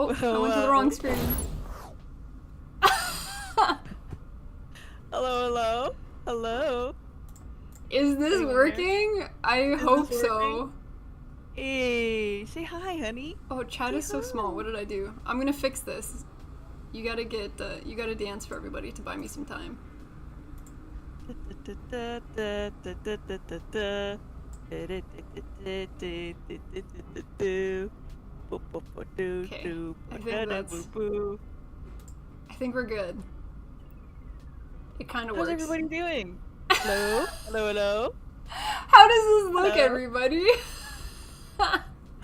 Oh, I went to the wrong screen. Hello, hello, hello. Is this working? I hope so. Hey, say hi, honey. Oh, chat is so small. What did I do? I'm gonna fix this. You gotta dance for everybody to buy me some time. Okay, I think we're good. It kind of works. How's everybody doing? Hello? Hello, hello? How does this look, Hello? everybody?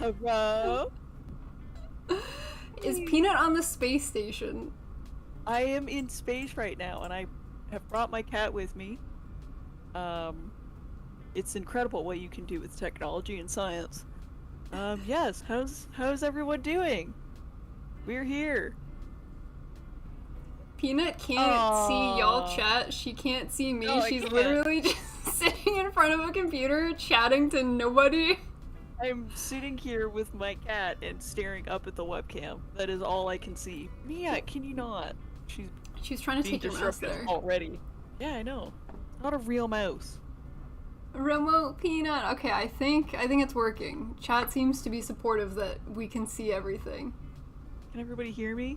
Hello? Is Peanut on the space station? I am in space right now, and I have brought my cat with me. It's incredible what you can do with technology and science. Yes, how's everyone doing? We're here. Peanut can't see y'all chat. She can't see me. No, She's literally just sitting in front of a computer chatting to nobody. I'm sitting here with my cat and staring up at the webcam. That is all I can see. Mia, can you not? She's trying to take your mouse there. Already. Yeah, I know. Not a real mouse. Remote Peanut. Okay, I think it's working. Chat seems to be supportive that we can see everything. Can everybody hear me?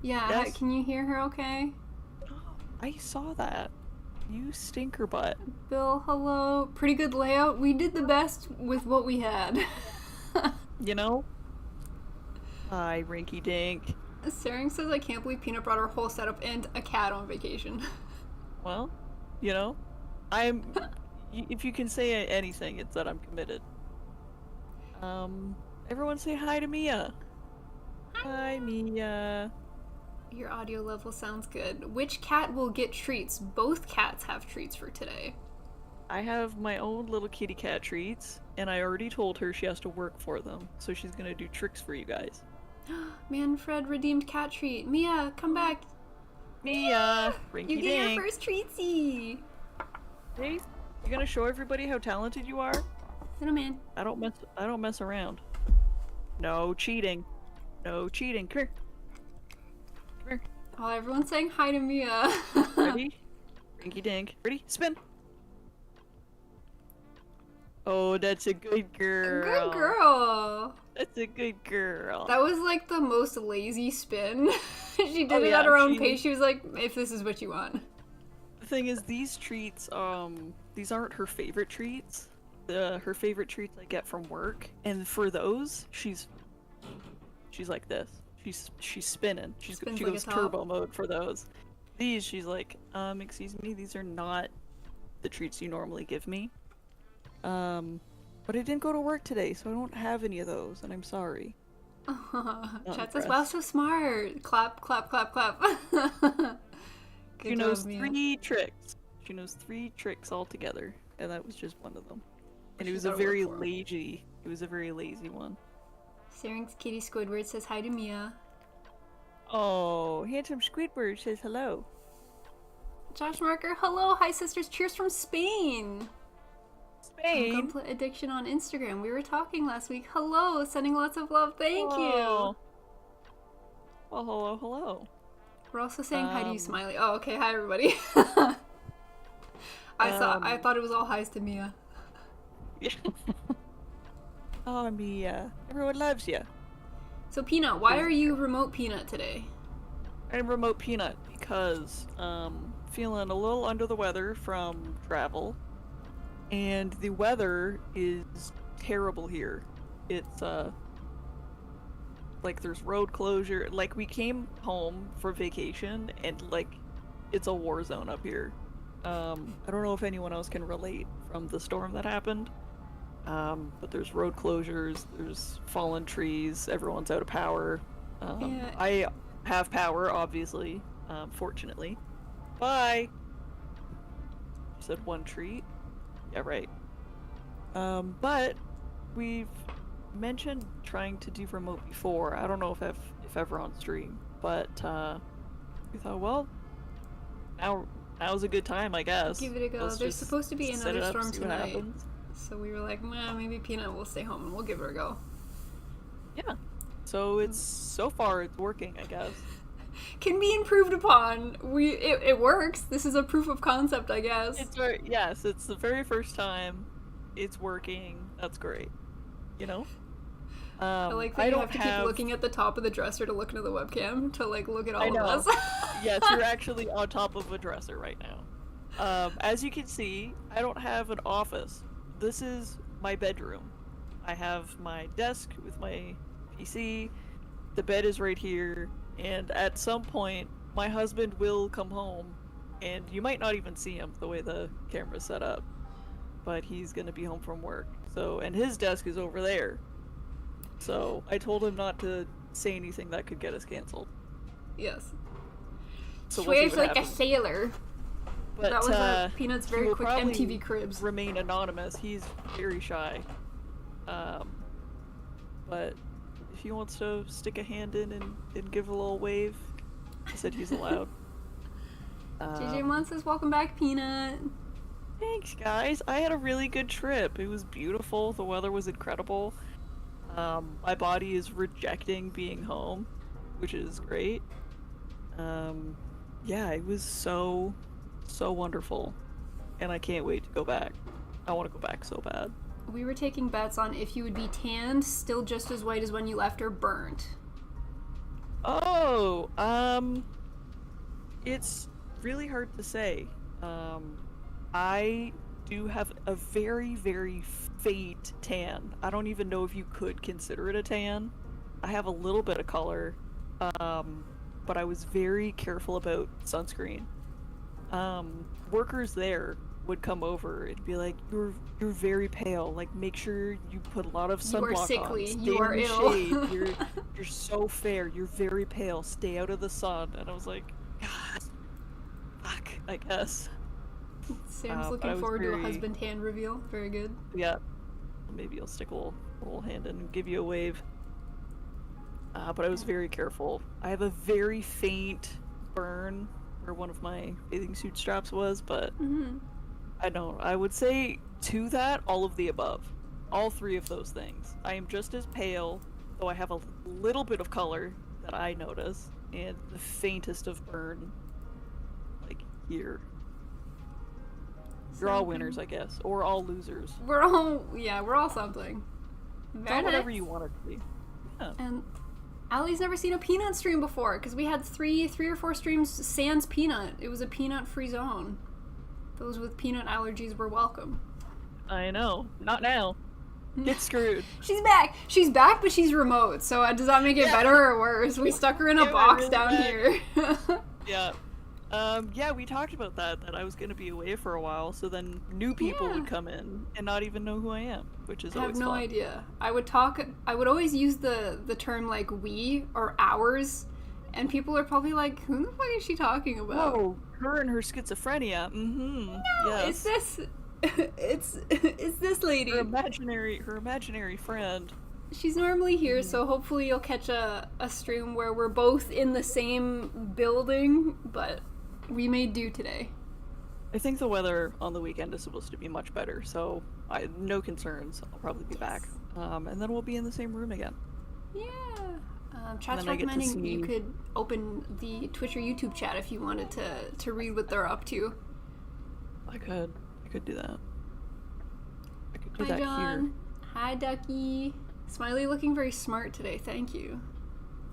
Yeah, yes? Can you hear her okay? Oh, I saw that. You stinker butt. Bill, hello. Pretty good layout. We did the best with what we had. You know? Hi, Rinky Dink. Saring says I can't believe Peanut brought her whole setup and a cat on vacation. Well, you know, if you can say anything, it's that I'm committed. Everyone say hi to Mia. Hi, Mia. Your audio level sounds good. Which cat will get treats? Both cats have treats for today. I have my own little kitty cat treats, and I already told her she has to work for them, so she's gonna do tricks for you guys. Manfred redeemed cat treat. Mia, come back. Mia! Rinky You get dink. your first treatsy. Hey, you gonna show everybody how talented you are? Little man. I don't mess around. No cheating. No cheating. Come here. Come here. Oh, everyone's saying hi to Mia. Ready? Rinky dink. Ready? Spin. Oh, that's a good girl. Good girl. That's a good girl. That was like the most lazy spin. She did it yeah, at her own pace. She was like, if this is what you want. The thing is, these treats, these aren't her favorite treats. Her favorite treats I get from work, and for those, she's like this. She's spinning. She goes turbo mode for those. These, she's like, excuse me, these are not the treats you normally give me. But I didn't go to work today, so I don't have any of those, and I'm sorry. Chat says, wow, so smart. Clap, clap, clap, clap. She knows 3 tricks. She knows 3 tricks altogether, and that was just one of them. And it was a very lazy one. Saring's kitty Squidward says hi to Mia. Oh, handsome Squidward says hello. Josh Marker, hello, hi sisters, cheers from Spain. Spain? Gauntlet Addiction on Instagram. We were talking last week. Hello, sending lots of love. Thank you. Well, hello, hello. We're also saying hi to you, Smiley. Oh, okay. Hi, everybody. I thought it was all highs to Mia. Oh, Mia. Everyone loves you. So, Peanut, why are you remote Peanut today? I'm remote Peanut because feeling a little under the weather from travel, and the weather is terrible here. It's like there's road closure. Like we came home for vacation and like it's a war zone up here. I don't know if anyone else can relate from the storm that happened. But there's road closures, there's fallen trees, everyone's out of power. Yeah. I have power, obviously, fortunately. Bye! You said one treat? Yeah, right. But we've mentioned trying to do remote before. I don't know if ever on stream, but we thought, well, now's a good time, I guess. Give it a go. There's supposed to be another storm tonight. So we were like, maybe Peanut will stay home and we'll give her a go. Yeah. So so far it's working, I guess. Can be improved upon. It works. This is a proof of concept, I guess. Yes, it's the very first time it's working. That's great. You know? I like that I you don't have to keep looking at the top of the dresser to look into the webcam to like look at all of us. Yes, you're actually on top of a dresser right now. As you can see, I don't have an office. This is my bedroom. I have my desk with my PC. The bed is right here, and at some point, my husband will come home, and you might not even see him the way the camera's set up. But he's gonna be home from work. So, and his desk is over there. So I told him not to say anything that could get us canceled. Yes. So Swears like a sailor. But that was Peanut's very quick MTV Cribs. Remain anonymous. He's very shy. But if he wants to stick a hand in and give a little wave, he said he's allowed. JJ Mon says, "Welcome back, Peanut." Thanks, guys. I had a really good trip. It was beautiful. The weather was incredible. My body is rejecting being home, which is great. Yeah, it was so wonderful, and I can't wait to go back. I want to go back so bad. We were taking bets on if you would be tanned, still just as white as when you left, or burnt. Oh, it's really hard to say. I do have a very, very faint tan. I don't even know if you could consider it a tan. I have a little bit of color, but I was very careful about sunscreen. Workers there would come over and be like, you're very pale. Like, make sure you put a lot of sunblock on. You are sickly. Stay You are in the ill. shade. You're so fair. You're very pale. Stay out of the sun. And I was like, God, fuck, I guess. Sam's looking forward to a husband hand reveal. Very good. Yeah. Maybe I'll stick a little hand in and give you a wave. But I was very careful. I have a very faint burn where one of my bathing suit straps was, but I would say to that, all of the above. All three of those things. I am just as pale, though I have a little bit of color that I notice, and the faintest of burn, like here. You're all winners, I guess, or all losers. We're all something. It's all whatever you want it to be. Yeah. And Allie's never seen a Peanut stream before, because we had three or four streams sans Peanut. It was a peanut-free zone. Those with peanut allergies were welcome. I know. Not now. Get screwed. She's back, but she's remote, so does that make it better or worse? We stuck her in a box down here. Yeah. Yeah, we talked about that I was going to be away for a while, so then new people would come in and not even know who I am, which is always fun. I have no idea. I would always use the term like we or ours, and people are probably like, who the fuck is she talking about? Oh, her and her schizophrenia. Mm-hmm. No, yes. it's this lady. Her imaginary friend. She's normally here, so hopefully you'll catch a stream where we're both in the same building, but we may do today. I think the weather on the weekend is supposed to be much better, so no concerns. I'll probably be back. And then we'll be in the same room again. Yeah. Chat's recommending you could open the Twitch or YouTube chat if you wanted to read what they're up to. I could do that. I could do Hi, that John. here. Hi, Ducky. Smiley looking very smart today, thank you.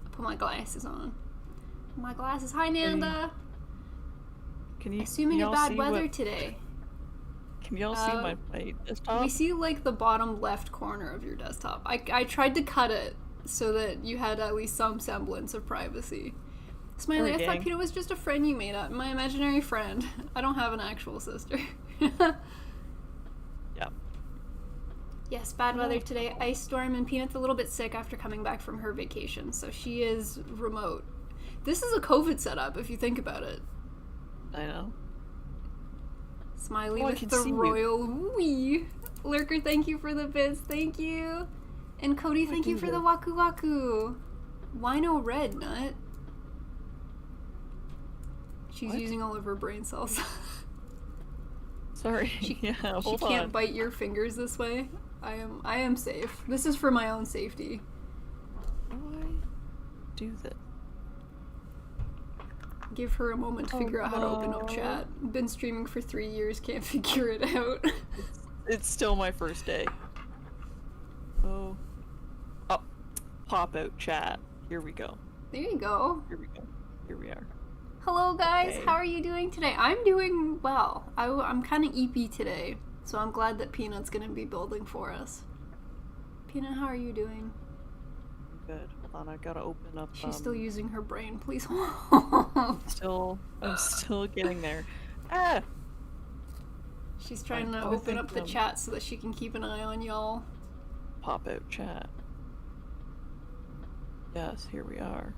I'll put my glasses on. My glasses. Hi, Nanda. Assuming a bad weather today. Can y'all see my desktop? We see like the bottom left corner of your desktop. I tried to cut it so that you had at least some semblance of privacy. Smiley, I thought Peter was just a friend you made up. My imaginary friend. I don't have an actual sister. Yeah. Yes, bad weather today. Ice storm, and Peanut's a little bit sick after coming back from her vacation, so she is remote. This is a COVID setup, if you think about it. I know. Smiley with the royal wee. Lurker, thank you for the bits. Thank you. And Cody, thank you for the waku waku. Wino red nut. She's using all of her brain cells. Sorry. She hold can't on. bite your fingers this way. I am safe. This is for my own safety. Why? do this? Give her a moment to figure out how to open up no. chat. Been streaming for 3 years, can't figure it out. It's still my first day. Oh. Oh. Pop out chat. Here we go. There you go. Here we go. Here we are. Hello guys, Okay. how are you doing today? I'm doing well. I'm kind of EP today, so I'm glad that Peanut's gonna be building for us. Peanut, how are you doing? Good. Hold on, I gotta open up. She's still using her brain, please hold. I'm still getting there. Ah! She's trying to I open think, up the chat so that she can keep an eye on y'all. Pop out chat. Yes, here we are.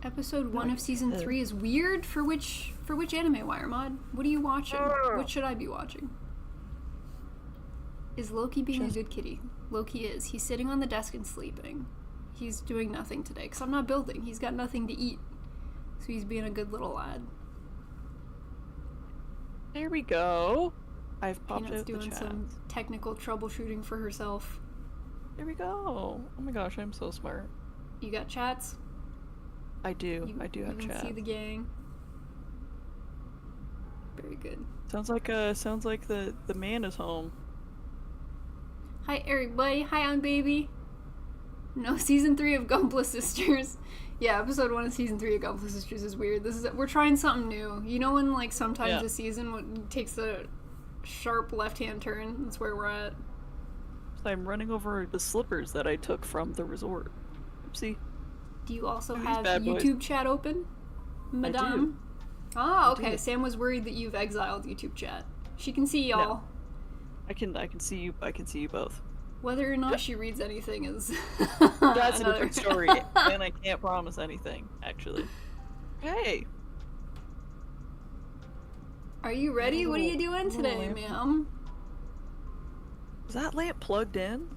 Episode 1 of season 3 is weird. For which anime, Wire Mod? What are you watching? What should I be watching? Is Loki being a good kitty? Loki is. He's sitting on the desk and sleeping. He's doing nothing today, because I'm not building. He's got nothing to eat. So he's being a good little lad. There we go. I've popped Peanut's out the doing chat. some technical troubleshooting for herself. There we go. Oh my gosh, I'm so smart. You got chats? I do. I do have You can chat. see the gang. Very good. Sounds like the man is home. Hi everybody. Hi, I'm Baby. No, season 3 of Gunpla Sisters. Yeah, episode 1 of season 3 of Gunpla Sisters is weird. We're trying something new. You know when like sometimes a season takes a sharp left-hand turn? That's where we're at. So I'm running over the slippers that I took from the resort. Oopsie. Do you also These have bad boys. YouTube chat open, Madame? Oh, okay. do. Sam was worried that you've exiled YouTube chat. She can see y'all. No. I can see you. I can see you both. Whether or not she reads anything is That's a another different story, and I can't promise anything, actually. Hey. Are you ready? What are you doing today, lamp. ma'am? Is that lamp plugged in?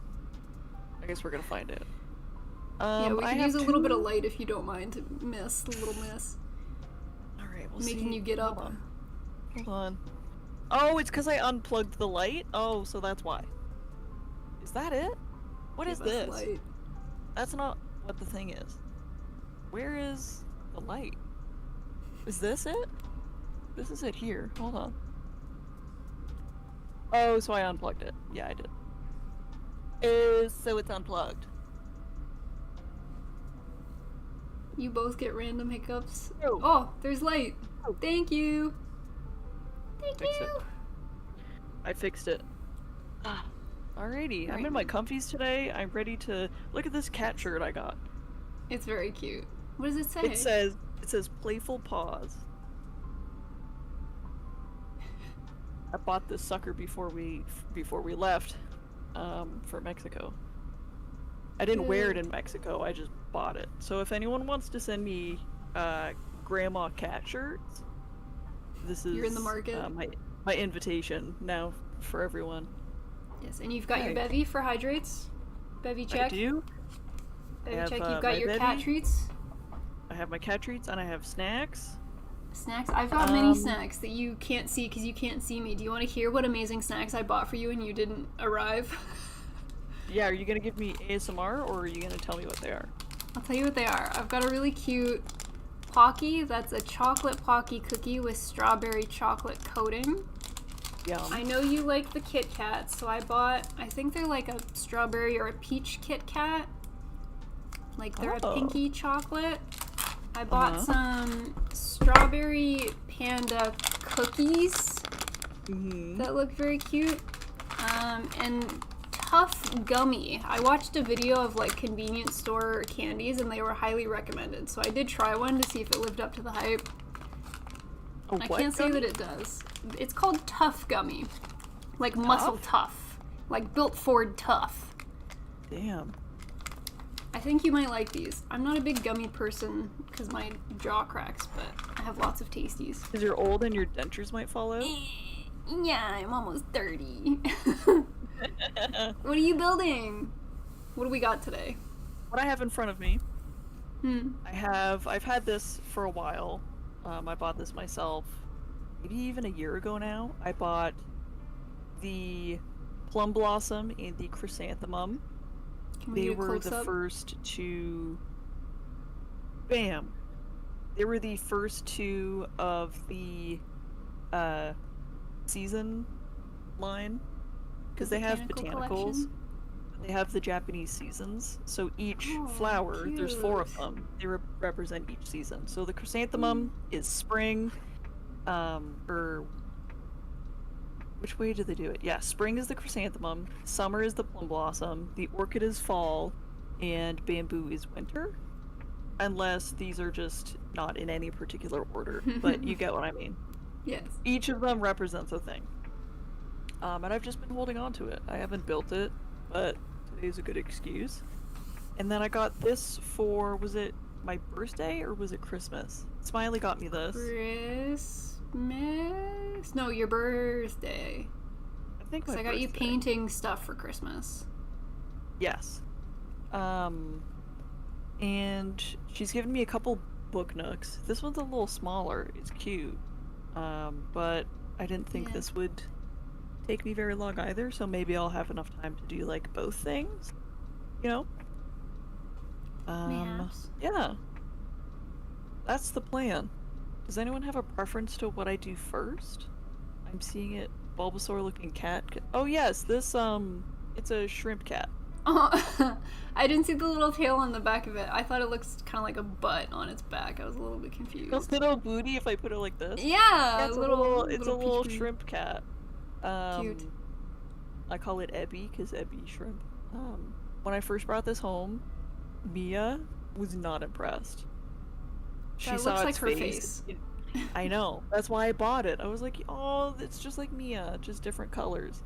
I guess we're gonna find out. Yeah, we I can have use a little bit of two- light if you don't mind to miss, a little miss. Alright, we'll see. Making you get Hold up. on. Hold on. Oh, it's because I unplugged the light? Oh, so that's why. Is that it? What is Give us this? light. That's not what the thing is. Where is the light? Is this it? This is it here. Hold on. Oh, so I unplugged it. Yeah, I did. So it's unplugged. You both get random hiccups. Oh. Oh, there's light. Oh. Thank you. Thank Fix you. it. I fixed it. Ah. Alrighty, I'm Right. in my comfies today. I'm ready to look at this cat shirt I got. It's very cute. What does it say? It says playful paws. I bought this sucker before we left for Mexico. I didn't wear it in Mexico. I just bought it. So if anyone wants to send me grandma cat shirts, this is You're in the market? My invitation now for everyone. Yes, and you've got your Right. bevy for hydrates. Bevy check. I do. Bevy have, check. You've my got your cat bevy. treats. I have my cat treats and I have snacks. Snacks. I've got many snacks that you can't see because you can't see me. Do you want to hear what amazing snacks I bought for you and you didn't arrive? Yeah, are you gonna give me ASMR or are you gonna tell me what they are? I'll tell you what they are. I've got a really cute Pocky. That's a chocolate Pocky cookie with strawberry chocolate coating. Yum. I know you like the Kit Kats, so I think they're like a strawberry or a peach Kit Kat. Like they're a Oh. pinky chocolate. I bought some strawberry panda cookies that look very cute. And Tough Gummy. I watched a video of like convenience store candies and they were highly recommended. So I did try one to see if it lived up to the hype. I can't say that it does. It's called Tough Gummy. Like muscle tough. Like built Ford tough. Damn. I think you might like these. I'm not a big gummy person because my jaw cracks, but I have lots of tasties. Because you're old and your dentures might fall out? Yeah, I'm almost 30. What are you building? What do we got today? What I have in front of me, I've had this for a while. I bought this myself, maybe even a year ago now. I bought the Plum Blossom and the Chrysanthemum. Can we They get a were the close-up? first to... bam. They were the first two of the season line, because they have Botanical botanicals. collection? They have the Japanese seasons, so each Oh, flower, there's 4 of cute. them. They represent each season. So the chrysanthemum is spring, or which way do they do it? Yeah, spring is the chrysanthemum, summer is the plum blossom, the orchid is fall, and bamboo is winter. Unless these are just not in any particular order, but you get what I mean. Yes. Each of them represents a thing. And I've just been holding on to it. I haven't built it, but today's a good excuse. And then I got this for, was it my birthday or was it Christmas? Smiley got me this. Christmas? No, your birthday. I think Because my I got you birthday. painting stuff for Christmas. Yes. And she's given me a couple book nooks. This one's a little smaller. It's cute. But I didn't think Yeah. this would take me very long either, so maybe I'll have enough time to do like both things. You know? Perhaps. Yeah. That's the plan. Does anyone have a preference to what I do first? I'm seeing it. Bulbasaur looking cat. Oh yes, this it's a shrimp cat. Oh, I didn't see the little tail on the back of it. I thought it looks kind of like a butt on its back. I was a little bit A confused. little booty if I put it like this. Yeah, It's a little little peach shrimp cat. Cute. I call it Ebby because Ebby shrimp. When I first brought this home, Mia was not impressed. She That saw looks like its her face. face. I know. That's why I bought it. I was like, oh, it's just like Mia, just different colors.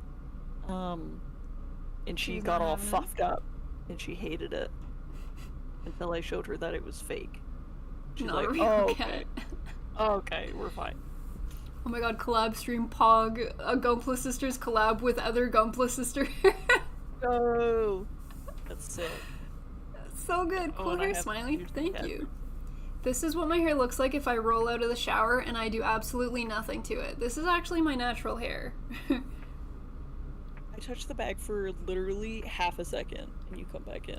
And she She's got not all having it? fuffed up, and she hated it until I showed her that it was fake. She's Not like, a real oh, cat. okay, we're fine. Oh my god, collab stream Pog, a Gunpla Sisters collab with other Gunpla Sisters. Go. That's sick. So good. Oh, Cool and I hair, have Smiley. huge Thank cat. you. This is what my hair looks like if I roll out of the shower and I do absolutely nothing to it. This is actually my natural hair. I touched the bag for literally half a second, and you come back in.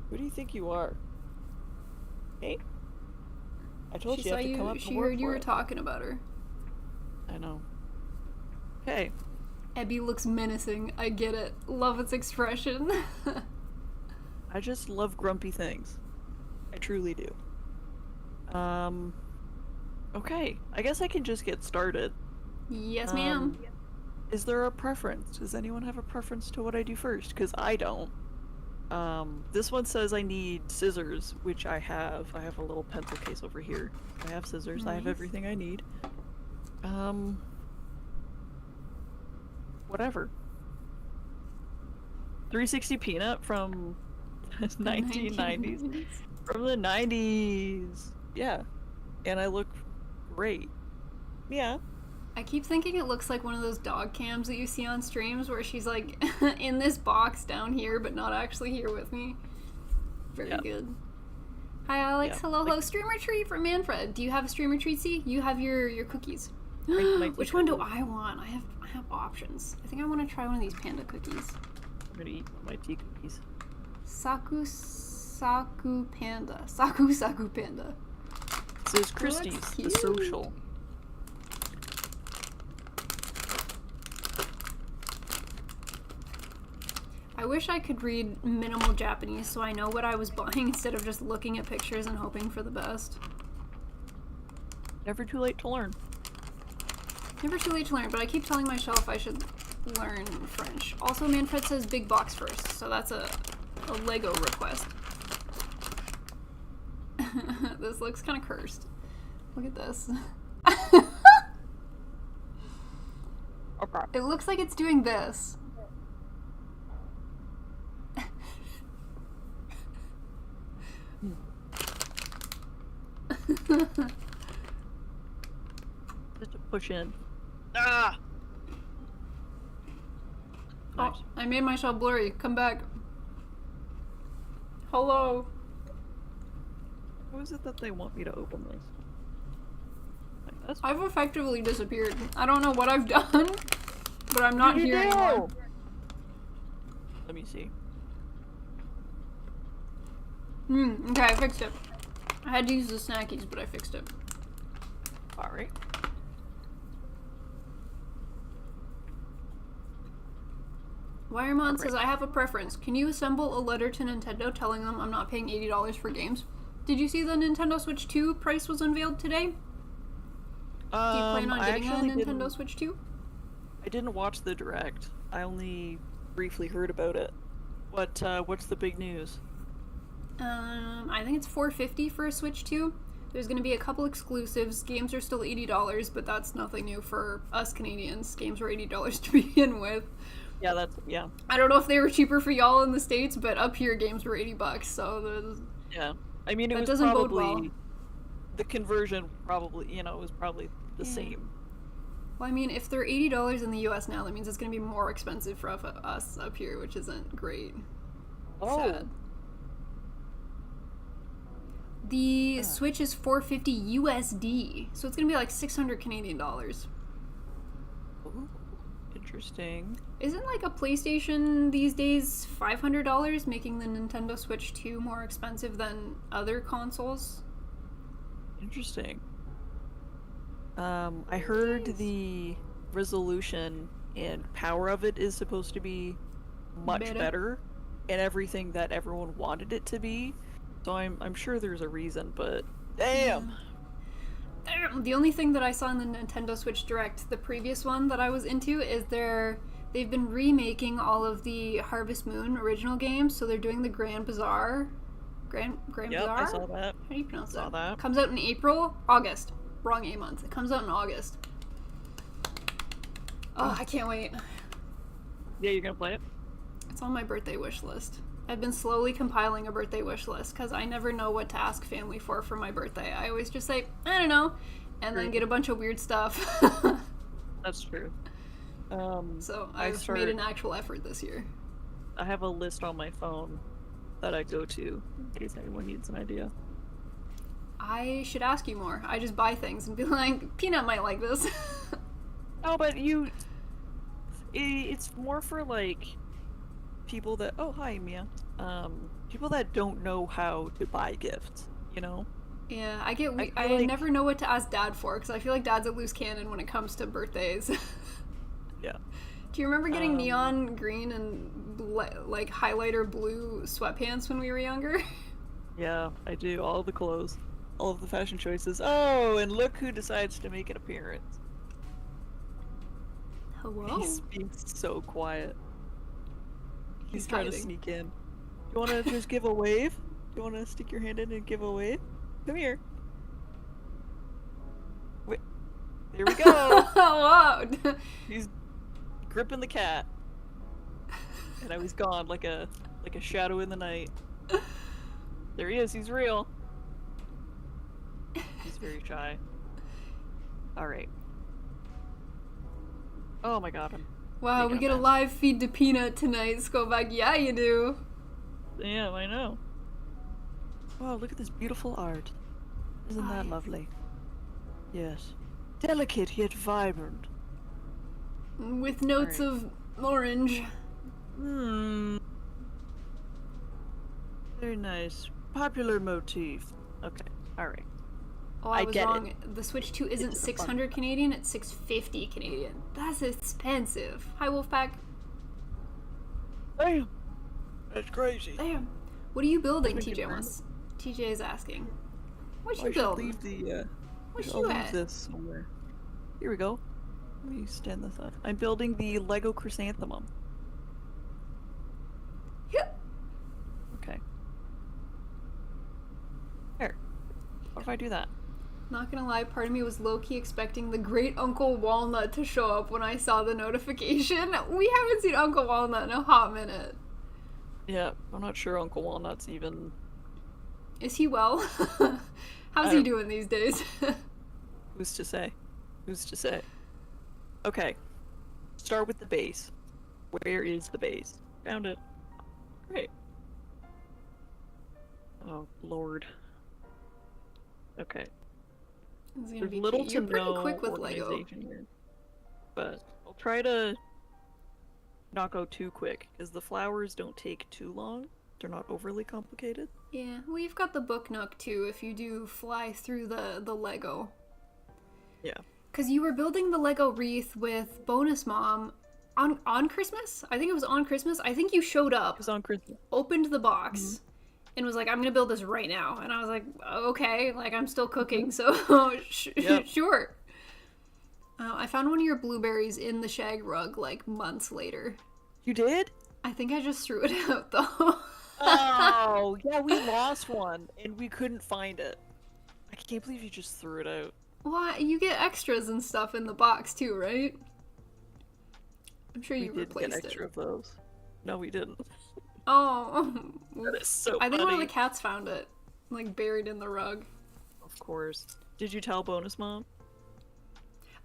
Who do you think you are? Hey? I told She you saw have to come you. up She and work heard you for were it. talking about her. I know. Okay. Ebby looks menacing. I get it. Love its expression. I just love grumpy things. I truly do. Okay. I guess I can just get started. Yes, ma'am. Is there a preference? Does anyone have a preference to what I do first? Because I don't. This one says I need scissors, which I have. I have a little pencil case over here. I have scissors. I have Nice. everything I need. Whatever. 360 Peanut from 1990s. From the 90s. Yeah. And I look great. Yeah. I keep thinking it looks like one of those dog cams that you see on streams where she's like in this box down here but not actually here with me. Very Yeah. good. Hi Alex, Yeah, hello, like- hello. Streamer treat from Manfred. Do you have a streamer treat? See, you have your cookies. my Which one do I want? I have options. I think I want to try one of these panda cookies. I'm gonna eat my tea cookies. Saku panda. Saku panda. This is Christie's, that's the cute. social. I wish I could read minimal Japanese so I know what I was buying instead of just looking at pictures and hoping for the best. Never too late to learn. Never too late to learn, but I keep telling myself I should learn French. Also, Manfred says big box first, so that's a Lego request. This looks kind of cursed. Look at this. Okay. It looks like it's doing this. Just to push in. Ah! Nice. Oh, I made myself blurry. Come back. Hello. How is it that they want me to open this? Like this? I've effectively disappeared. I don't know what I've done, but I'm not here anymore. Let me see. Okay, I fixed it. I had to use the snackies, but I fixed it. Alright. Wiremon says, I have a preference. Can you assemble a letter to Nintendo telling them I'm not paying $80 for games? Did you see the Nintendo Switch 2 price was unveiled today? Do you plan on getting a Nintendo Switch 2? I didn't watch the Direct. I only briefly heard about it. What's the big news? I think it's $450 for a Switch 2. There's going to be a couple exclusives. Games are still $80, but that's nothing new for us Canadians. Games were $80 to begin with. Yeah. I don't know if they were cheaper for y'all in the States, but up here games were $80, so yeah. I mean, it was doesn't probably bode well. The conversion probably, was probably the same. Well, I mean, if they're $80 in the US now, that means it's going to be more expensive for us up here, which isn't great. Oh. Sad. The Switch is $450 USD, so it's going to be like 600 Canadian dollars. Ooh, interesting. Isn't like a PlayStation these days $500, making the Nintendo Switch 2 more expensive than other consoles? Interesting. I heard the resolution and power of it is supposed to be much better and everything that everyone wanted it to be. So I'm sure there's a reason, but damn. The only thing that I saw in the Nintendo Switch Direct, the previous one that I was into, is they've been remaking all of the Harvest Moon original games, so they're doing the Grand Bazaar. Grand Bazaar? I saw that. How do you pronounce that? That. Comes out in August. Wrong A month. It comes out in August. Oh, I can't wait. Yeah, you're gonna play it? It's on my birthday wish list. I've been slowly compiling a birthday wish list because I never know what to ask family for my birthday. I always just say, I don't know, and then get a bunch of weird stuff. That's true. So I've made an actual effort this year. I have a list on my phone that I go to in case anyone needs an idea. I should ask you more. I just buy things and be like, Peanut might like this. Oh, but it's more for like people that, oh hi Mia, people that don't know how to buy gifts, Yeah, I never know what to ask Dad for because I feel like Dad's a loose cannon when it comes to birthdays. Yeah. Do you remember getting neon green and like highlighter blue sweatpants when we were younger? Yeah, I do. All of the clothes, all of the fashion choices. Oh, and look who decides to make an appearance. Hello. He's being so quiet. He's trying hiding. To sneak in. Do you want to just give a wave? Do you want to stick your hand in and give a wave? Come here. Wait. There we go. Whoa. He's gripping the cat. And now he's gone like a shadow in the night. There he is. He's real. He's very shy. All right. Oh my god. Wow, we get a live feed to Peanut tonight, Skobag. Yeah, you do. Yeah, I know. Wow, look at this beautiful art. Isn't that lovely? Yes. Delicate yet vibrant. With notes of orange. Very nice. Popular motif. Okay, alright. Oh, I was wrong. The Switch 2 isn't 600 Canadian, it's 650 Canadian. That's expensive. Hi, Wolfpack. Damn. That's crazy. Damn. What are you building, TJ wants? TJ is asking. What you building? I'll leave this somewhere. Here we go. Let me stand this up. I'm building the Lego Chrysanthemum. Yep. Okay. There. What if I do that? Not gonna lie, part of me was low-key expecting the Great Uncle Walnut to show up when I saw the notification. We haven't seen Uncle Walnut in a hot minute. Yeah, I'm not sure Uncle Walnut's even... Is he well? How's he doing these days? Who's to say? Who's to say? Okay. Start with the base. Where is the base? Found it. Great. Oh, Lord. Okay. There's little to no quick with Lego. Here, but I'll try to not go too quick, because the flowers don't take too long. They're not overly complicated. Yeah, well, you've got the book nook too if you do fly through the Lego. Yeah. Because you were building the Lego wreath with Bonus Mom on Christmas? I think it was on Christmas. I think you showed It up, was on Christmas. opened the box, and was like, I'm gonna build this right now. And I was like, okay, like I'm still cooking, so Yep. sure. I found one of your blueberries in the shag rug like months later. You did? I think I just threw it out though. Oh, yeah, we lost one and we couldn't find it. I can't believe you just threw it out. Why? You get extras and stuff in the box too, right? I'm sure you We did replaced get extra it. of those. No, we didn't. Oh, That is so I think one of funny. the cats found it, like buried in the rug. Of course. Did you tell Bonus Mom?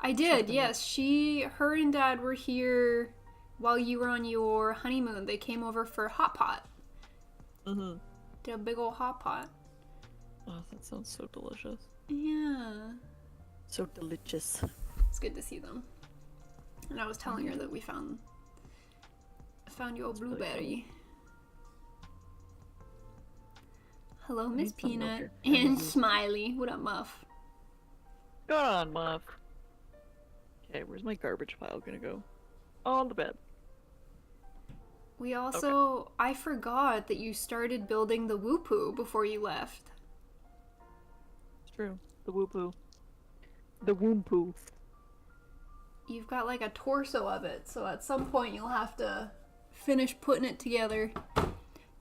I did, yes. Her and Dad were here while you were on your honeymoon. They came over for hot pot. Mm-hmm. Did a big old hot pot. Oh, that sounds so delicious. Yeah. So delicious. It's good to see them. And I was telling her that we found your That's really blueberry. Hello, Miss need some Peanut. milk here. And Smiley. What up, Muff? Go on, Muff. Okay, where's my garbage pile gonna go? On the bed. We also... I forgot that you started building the Whoopoo before you left. It's true. The whoopoo. The woompoo. You've got like a torso of it, so at some point you'll have to finish putting it together.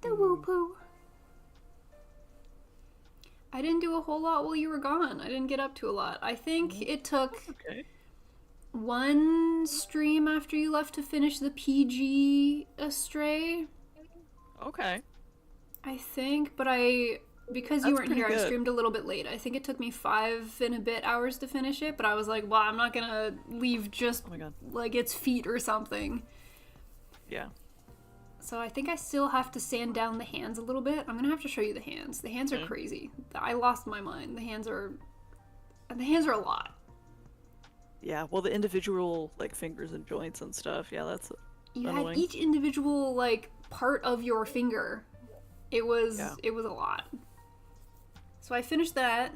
The Whoopoo. I didn't do a whole lot while you were gone. I didn't get up to a lot. I think it took Okay. one stream after you left to finish the PG Astray. Okay. I think, but because you That's weren't pretty here, I good. streamed a little bit late. I think it took me 5 and a bit hours to finish it, but I was like, well, I'm not gonna leave just Oh my god. like its feet or something. Yeah. So I think I still have to sand down the hands a little bit. I'm gonna have to show you the hands. The hands are Okay. crazy. I lost my mind. The hands are a lot. Yeah, well, the individual, like, fingers and joints and stuff, yeah, that's You annoying. had each individual like part of your finger. It was Yeah. a lot. So I finished that,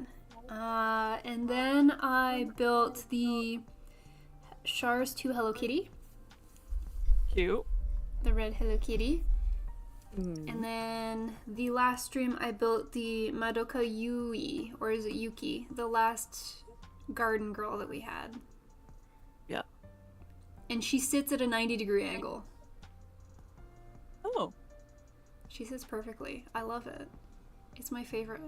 and then I built the Char's 2 Hello Kitty, Cute. the red Hello Kitty. Mm. And then the last stream I built the Madoka Yui, or is it Yuki? The last garden girl that we had. Yeah. And she sits at a 90-degree angle. Oh. She sits perfectly. I love it. It's my favorite.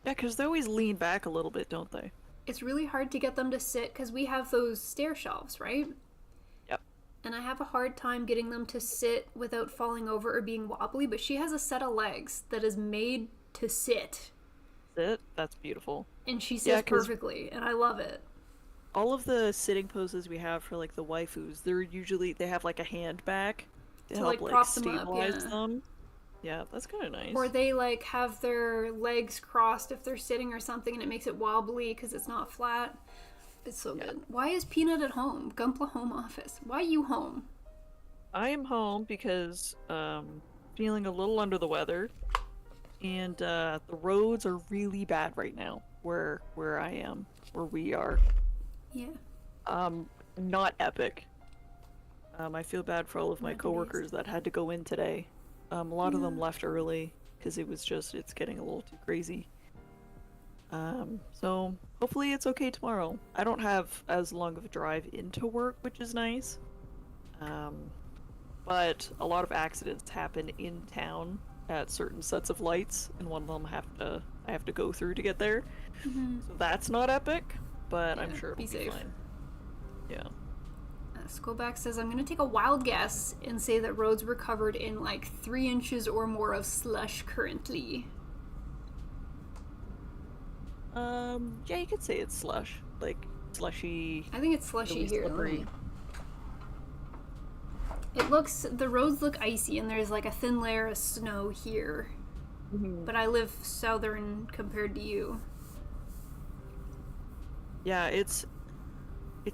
Yeah, because they always lean back a little bit, don't they? It's really hard to get them to sit because we have those stair shelves, right? Yep. And I have a hard time getting them to sit without falling over or being wobbly, but she has a set of legs that is made to sit. Sit? That's beautiful. And she sits Yeah, 'cause- perfectly, and I love it. All of the sitting poses we have for, like, the waifus, they have, like, a hand back to help, like, like, prop them up, stabilize yeah. them. Yeah, that's kind of nice. Or they like have their legs crossed if they're sitting or something and it makes it wobbly because it's not flat. It's so good. Why is Peanut at home? Gumpla home office. Why you home? I am home because feeling a little under the weather, and the roads are really bad right now where I am, where we are. Yeah. Not epic. I feel bad for all of my Not it is. coworkers that had to go in today. A lot of them left early because it's getting a little too crazy. So hopefully it's okay tomorrow. I don't have as long of a drive into work, which is nice. But a lot of accidents happen in town at certain sets of lights, and one of them I have to go through to get there. So that's not epic, but I'm Yeah, sure it'll be be safe. fine. Yeah. Skoback says, I'm going to take a wild guess and say that roads were covered in like 3 inches or more of slush currently. Yeah, you could say it's slush. Like, slushy. I think it's slushy really here. slippery. The roads look icy and there's like a thin layer of snow here. But I live southern compared to you. Yeah, it's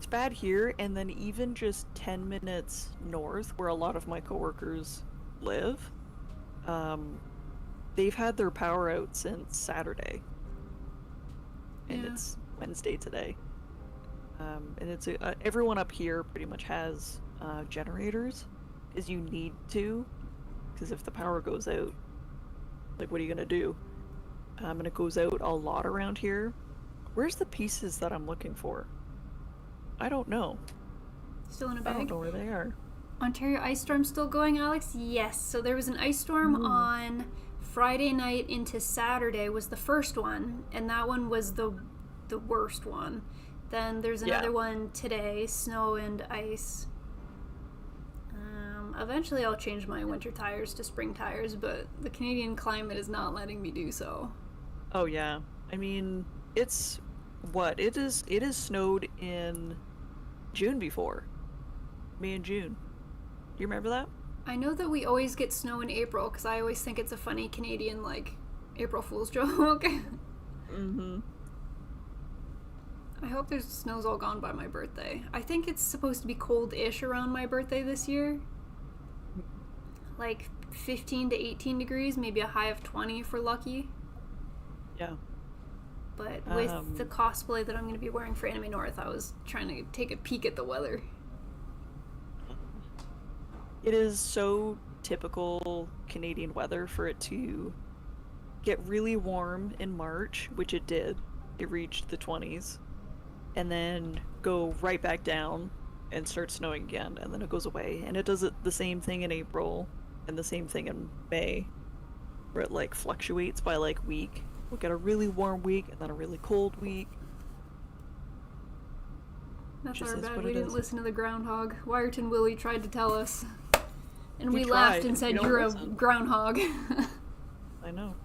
bad here, and then even just 10 minutes north, where a lot of my coworkers live, they've had their power out since Saturday. And it's Wednesday today. And it's everyone up here pretty much has generators, because you need to, because if the power goes out, like, what are you gonna do? And it goes out a lot around here. Where's the pieces that I'm looking for? I don't know. Still in a bag? I don't know where they are. Ontario ice storm still going, Alex? Yes. So there was an ice storm on Friday night into Saturday was the first one, and that one was the worst one. Then there's another one today, snow and ice. Eventually I'll change my winter tires to spring tires, but the Canadian climate is not letting me do so. Oh yeah. I mean, it's what? It is snowed in June before. May and June. Do you remember that? I know that we always get snow in April, because I always think it's a funny Canadian, like, April Fool's joke. Mm-hmm. I hope there's snow's all gone by my birthday. I think it's supposed to be cold-ish around my birthday this year. Like 15 to 18 degrees, maybe a high of 20 if we're lucky. Yeah. But with the cosplay that I'm going to be wearing for Anime North, I was trying to take a peek at the weather. It is so typical Canadian weather for it to get really warm in March, which it did. It reached the 20s. And then go right back down and start snowing again, and then it goes away. And it does the same thing in April and the same thing in May, where it like fluctuates by like week. We'll get a really warm week and then a really cold week. That's our bad. We didn't listen to the groundhog. Wyerton Willie tried to tell us. And we tried, laughed and said, "You're a groundhog." I know.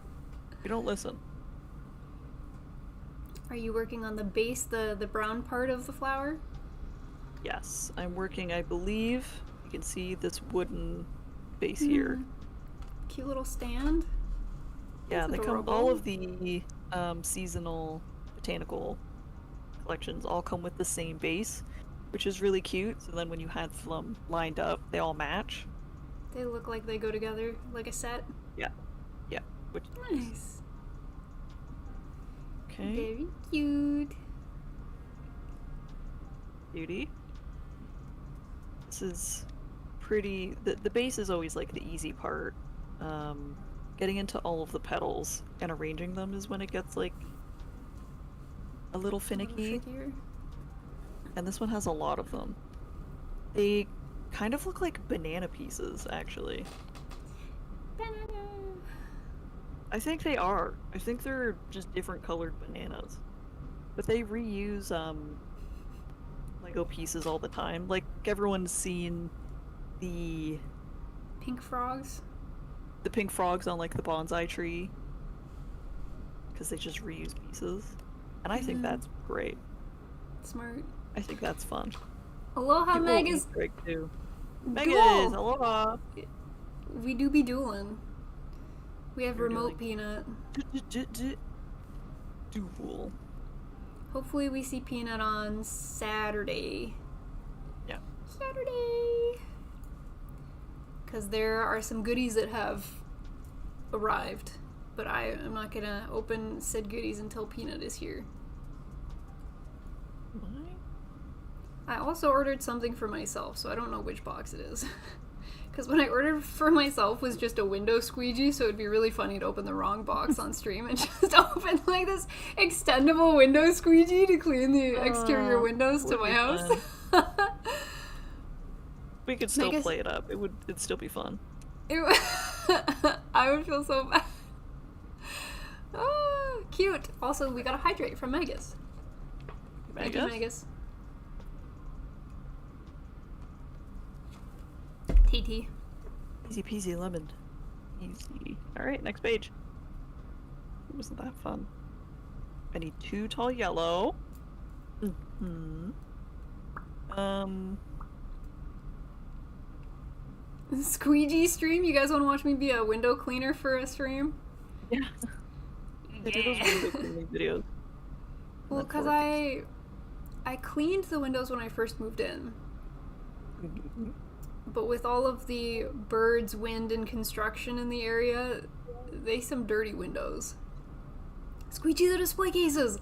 You don't listen. Are you working on the base, the brown part of the flower? Yes, I'm working, I believe, you can see this wooden base here. Cute little stand. Yeah, That's they adorable. come, all of the seasonal botanical collections all come with the same base, which is really cute. So then when you have them lined up, they all match. They look like they go together, like a set. Yeah, yeah. Which Nice. Okay. Very cute. Beauty. This is pretty. The base is always like the easy part. Getting into all of the petals and arranging them is when it gets like a little finicky. And this one has a lot of them. They kind of look like banana pieces, actually. Banana. I think they are. I think they're just different colored bananas. But they reuse Lego pieces all the time. Like, everyone's seen the Pink frogs. the pink frogs on like the bonsai tree, because they just reuse pieces. And I think that's great. Smart. I think that's fun. Aloha, Megas. Greg too. Megas, Duel. aloha. We do be dueling. We have We're remote dueling. Peanut. Duel. Hopefully we see Peanut on Saturday. Yeah. Saturday. Because there are some goodies that have arrived. But I am not going to open said goodies until Peanut is here. Why? I also ordered something for myself, so I don't know which box it is. Because when I ordered for myself was just a window squeegee, so it'd be really funny to open the wrong box on stream and just open like this extendable window squeegee to clean the exterior windows to my house. We could still play it up. It'd still be fun. I would feel so bad. Oh, cute. Also, we got a hydrate from Megas. Thank you, Megas. TT. Easy peasy lemon. Easy. Alright, next page. Wasn't that fun? I need 2 tall yellow. Squeegee stream? You guys want to watch me be a window cleaner for a stream? Yeah. I did those window cleaning videos. Well, because I cleaned the windows when I first moved in. But with all of the birds, wind, and construction in the area, They some dirty windows. Squeegee the display cases!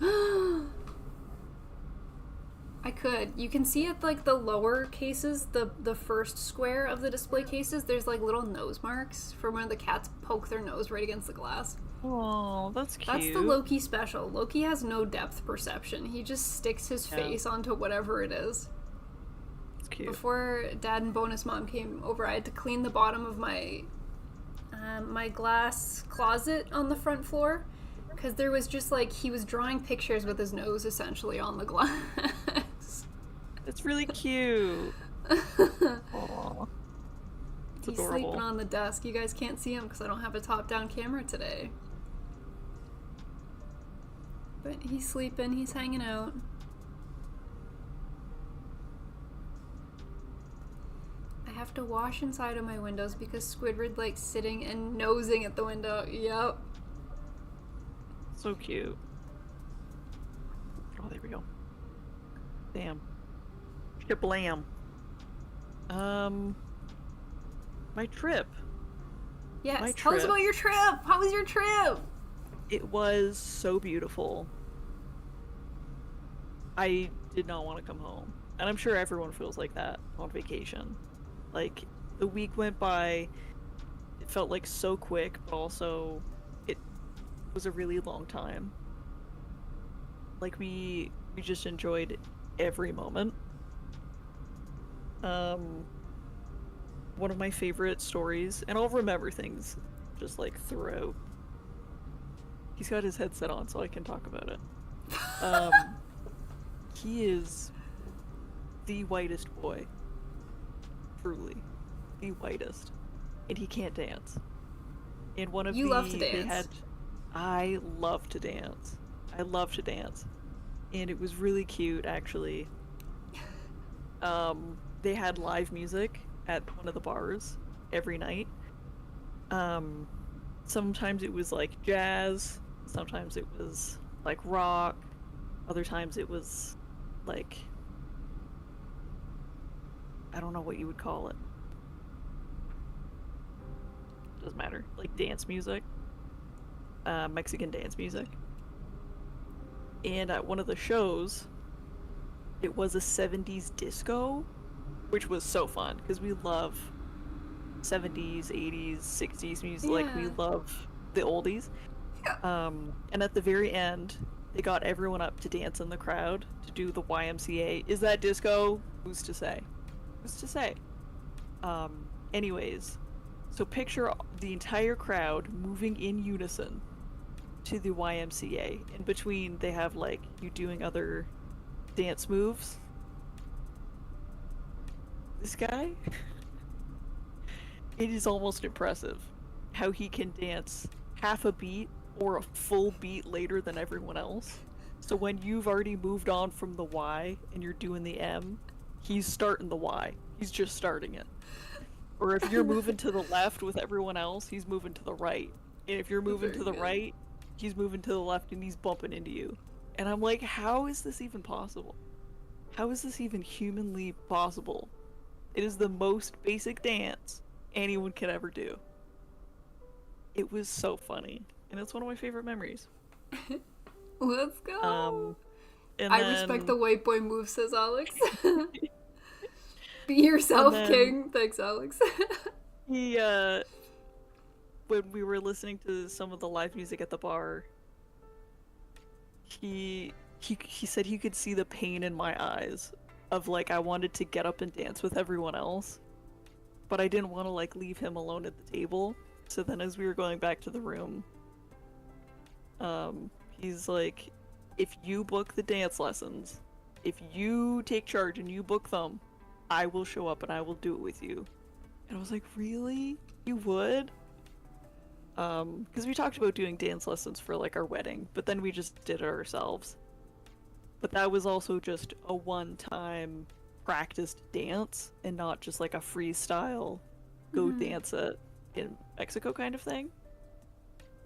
I could. You can see at like the lower cases, the first square of the display cases, there's like little nose marks from where the cats poke their nose right against the glass. Oh, that's cute. That's the Loki special. Loki has no depth perception. He just sticks his face onto whatever it is. That's cute. Before Dad and Bonus Mom came over, I had to clean the bottom of my my glass closet on the front floor because there was just like he was drawing pictures with his nose essentially on the glass. It's really cute. Aww. It's He's adorable. sleeping on the desk. You guys can't see him because I don't have a top-down camera today. But he's sleeping. He's hanging out. I have to wash inside of my windows because Squidward likes sitting and nosing at the window. Yep. So cute. Oh, there we go. Damn. Shablam. My trip. Yes, tell us about your trip! How was your trip? It was so beautiful. I did not want to come home. And I'm sure everyone feels like that on vacation. Like, the week went by, it felt like so quick, but also it was a really long time. Like, we just enjoyed every moment. One of my favorite stories, and I'll remember things just like throughout. He's got his headset on so I can talk about it. He is the whitest boy. Truly. The whitest. And he can't dance. And one of You love to dance. I love to dance. I love to dance. And it was really cute, actually. They had live music at one of the bars every night. Sometimes it was like jazz, sometimes it was like rock, other times it was like, I don't know what you would call it. Doesn't matter. Like dance music. Mexican dance music. And at one of the shows, it was a 70s disco, which was so fun because we love 70s, 80s, 60s music. Like, we love the oldies. Yeah. And at the very end, they got everyone up to dance in the crowd to do the YMCA. Is that disco? Who's to say? Who's to say? Anyways, so picture the entire crowd moving in unison to the YMCA. In between, they have, like, you doing other dance moves. This guy, it is almost impressive how he can dance half a beat or a full beat later than everyone else. So when you've already moved on from the Y and you're doing the M, he's starting the Y. He's just starting it. Or if you're moving to the left with everyone else, he's moving to the right. And if you're moving to the right, he's moving to the left and he's bumping into you. And I'm like, how is this even possible? How is this even humanly possible? It is the most basic dance anyone could ever do. It was so funny. And it's one of my favorite memories. Let's go! And I respect the white boy move, says Alex. Be yourself, King. Thanks, Alex. He, when we were listening to some of the live music at the bar, he said he could see the pain in my eyes of, like, I wanted to get up and dance with everyone else, but I didn't want to, like, leave him alone at the table. So then as we were going back to the room, he's like, if you book the dance lessons, if you take charge and you book them, I will show up and I will do it with you. And I was like, really? You would? Because we talked about doing dance lessons for, like, our wedding, but then we just did it ourselves. But that was also just a one-time practiced dance and not just like a freestyle go dance it in Mexico kind of thing.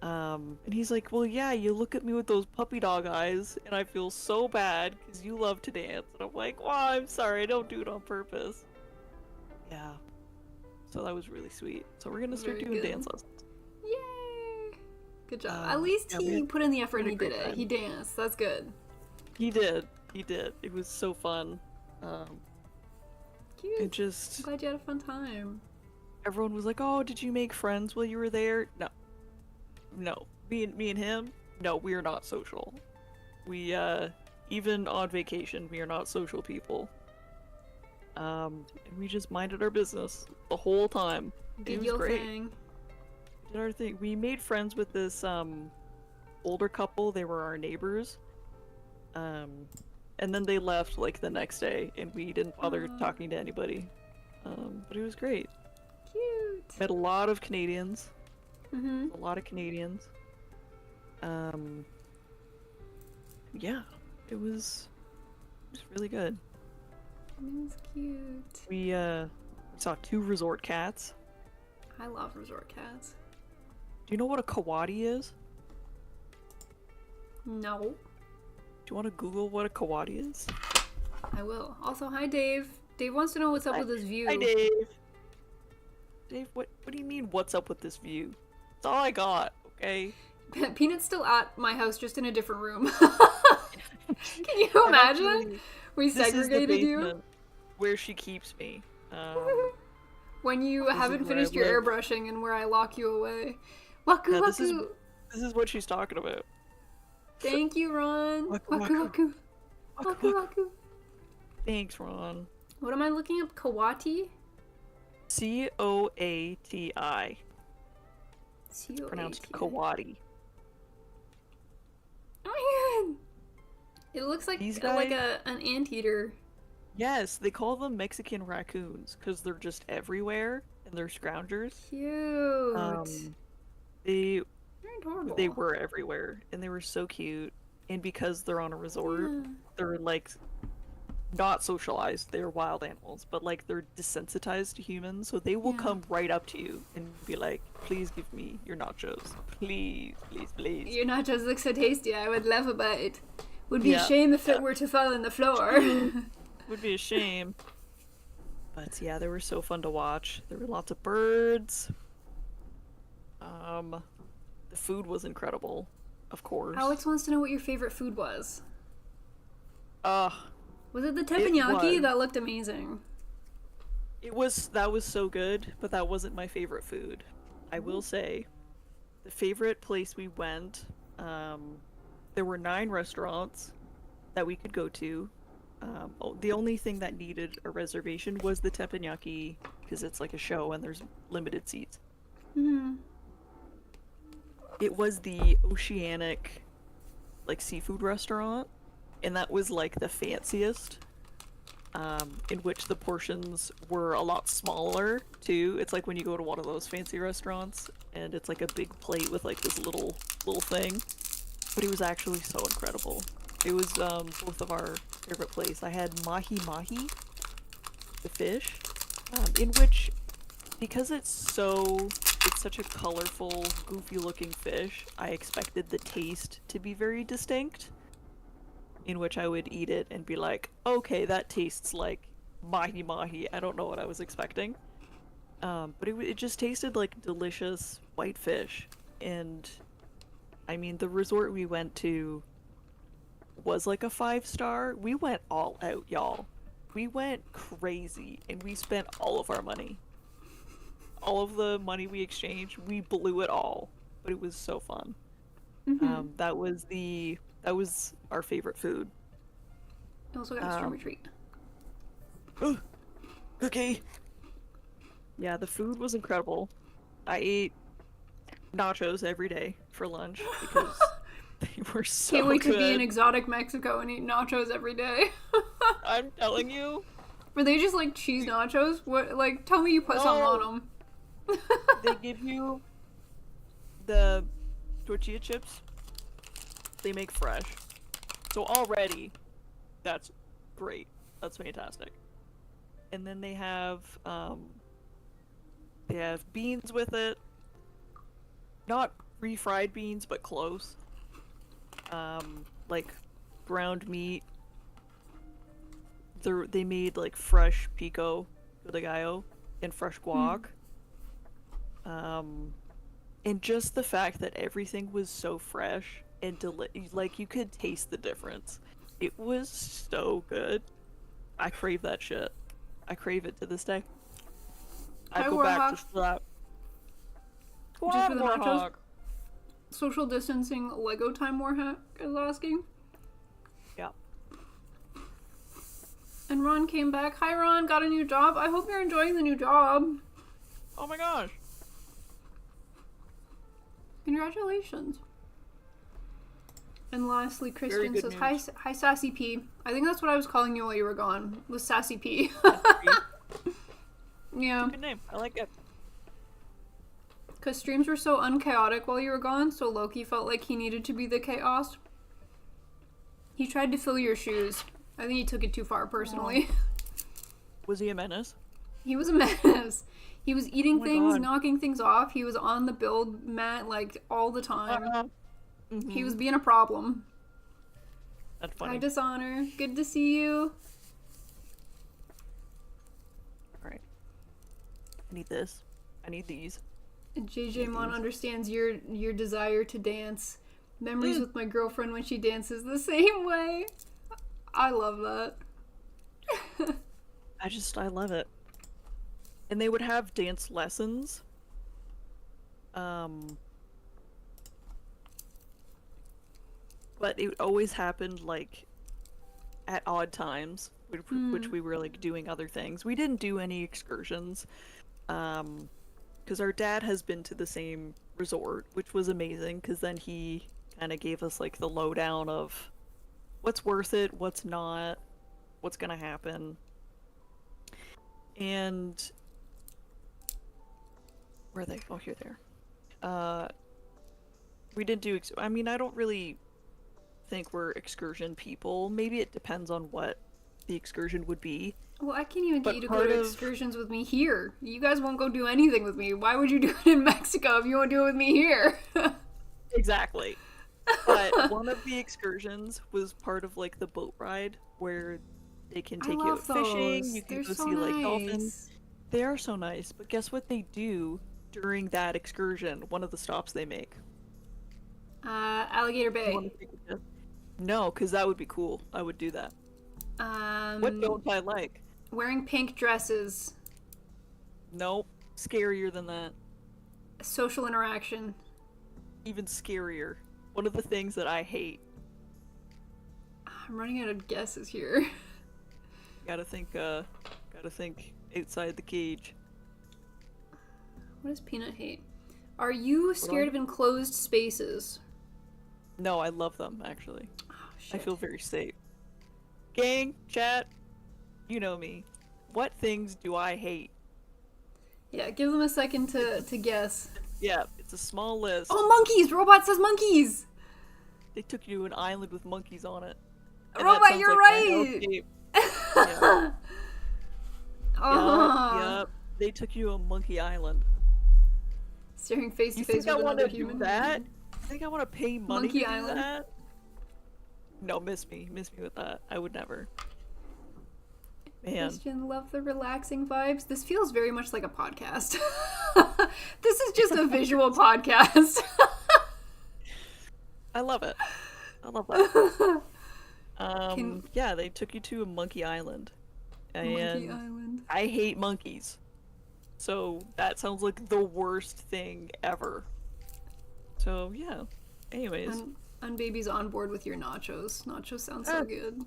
And he's like, well, yeah, you look at me with those puppy dog eyes and I feel so bad because you love to dance. And I'm like, well, I'm sorry, I don't do it on purpose. Yeah. So that was really sweet. So we're gonna start doing dance lessons. Yay! Good job. At least he put in the effort and he did it. He danced. That's good. He did. He did. It was so fun. Cute. It just... I'm glad you had a fun time. Everyone was like, oh, did you make friends while you were there? No. No. Me and him, no, we are not social. We, even on vacation, we are not social people. And we just minded our business the whole time. It was great. Thing. We did our thing. We made friends with this, older couple. They were our neighbors. And then they left, like, the next day, and we didn't bother talking to anybody. But it was great. Cute. Met a lot of Canadians. Mm-hmm. A lot of Canadians. Yeah, it was really good. It was cute. We saw 2 resort cats. I love resort cats. Do you know what a kawadi is? No. Do you want to Google what a kawadi is? I will. Also, hi Dave. Dave wants to know what's up with this view. Hi Dave. Dave, what do you mean what's up with this view? That's all I got, okay? Peanut's still at my house, just in a different room. Can you imagine? Actually, we segregated you. Where she keeps me. When you haven't finished your airbrushing and where I lock you away. Waku waku. This is what she's talking about. Thank you, Ron. Waku waku. Waku waku. Thanks, Ron. What am I looking up? Kawati? Coati. C-O-A-T-I. Pronounced kawadi. Oh my god! It looks like These like an anteater. Yes, they call them Mexican raccoons because they're just everywhere and they're scroungers. Cute. They're adorable. They were everywhere and they were so cute. And because they're on a resort, they're like not socialized. They're wild animals, but like they're desensitized to humans, so they will come right up to you and be like, "Please give me your nachos, please, please, please." Your nachos look so tasty. I would love a bite. Would be a shame if it were to fall on the floor. Would be a shame. But yeah, they were so fun to watch. There were lots of birds. The food was incredible, of course. Alex wants to know what your favorite food was. Was it the teppanyaki? That looked amazing. That was so good, but that wasn't my favorite food. I will say, the favorite place we went, there were 9 restaurants that we could go to. The only thing that needed a reservation was the teppanyaki, because it's like a show and there's limited seats. Mm-hmm. It was the Oceanic, like, seafood restaurant, and that was like the fanciest, in which the portions were a lot smaller too. It's like when you go to one of those fancy restaurants and it's like a big plate with like this little thing, but it was actually so incredible. It was both of our favorite place. I had mahi mahi, the fish, in which, because it's such a colorful, goofy looking fish, I expected the taste to be very distinct, in which I would eat it and be like, okay, that tastes like mahi mahi. I don't know what I was expecting. But it just tasted like delicious white fish. And I mean, the resort we went to was like a 5-star. We went all out, y'all. We went crazy and we spent all of our money. All of the money we exchanged, we blew it all. But it was so fun. Mm-hmm. That was our favorite food. I also got a stormy treat. Okay. Yeah, the food was incredible. I ate nachos every day for lunch because they were so good. Can't wait to be in exotic Mexico and eat nachos every day. I'm telling you. Were they just like cheese nachos? What? Like, tell me you put something on them. They give you the tortilla chips. They make fresh. So already, that's great. That's fantastic. And then they have beans with it. Not refried beans, but close. Like ground meat. They made like fresh pico de gallo and fresh guac. And just the fact that everything was so fresh and like you could taste the difference. It was so good. I crave that shit. I crave it to this day. I'd Hi, go back Warhawk. just for that. Just for the nachos? Warhawk. Social distancing Lego time Warhack is asking. Yeah. And Ron came back. Hi, Ron. Got a new job. I hope you're enjoying the new job. Oh my gosh. Congratulations. And lastly, Kristen good says, news. hi, Sassy P. I think that's what I was calling you while you were gone, was Sassy P. Yeah. Good name. I like it. Because streams were so unchaotic while you were gone, so Loki felt like he needed to be the chaos. He tried to fill your shoes. I think he took it too far, personally. Was he a menace? He was a mess. He was eating my things, God. knocking things off. He was on the build mat, like, all the time. He was being a problem. That's funny. Hi, Dishonor. Good to see you. Alright. I need this. I need these. And JJ Mon understands your desire to dance. Memories with my girlfriend when she dances the same way. I love that. I love it. And they would have dance lessons. But it always happened, like, at odd times, which we were, like, doing other things. We didn't do any excursions. Because our dad has been to the same resort, which was amazing, because then he kind of gave us, like, the lowdown of what's worth it, what's not, what's gonna happen. And where are they? Oh, here they are. We didn't do I mean, I don't really think we're excursion people. Maybe it depends on what the excursion would be. Well, I can't even But get you to go part to of- excursions with me here. You guys won't go do anything with me. Why would you do it in Mexico if you won't do it with me here? Exactly. But one of the excursions was part of, like, the boat ride where they can take you out fishing, you can They're go so see, like, nice. dolphins. They are so nice, but guess what they do during that excursion? One of the stops they make. Alligator You wanna Bay. take a guess? No, because that would be cool. I would do that. What don't I like? Wearing pink dresses. Nope. Scarier than that. Social interaction. Even scarier. One of the things that I hate. I'm running out of guesses here. Gotta think outside the cage. What does Peanut hate? Are you scared of enclosed spaces? No, I love them, actually. Oh, I shit. feel very safe. Gang, chat, you know me. What things do I hate? Yeah, give them a second to guess. Yeah, it's a small list. Oh, monkeys! Robot says monkeys! They took you to an island with monkeys on it. And that Robot, sounds you're like my right! hellscape. Yeah. Oh. Yup. They took you to a monkey island. Staring face to You face think I with want another to do human. that? You think I want to pay money Monkey to do Island? that? No, miss me with that. I would never. Man, Christian, love the relaxing vibes. This feels very much like a podcast. This is just a visual podcast. I love it. I love that. Can- Yeah, they took you to a monkey island, and Monkey Island. I hate monkeys, so that sounds like the worst thing ever. So yeah. Anyways, And baby's on board with your nachos. Nachos sound so good.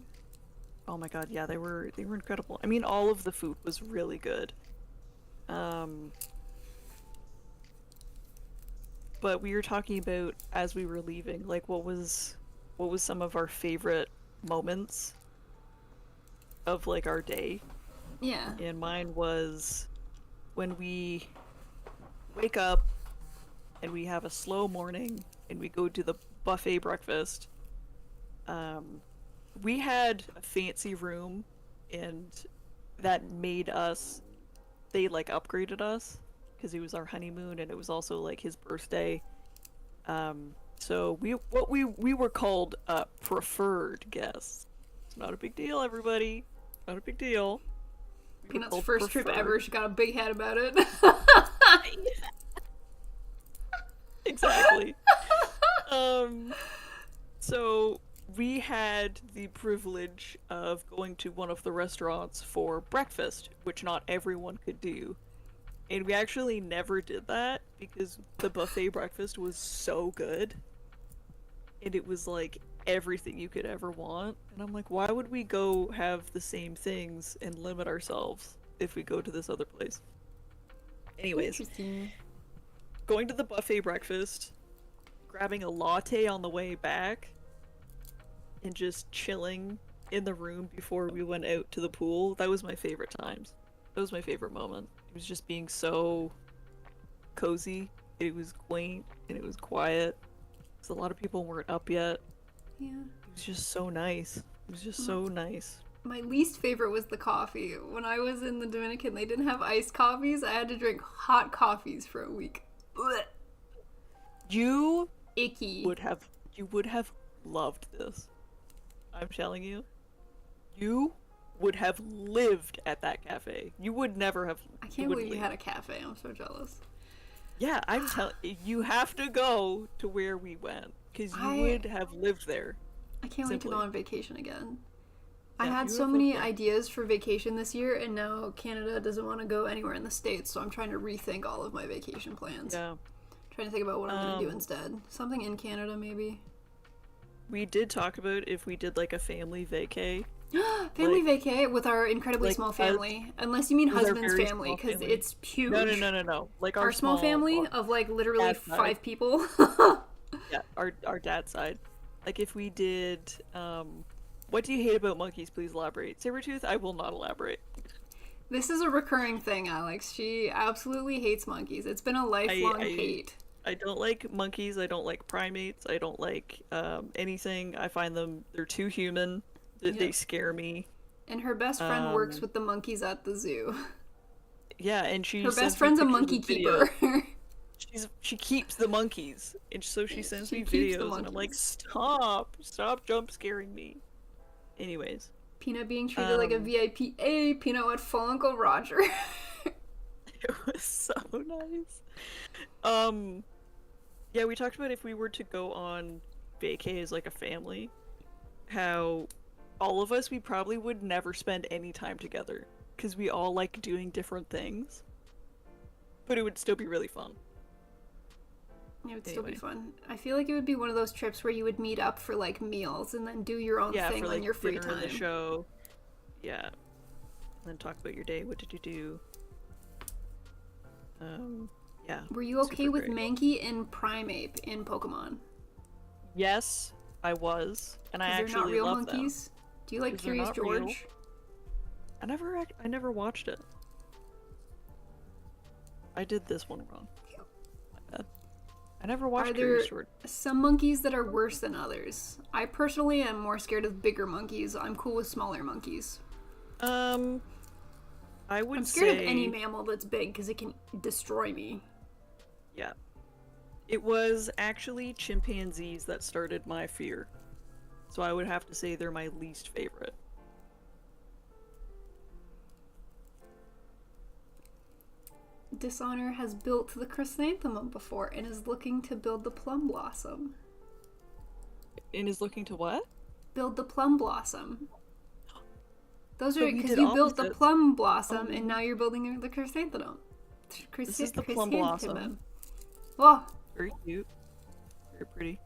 oh my god, yeah, they were incredible. I mean, all of the food was really good. But we were talking about as we were leaving, like what was some of our favorite moments of like our day. Yeah. And mine was when we wake up and we have a slow morning and we go to the buffet breakfast. We had a fancy room and that made us, they like upgraded us because it was our honeymoon and it was also like his birthday. So we were called preferred guests. It's not a big deal, everybody. Not a big deal. We were Peanut's called first trip preferred. ever. She got a big head about it. Exactly. Um, so we had the privilege of going to one of the restaurants for breakfast, which not everyone could do. And we actually never did that because the buffet breakfast was so good. And it was like everything you could ever want. And I'm like, why would we go have the same things and limit ourselves if we go to this other place? Anyways, Interesting. going to the buffet breakfast, grabbing a latte on the way back, and just chilling in the room before we went out to the pool. That was my favorite times. That was my favorite moment. It was just being so cozy. It was quaint and it was quiet. Because a lot of people weren't up yet. Yeah. It was just so nice. It was just so nice. My least favorite was the coffee. When I was in the Dominican, they didn't have iced coffees. I had to drink hot coffees for a week. Blech. You Icky. would have loved this. I'm telling you. You would have lived at that cafe. You would never have. I can't believe you had a cafe. I'm so jealous. Yeah, I'm telling you, have to go to where we went because you would have lived there. I can't wait to go on vacation again. I Yeah, had you so have many lived there. ideas for vacation this year, and now Canada doesn't want to go anywhere in the States, so I'm trying to rethink all of my vacation plans. Yeah. Trying to think about what I'm going to do instead. Something in Canada, maybe. We did talk about if we did like a family vacay. Family vacay with our incredibly like small us- family. Unless you mean with our husband's very family, small because family. it's huge. No. Like Our small family of like literally dad's side. 5 people. Yeah, our dad's side. Like if we did, what do you hate about monkeys? Please elaborate. Sabretooth, I will not elaborate. This is a recurring thing, Alex. She absolutely hates monkeys. It's been a lifelong hate. I don't like monkeys. I don't like primates. I don't like anything. I find they're too human. They scare me. And her best friend works with the monkeys at the zoo. Yeah, and she Her sends best me friend's a pictures monkey of videos. keeper. She keeps the monkeys, and so she sends She me keeps the videos, and I'm like, monkeys. stop jump scaring me. Anyways, Peanut being treated like a VIP. Hey, Peanut went full Uncle Roger. it was so nice. Yeah, we talked about if we were to go on vacay as like a family, how all of us, we probably would never spend any time together because we all like doing different things, but it would still be really fun. It would still be fun. I feel like it would be one of those trips where you would meet up for like meals and then do your own thing for on like your free dinner and time. the show. Yeah, and then talk about your day. What did you do? Yeah. Were you okay super with great. Mankey and Primeape in Pokemon? Yes, I was, and I Because they're not actually real love them. monkeys. Do you like 'Cause they're Curious not real. George? I never watched it. I did this one wrong. My bad. I never watched Are there Curious George. some monkeys that are worse than others? I personally am more scared of bigger monkeys. I'm cool with smaller monkeys. I would I'm scared say of any mammal that's big because it can destroy me. yeah. It was actually chimpanzees that started my fear. So I would have to say they're my least favorite. Dishonor has built the Chrysanthemum before and is looking to build the Plum Blossom. And is looking to what? Build the Plum Blossom. Those So are we because did you built the opposites. Plum Blossom and now you're building the Chrysanthemum. This is the Plum Blossom. Whoa. Very cute. Very pretty.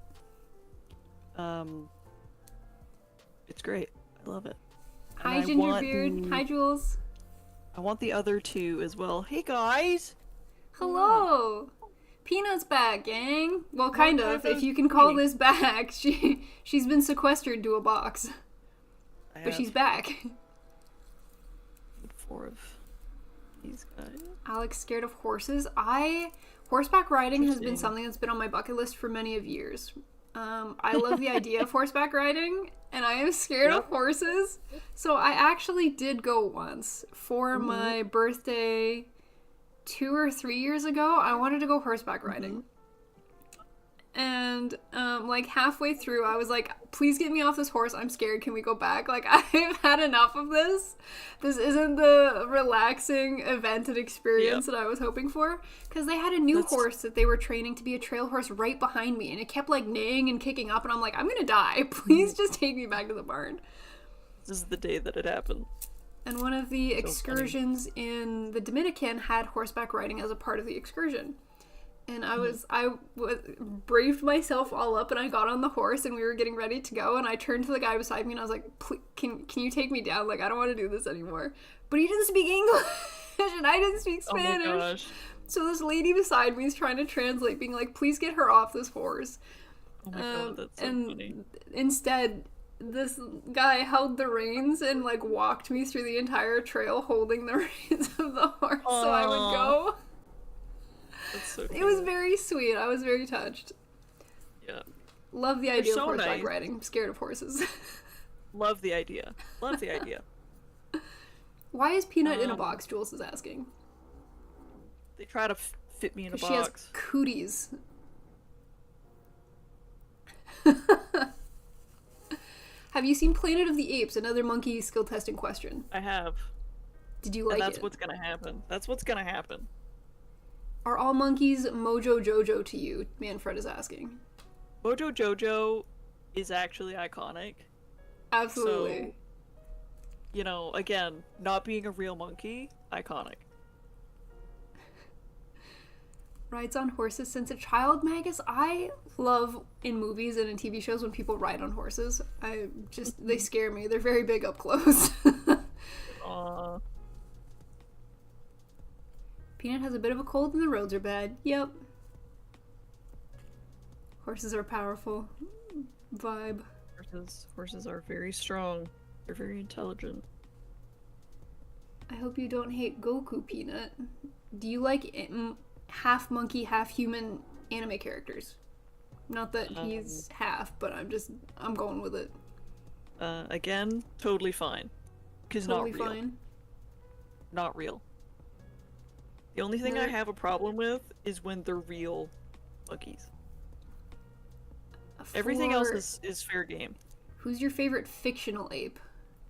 It's great. I love it. And Hi, I want Gingerbeard. the- Hi, Jules. I want the other two as well. Hey guys! Hello. Peanut's back, gang. Well, kind of. time If you can call see. this back, she's been sequestered to a box, I but have she's back. 4 of these guys. Alex scared of horses. Horseback riding has been Interesting. something that's been on my bucket list for many of years. I love the idea of horseback riding, and I am scared of Yep. horses. So I actually did go once for my birthday 2 or 3 years ago. I wanted to go horseback riding. And like halfway through, I was like, please get me off this horse. I'm scared. Can we go back? Like, I've had enough of this. This isn't the relaxing event and experience that I was hoping for. Because they had a new horse that they were training to be a trail horse right behind me. And it kept like neighing and kicking up. And I'm like, I'm going to die. Please just take me back to the barn. This is the day that it happened. And one of the excursions in the Dominican had horseback riding as a part of the excursion. And I braved myself all up, and I got on the horse, and we were getting ready to go, and I turned to the guy beside me, and I was like, can you take me down? Like, I don't want to do this anymore. But he didn't speak English, and I didn't speak Spanish. Oh my gosh. So this lady beside me is trying to translate, being like, please get her off this horse. Oh my god, that's so funny. Instead, this guy held the reins and, like, walked me through the entire trail holding the reins of the horse so I would go. That's so cute. It was very sweet. I was very touched. Yeah. Love the idea so of horseback nice. riding. I'm scared of horses. Love the idea. Love the idea. Why is Peanut in a box? Jules is asking. They try to fit me in a box. She has cooties. Have you seen Planet of the Apes? Another monkey skill testing question. I have. Did you like it? That's what's gonna happen. That's what's gonna happen. Are all monkeys Mojo Jojo to you? Manfred is asking. Mojo Jojo is actually iconic. Absolutely. So, you know, again, not being a real monkey, iconic. Rides on horses since a child, Magus. I love in movies and in TV shows when people ride on horses. They scare me. They're very big up close. Peanut has a bit of a cold and the roads are bad. Yep. Horses are powerful. Vibe. Horses are very strong. They're very intelligent. I hope you don't hate Goku, Peanut. Do you like half monkey, half human anime characters? Not that he's half, but I'm going with it. Again, totally fine. Because totally not real. Fine. Not real. The only thing I have a problem with is when they're real monkeys. Everything else is fair game. Who's your favorite fictional ape?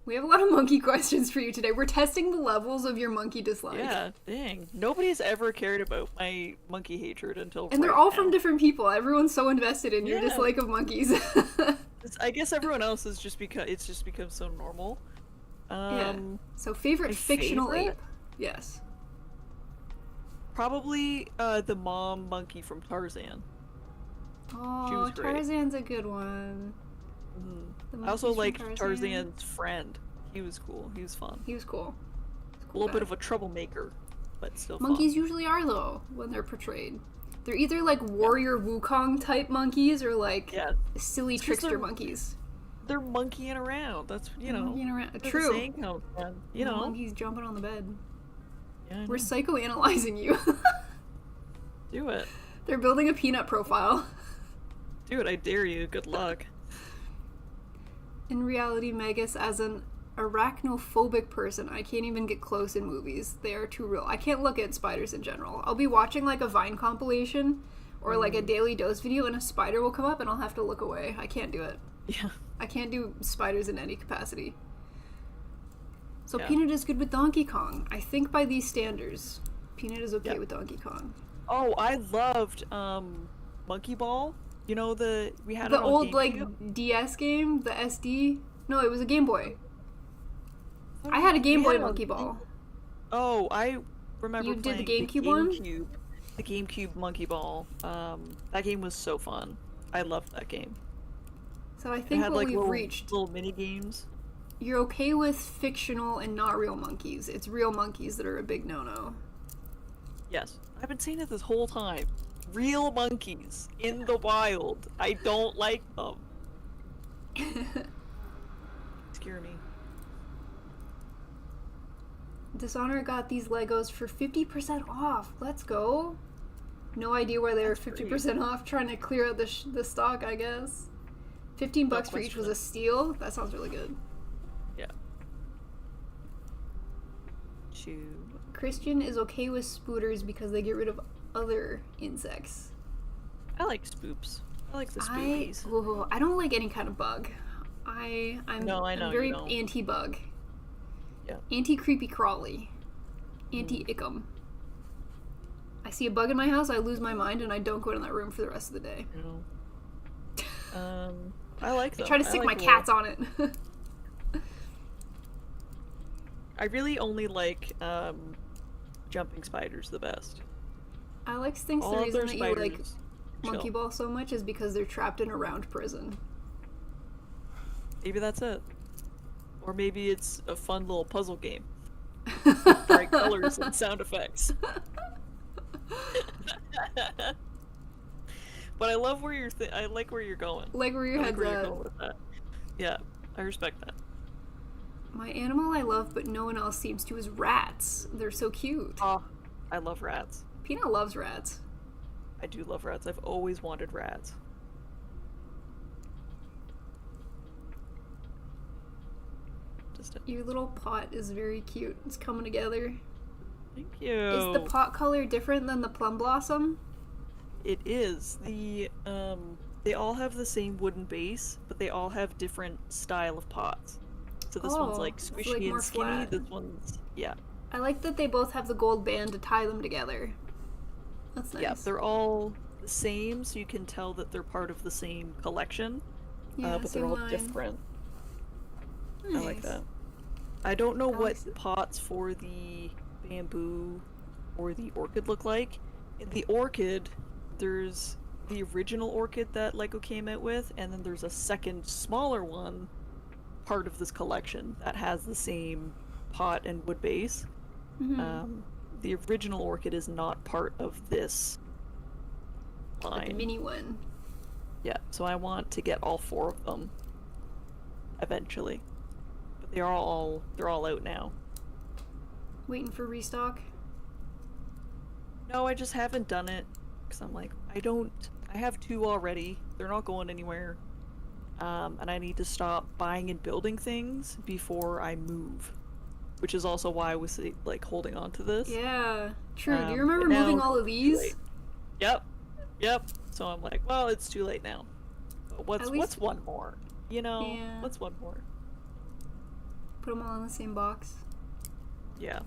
We have a lot of monkey questions for you today. We're testing the levels of your monkey dislike. Yeah, dang. Nobody's ever cared about my monkey hatred until And they're all from different people. Everyone's so invested in your dislike of monkeys. I guess everyone else is just because it's just become so normal. Yeah. So favorite fictional ape? Yes. Probably the mom monkey from Tarzan. Oh, Tarzan's a good one. I also like Tarzan's friend. He was cool. He was fun. He was cool. A little bit of a troublemaker, but still fun. Monkeys usually are, though, when they're portrayed. They're either like warrior Wukong type monkeys or like silly trickster monkeys. They're monkeying around. That's, you know. Monkeying around. True. You know. Monkeys jumping on the bed. Yeah, we're psychoanalyzing you. Do it. They're building a Peanut profile. Do it, I dare you. Good luck. In reality, Magus, as an arachnophobic person, I can't even get close in movies. They are too real. I can't look at spiders in general. I'll be watching like a Vine compilation or like a Daily Dose video and a spider will come up and I'll have to look away. I can't do it. Yeah. I can't do spiders in any capacity. So Peanut is good with Donkey Kong. I think by these standards, Peanut is okay with Donkey Kong. Oh, I loved Monkey Ball. You know we had the old like DS game, the SD. No, it was a Game Boy. I had a Game Boy Monkey Ball. Oh, I remember. You did the GameCube one. The GameCube Monkey Ball. That game was so fun. I loved that game. So I think what we've reached. Little mini games. You're okay with fictional and not real monkeys. It's real monkeys that are a big no-no. Yes. I've been saying it this whole time. Real monkeys in the wild. I don't like them. Scare me. Dishonor got these Legos for 50% off. Let's go. No idea why they were 50% off. Trying to clear out the stock, I guess. $15 for each was a steal. That sounds really good. Yeah. Christian is okay with spooters because they get rid of other insects. I like spoops. I like the spookies. I don't like any kind of bug. I'm No, I know I'm very you don't. anti-bug. Yeah. Anti-creepy crawly. Anti-ickum. I see a bug in my house, I lose my mind, and I don't go in that room for the rest of the day. No. I like them. I try to stick my cats on it. I really only like jumping spiders the best. Alex thinks All the reason other that you like spiders, monkey chill. ball so much is because they're trapped in a round prison. Maybe that's it. Or maybe it's a fun little puzzle game. With bright colors and sound effects. But I love where you're I like where you're going. Like where your I like head's where you're at. going with that. Yeah, I respect that. My animal I love but no one else seems to is rats. They're so cute. Oh, I love rats. Peanut loves rats. I do love rats. I've always wanted rats. Your little pot is very cute. It's coming together. Thank you. Is the pot color different than the plum blossom? It is. They all have the same wooden base, but they all have different style of pots. So this one's like it's squishy like more and skinny. flat. This one's I like that they both have the gold band to tie them together. That's nice. Yeah, they're all the same, so you can tell that they're part of the same collection. Yeah, but same they're all line. different. I like Nice. that. I don't know what Alex- pots for the bamboo or the orchid look like. In the orchid, there's the original orchid that Lego came out with, and then there's a second smaller one, part of this collection, that has the same pot and wood base. Mhm. The original orchid is not part of this But the line. mini one. Yeah, so I want to get all 4 of them eventually. But they're all out now. Waiting for restock. No, I just haven't done it because I'm like, I have 2 already. They're not going anywhere. And I need to stop buying and building things before I move. Which is also why I was like holding on to this. Yeah. True. Do you but remember now moving all of it's too these? late. Yep. So I'm like, well, it's too late now. But At least- what's one more? You know, Yeah. what's one more? Put them all in the same box. Yeah.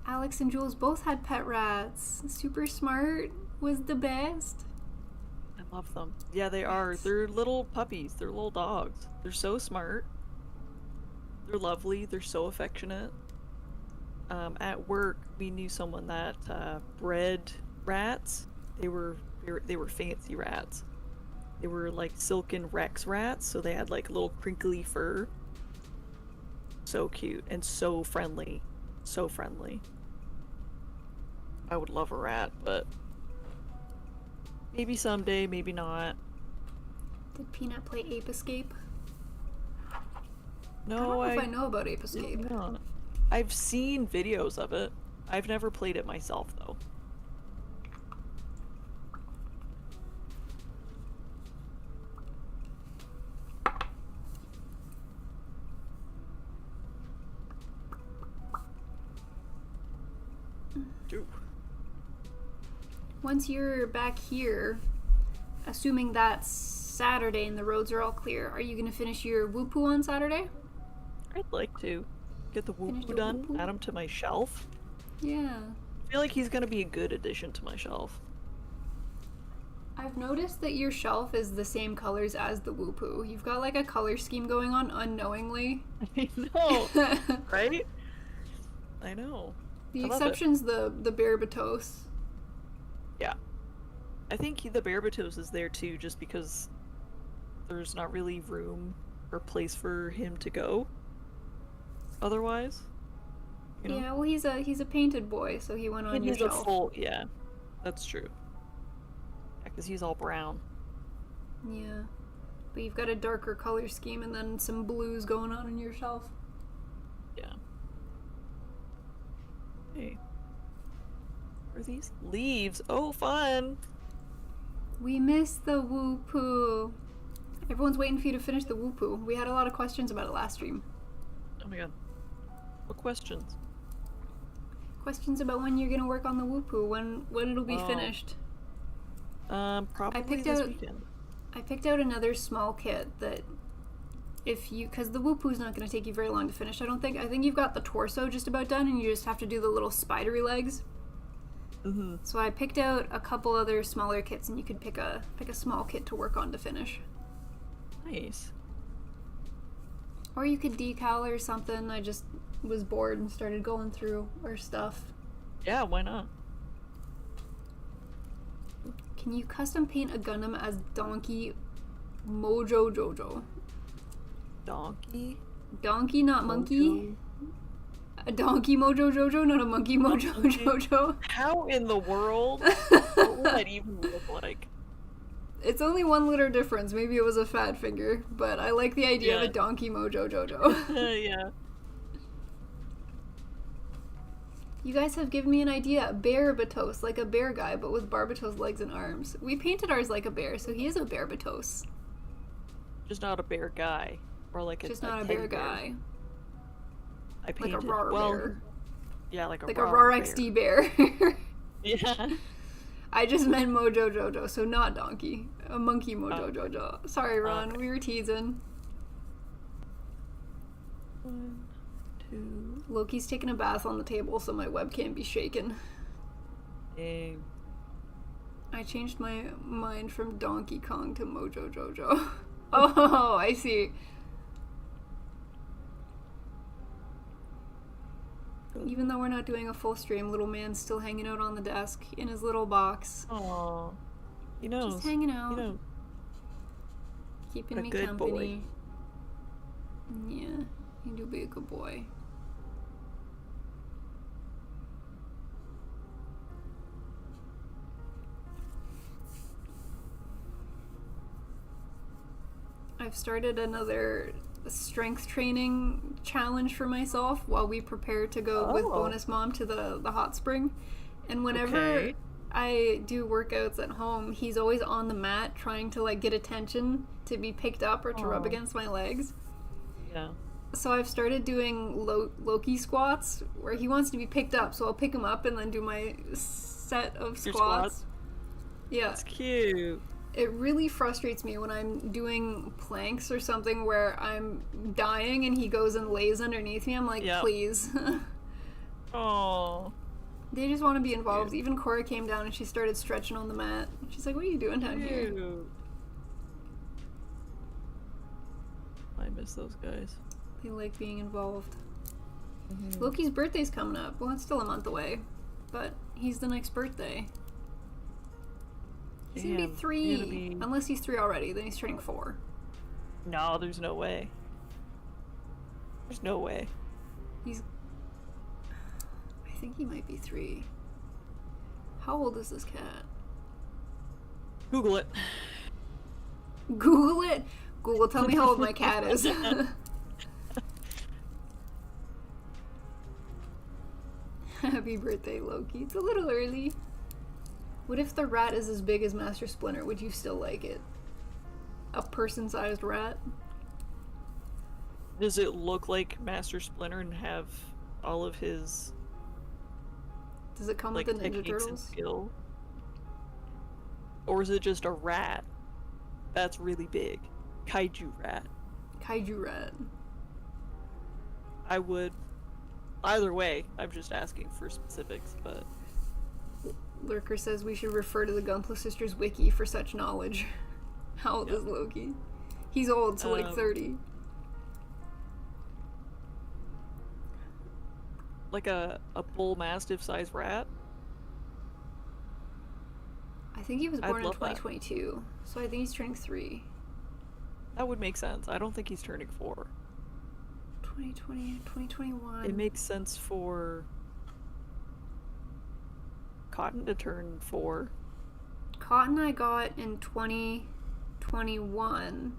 Alex and Jules both had pet rats. Super Smart was the best. I love them. Yeah, they are. They're little puppies. They're little dogs. They're so smart. They're lovely. They're so affectionate. At work, we knew someone that bred rats. They were fancy rats. They were like silken Rex rats, so they had like little crinkly fur. So cute and so friendly. So friendly. I would love a rat, but maybe someday, maybe not. Did Peanut play Ape Escape? No, I don't know if I know about Ape Escape. No. I've seen videos of it. I've never played it myself, though. Ooh. Once you're back here, assuming that's Saturday and the roads are all clear, are you going to finish your whoopoo on Saturday? I'd like to get the Finish whoopoo the done, whoopoo? add him to my shelf. Yeah. I feel like he's gonna be a good addition to my shelf. I've noticed that your shelf is the same colors as the whoopoo. You've got like a color scheme going on unknowingly. I know, right? I know. The I love it. exception's the Barbatos. Yeah. I think the Barbatos is there too, just because there's not really room or place for him to go. Otherwise, you know? Yeah, well he's a painted boy, so he went on And your he's a shelf. full, yeah, that's true. Yeah, because he's all brown. Yeah. But you've got a darker color scheme and then some blues going on in your shelf. Yeah. Hey. What are these? Leaves. Oh, fun! We missed the whoopoo. Everyone's waiting for you to finish the whoopoo. We had a lot of questions about it last stream. Oh my god. What questions? Questions about when you're gonna work on the whoopoo, when it'll be Oh. finished. Probably this weekend. I picked out another small kit that because the Whoopoo's not going to take you very long to finish, I don't think. I think you've got the torso just about done, and you just have to do the little spidery legs. Mm-hmm. So I picked out a couple other smaller kits, and you could pick a small kit to work on to finish. Nice. Or you could decal or something. I just was bored and started going through our stuff. Yeah, why not? Can you custom paint a Gundam as Donkey Mojo Jojo? Donkey? Donkey, not monkey? A donkey Mojo Jojo, not a monkey Mojo Jojo? How in the world? What would that even look like? It's only 1 liter difference. Maybe it was a fat finger, but I like the idea of a donkey Mojo Jojo. Yeah. You guys have given me an idea. Barbatos, like a bear guy, but with Barbatos legs and arms. We painted ours like a bear, so he is a Barbatos. Just not a bear guy. Or like just not a bear guy. I painted like a raw bear. Yeah, like a raw XD bear. Yeah. I just meant Mojo Jojo, so not donkey. A monkey Mojo Jojo. Sorry, Ron, we were teasing. 1, 2. Loki's taking a bath on the table, so my web can't be shaken. Dang. I changed my mind from Donkey Kong to Mojo Jojo. Oh, I see. Even though we're not doing a full stream, little man's still hanging out on the desk in his little box. Aww. He knows. Just hanging out. You know. Keeping me good company. Boy. Yeah, you do be a good boy. I've started another strength training challenge for myself while we prepare to go with Bonus Mom to the hot spring. And whenever I do workouts at home, he's always on the mat trying to like get attention to be picked up or to rub against my legs. Yeah. So I've started doing Loki squats where he wants to be picked up, so I'll pick him up and then do my set of squats. Yeah. That's cute. It really frustrates me when I'm doing planks or something where I'm dying and he goes and lays underneath me. I'm like, please. Oh. They just want to be involved. Even Cora came down and she started stretching on the mat. She's like, what are you doing down here? I miss those guys. They like being involved. Mm-hmm. Loki's birthday's coming up. Well, it's still a month away, but he's the next birthday. He's gonna be 3. Unless he's 3 already, then he's turning 4. No, there's no way. There's no way. I think he might be 3. How old is this cat? Google it. Google it? Google, tell me how old my cat is. Happy birthday, Loki. It's a little early. What if the rat is as big as Master Splinter? Would you still like it? A person-sized rat? Does it look like Master Splinter and have all of his... Does it come with the Ninja Turtles? Skill? Or is it just a rat that's really big? Kaiju rat. Kaiju rat. I would... Either way, I'm just asking for specifics, but... Lurker says we should refer to the Gunpla Sisters wiki for such knowledge. How old is Loki? He's old, so like 30. Like a bull mastiff sized rat? I think he was born in 2022, so I think he's turning 3. That would make sense. I don't think he's turning 4. 2020, 2021. It makes sense for Cotton to turn 4. Cotton I got in 2021,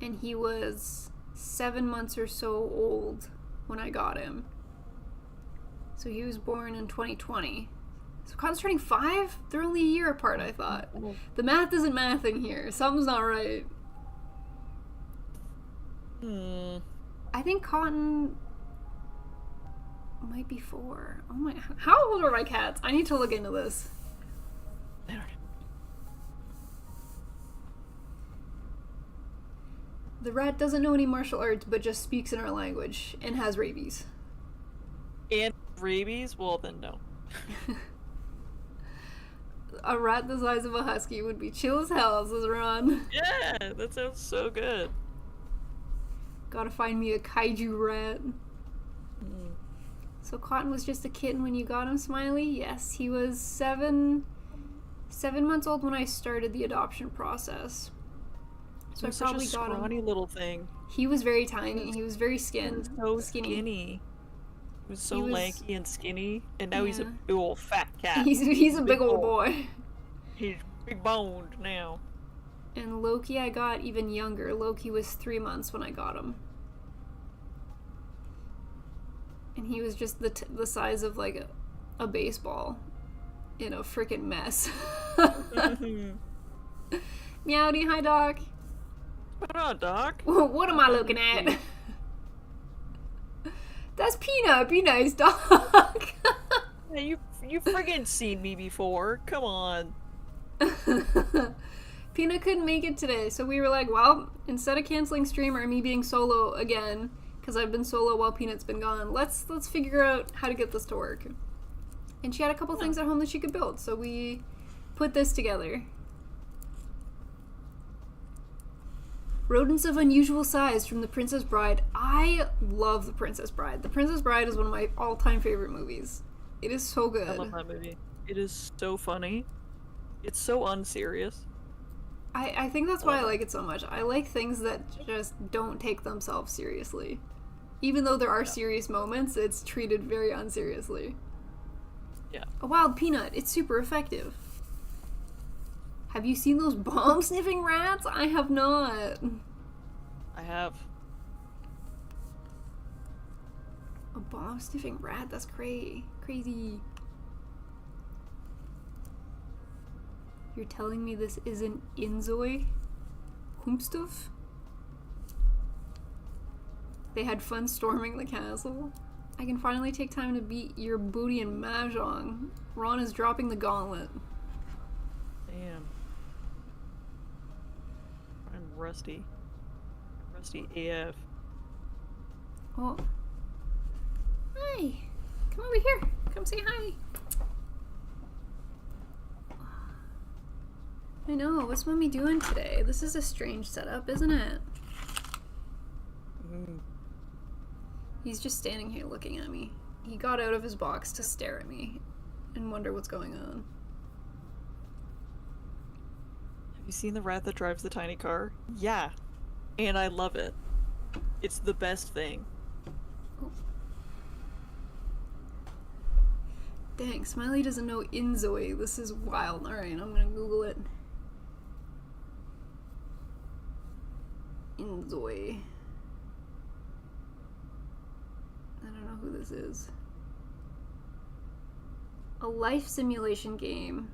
and he was 7 months or so old when I got him. So he was born in 2020. So Cotton's turning 5? They're only a year apart, I thought. The math isn't mathing here. Something's not right. I think Cotton might be 4. Oh my... How old are my cats? I need to look into this. The rat doesn't know any martial arts, but just speaks in our language and has rabies. And rabies? Well, then no. A rat the size of a husky would be chill as hell, says Ron. Yeah, that sounds so good. Gotta find me a kaiju rat. Mm. So Cotton was just a kitten when you got him, Smiley? Yes, he was 7 months old when I started the adoption process. So I probably such a scrawny little thing. He was very tiny. He was very He was so skinny. He was so lanky and skinny, and now he's a big old fat cat. He's a big old boy. He's big boned now. And Loki I got even younger. Loki was 3 months when I got him. And he was just the size of like a baseball in a freaking mess. Meowdy, hi Doc. What on, Doc? What am I looking at? That's Peanut. Be nice, Doc. Yeah, you friggin' seen me before. Come on. Peanut couldn't make it today, so we were like, well, instead of canceling stream or me being solo again, because I've been solo while Peanut's been gone, let's figure out how to get this to work. And she had a couple things at home that she could build, so we put this together. Rodents of unusual size from The Princess Bride. I love The Princess Bride. The Princess Bride is one of my all-time favorite movies. It is so good. I love that movie. It is so funny. It's so unserious. I think that's why I like it so much. I like things that just don't take themselves seriously. Even though there are serious moments, it's treated very unseriously. Yeah. A wild peanut. It's super effective. Have you seen those bomb-sniffing rats? I have not. I have. A bomb-sniffing rat? That's crazy. You're telling me this isn't Inzoi? Humpstuff? They had fun storming the castle. I can finally take time to beat your booty in Mahjong. Ron is dropping the gauntlet. Damn. I'm rusty. Rusty AF. Oh. Hi. Come over here. Come say hi. I know. What's Mommy doing today? This is a strange setup, isn't it? Mm. He's just standing here looking at me. He got out of his box to stare at me and wonder what's going on. Have you seen the rat that drives the tiny car? Yeah. And I love it. It's the best thing. Oh. Dang, Smiley doesn't know Inzoi. This is wild. Alright, I'm gonna Google it. Inzoi. I don't know who this is. A life simulation game.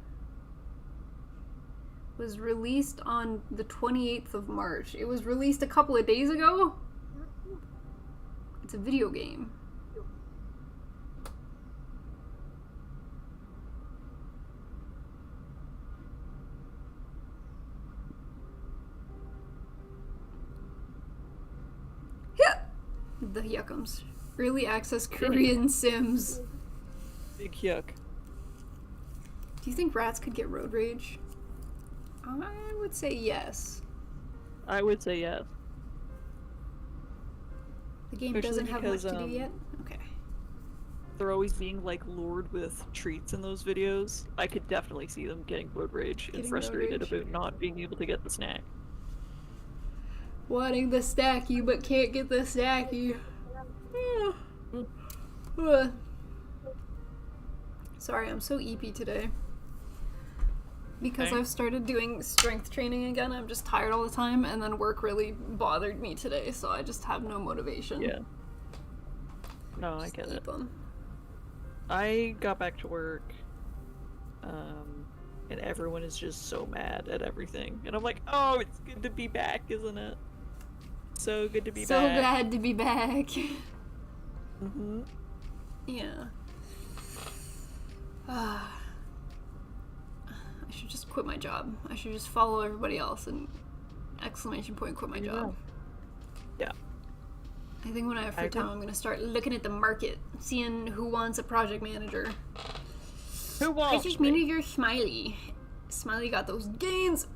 Was released on the 28th of March. It was released a couple of days ago? It's a video game. Yeah. The yuckums. Early access Korean Sims. Big yuck. Do you think rats could get road rage? I would say yes. I would say yes. The game Especially doesn't have much because, to do yet? Okay. They're always being like lured with treats in those videos. I could definitely see them getting road rage and frustrated about not being able to get the snack. Wanting the stacky but can't get the stacky. Sorry, I'm so eepy today. Because I've started doing strength training again, I'm just tired all the time, and then work really bothered me today, so I just have no motivation. Yeah. No, I get it. I got back to work, and everyone is just so mad at everything. And I'm like, oh, it's good to be back, isn't it? So good to be back. So glad to be back. Mm-hmm. Yeah. I should just quit my job. I should just follow everybody else and exclamation point quit my job. Yeah. I think when I have free time, I'm going to start looking at the market, seeing who wants a project manager. Who wants Project manager Smiley. Smiley got those gains.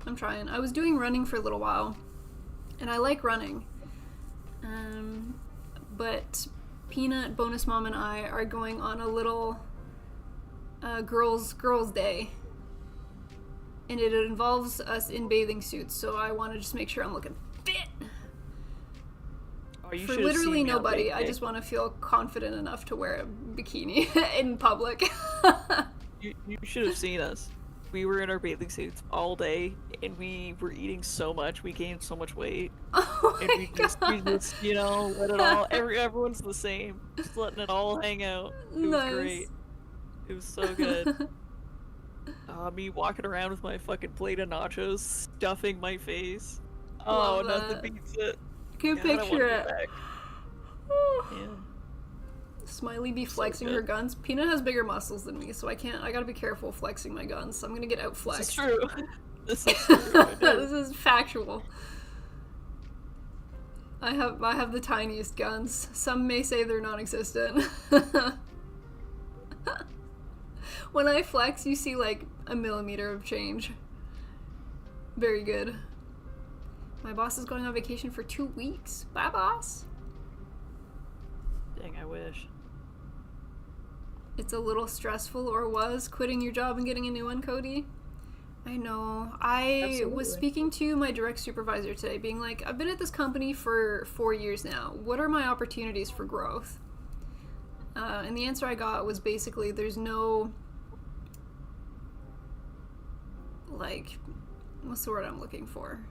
I'm trying. I was doing running for a little while, and I like running. But Peanut, Bonus Mom, and I are going on a little girls' day. And it involves us in bathing suits, so I want to just make sure I'm looking fit. Oh, For literally nobody, I just want to feel confident enough to wear a bikini in public. You should have seen us. We were in our bathing suits all day, and we were eating so much. We gained so much weight. Oh And we just, you know, let it all. Everyone's the same. Just letting it all hang out. It was great. It was so good. Me walking around with my fucking plate of nachos, stuffing my face. Oh, nothing beats it. Can picture it. Yeah. Smiley be flexing her guns. Peanut has bigger muscles than me, so I gotta be careful flexing my guns. So I'm gonna get outflexed. This is true. This is true. This is factual. I have the tiniest guns. Some may say they're non-existent. When I flex, you see like a millimeter of change. Very good. My boss is going on vacation for 2 weeks. Bye, boss. Dang, I wish. It's a little stressful, or was, quitting your job and getting a new one, Cody. I know. I was speaking to my direct supervisor today, being like, I've been at this company for 4 years now. What are my opportunities for growth? And the answer I got was basically there's no, like, what's the word I'm looking for?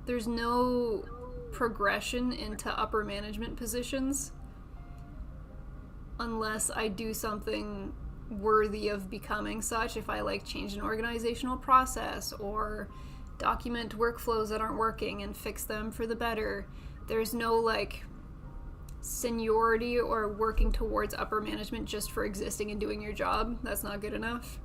There's no progression into upper management positions unless I do something worthy of becoming such. If I like change an organizational process or document workflows that aren't working and fix them for the better, there's no like seniority or working towards upper management just for existing and doing your job. That's not good enough.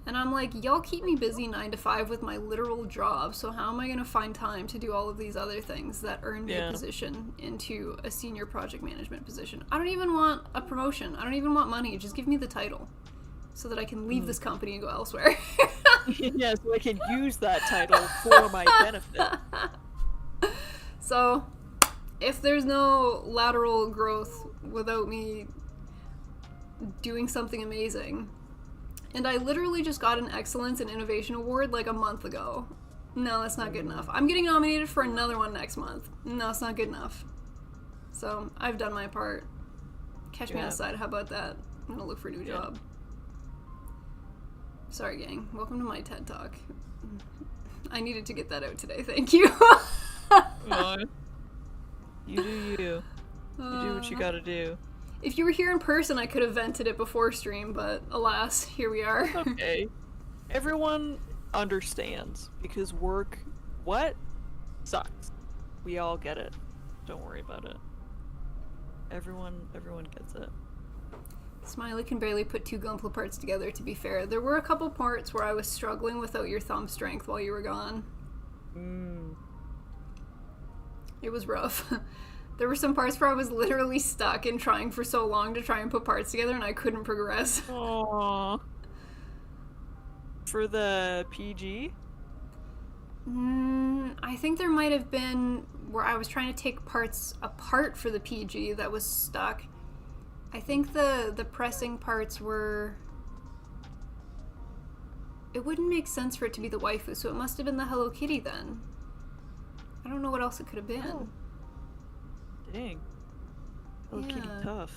And I'm like, y'all keep me busy 9 to 5 with my literal job, so how am I going to find time to do all of these other things that earn me a position into a senior project management position? I don't even want a promotion. I don't even want money. Just give me the title so that I can leave this company and go elsewhere. Yeah, so I can use that title for my benefit. So, if there's no lateral growth without me doing something amazing... And I literally just got an Excellence and Innovation Award like a month ago. No, that's not good enough. I'm getting nominated for another one next month. No, it's not good enough. So, I've done my part. Catch me outside, how about that? I'm gonna look for a new job. Sorry, gang. Welcome to my TED Talk. I needed to get that out today, thank you. You do you. You do what you gotta do. If you were here in person, I could have vented it before stream, but alas, here we are. Okay. Everyone understands, because work, sucks. We all get it. Don't worry about it. Everyone gets it. Smiley can barely put 2 Gunpla parts together, to be fair. There were a couple parts where I was struggling without your thumb strength while you were gone. It was rough. There were some parts where I was literally stuck and trying for so long to try and put parts together, and I couldn't progress. Aww. For the PG? I think there might have been where I was trying to take parts apart for the PG that was stuck. I think the pressing parts were... It wouldn't make sense for it to be the waifu, so it must have been the Hello Kitty then. I don't know what else it could have been. Oh. Dang. Hello Kitty tough.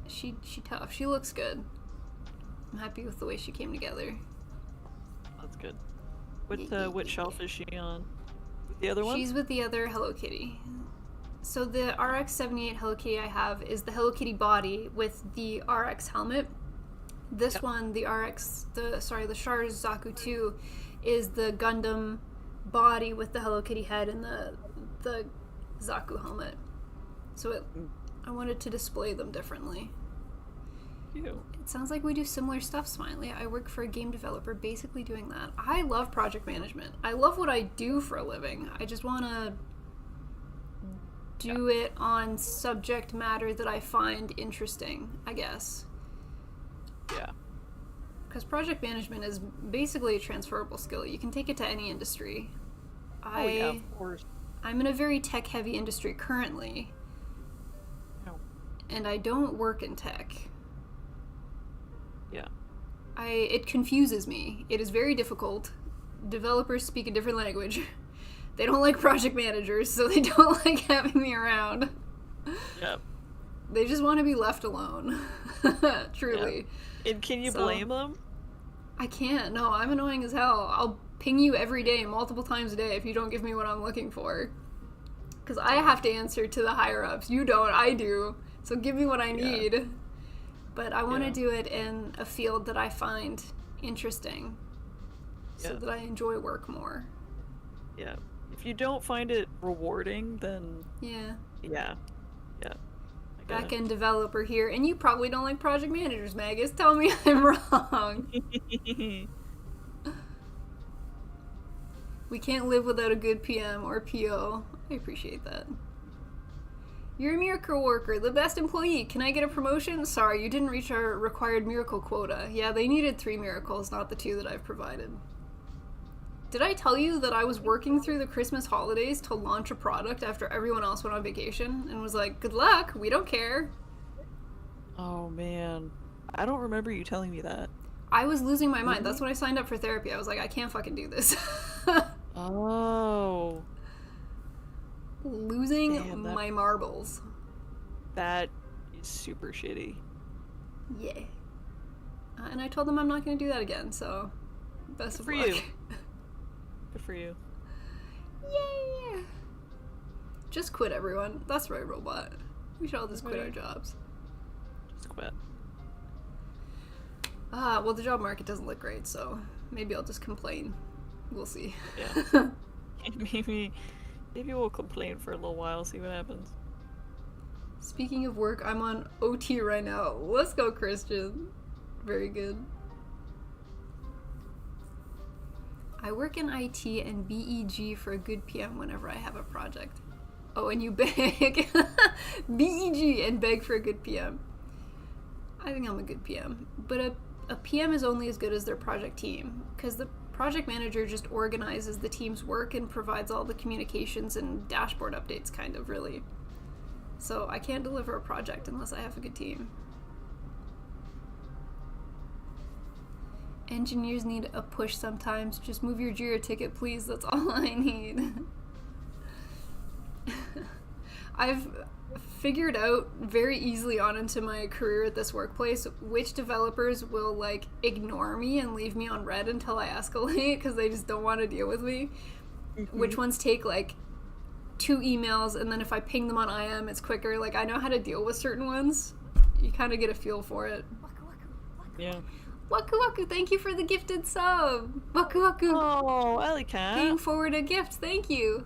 She tough. She looks good. I'm happy with the way she came together. That's good. What shelf is she on? The other one? She's with the other Hello Kitty. So the RX-78 Hello Kitty I have is the Hello Kitty body with the RX helmet. This one, the Char Zaku 2, is the Gundam body with the Hello Kitty head and the Zaku helmet. So I wanted to display them differently. Cute. It sounds like we do similar stuff, Smiley. I work for a game developer basically doing that. I love project management. I love what I do for a living. I just want to do it on subject matter that I find interesting, I guess. Yeah. Because project management is basically a transferable skill. You can take it to any industry. Oh, yeah, of course. I'm in a very tech-heavy industry currently. No. And I don't work in tech. Yeah. It confuses me. It is very difficult. Developers speak a different language. They don't like project managers, so they don't like having me around. Yep. They just want to be left alone. Truly. Yeah. And can you blame them? I can't. No, I'm annoying as hell. I'll ping you every day, multiple times a day, if you don't give me what I'm looking for. Because I have to answer to the higher-ups. You don't. I do. So give me what I need. But I want to do it in a field that I find interesting. So that I enjoy work more. Yeah. If you don't find it rewarding, then... Yeah. Yeah. Back-end developer here, and you probably don't like project managers, Magus. Tell me I'm wrong. We can't live without a good PM or PO. I appreciate that. You're a miracle worker, the best employee. Can I get a promotion? Sorry, you didn't reach our required miracle quota. Yeah, they needed 3 miracles, not the 2 that I've provided. Did I tell you that I was working through the Christmas holidays to launch a product after everyone else went on vacation and was like, good luck, we don't care. Oh, man. I don't remember you telling me that. I was losing my mind. That's when I signed up for therapy. I was like, I can't fucking do this. Oh. Losing my marbles. That is super shitty. Yeah. And I told them I'm not going to do that again, so best of luck. You. Good for you. Yay! Just quit, everyone. That's right, Robot. We should all just quit our jobs. Just quit. Well, the job market doesn't look great, so maybe I'll just complain. We'll see. Yeah. Maybe we'll complain for a little while, see what happens. Speaking of work, I'm on OT right now. Let's go, Christian. Very good. I work in IT and BEG for a good PM whenever I have a project. Oh, and you beg. BEG and beg for a good PM. I think I'm a good PM. But a PM is only as good as their project team, because the project manager just organizes the team's work and provides all the communications and dashboard updates, kind of, really. So I can't deliver a project unless I have a good team. Engineers need a push sometimes. Just move your Jira ticket, please. That's all I need. I've figured out very easily on into my career at this workplace which developers will, like, ignore me and leave me on red until I escalate because they just don't want to deal with me. Mm-hmm. Which ones take, like, 2 emails, and then if I ping them on IM, it's quicker. Like, I know how to deal with certain ones. You kind of get a feel for it. Yeah. Waku Waku, thank you for the gifted sub. Waku Waku. Oh, Alicat. Paying forward a gift, thank you.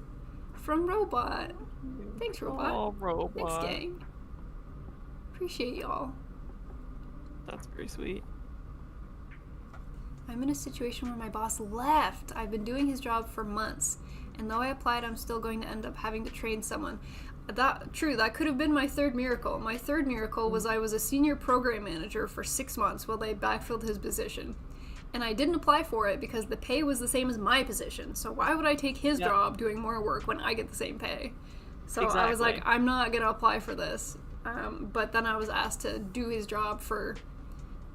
From Robot. Thanks, Robot. Oh, Robot. Thanks, gang. Appreciate y'all. That's very sweet. I'm in a situation where my boss left. I've been doing his job for months, and though I applied, I'm still going to end up having to train someone. That could have been my 3rd miracle. My 3rd miracle was I was a senior program manager for 6 months while they backfilled his position. And I didn't apply for it because the pay was the same as my position. So why would I take his job doing more work when I get the same pay? So I was like, I'm not going to apply for this. But then I was asked to do his job for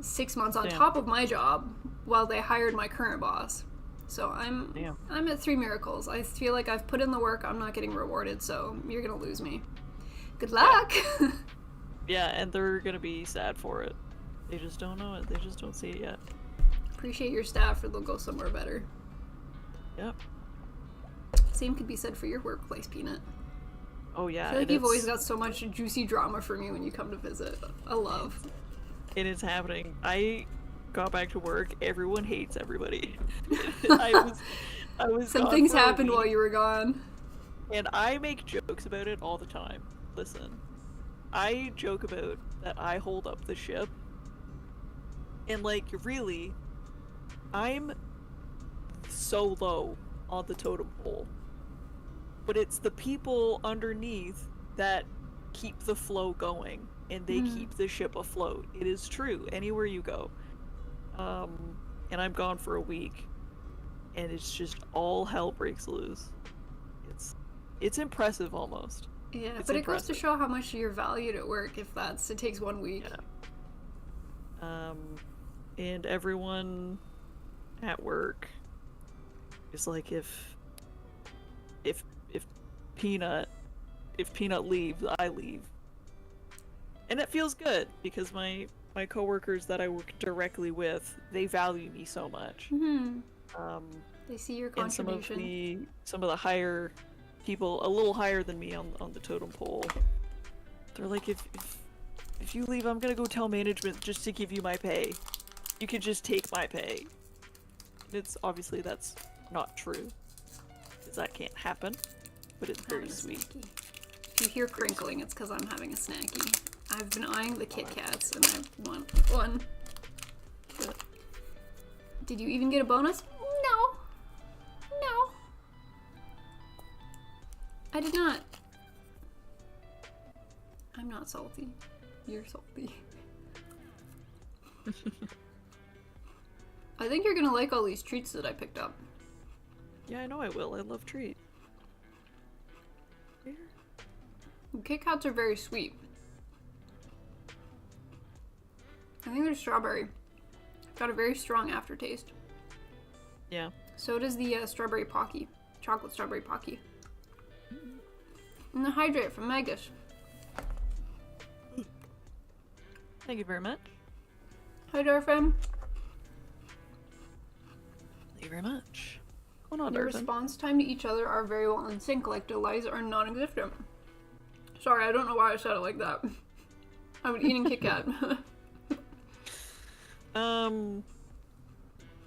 6 months on top of my job while they hired my current boss. So I'm at 3 miracles. I feel like I've put in the work. I'm not getting rewarded, so you're gonna lose me. Good luck. Yeah, and they're gonna be sad for it. They just don't know it. They just don't see it yet. Appreciate your staff, or they'll go somewhere better. Yep. Same could be said for your workplace, Peanut. Oh yeah. I feel like you've always got so much juicy drama for me when you come to visit. I love. It is happening. I got back to work, everyone hates everybody. I was Some things happened while you were gone. And I make jokes about it all the time. Listen, I joke about that I hold up the ship And like, really, I'm so low on the totem pole. But it's the people underneath that keep the flow going, and they keep the ship afloat. It is true, anywhere you go. And I'm gone for a week, and it's just all hell breaks loose. It's impressive almost. Yeah, it's but impressive. It goes to show how much you're valued at work if it takes 1 week. Yeah. And everyone at work is like, if Peanut leaves, I leave. And it feels good because my coworkers that I work directly with, they value me so much. They see your contribution. And some of the higher people, a little higher than me on the totem pole, they're like, if you leave, I'm gonna go tell management just to give you my pay. You could just take my pay. It's obviously that's not true, because that can't happen. But it's very sweet. If you hear crinkling, it's because I'm having a snacky. I've been eyeing the Kit Kats, and I want one. But did you even get a bonus? No. I did not. I'm not salty. You're salty. I think you're gonna like all these treats that I picked up. Yeah, I know I will. I love treats. Kit Kats are very sweet. I think they're strawberry. Got a very strong aftertaste. Yeah. So does the strawberry Pocky. Chocolate strawberry Pocky. And the hydrate from Magus. Thank you very much. Hi, Darfam. Thank you very much. What's going on, Your Darfam? response time to each other are very well in sync, like delights are non-existent. Sorry, I don't know why I said it like that. I would eating Kit Kat.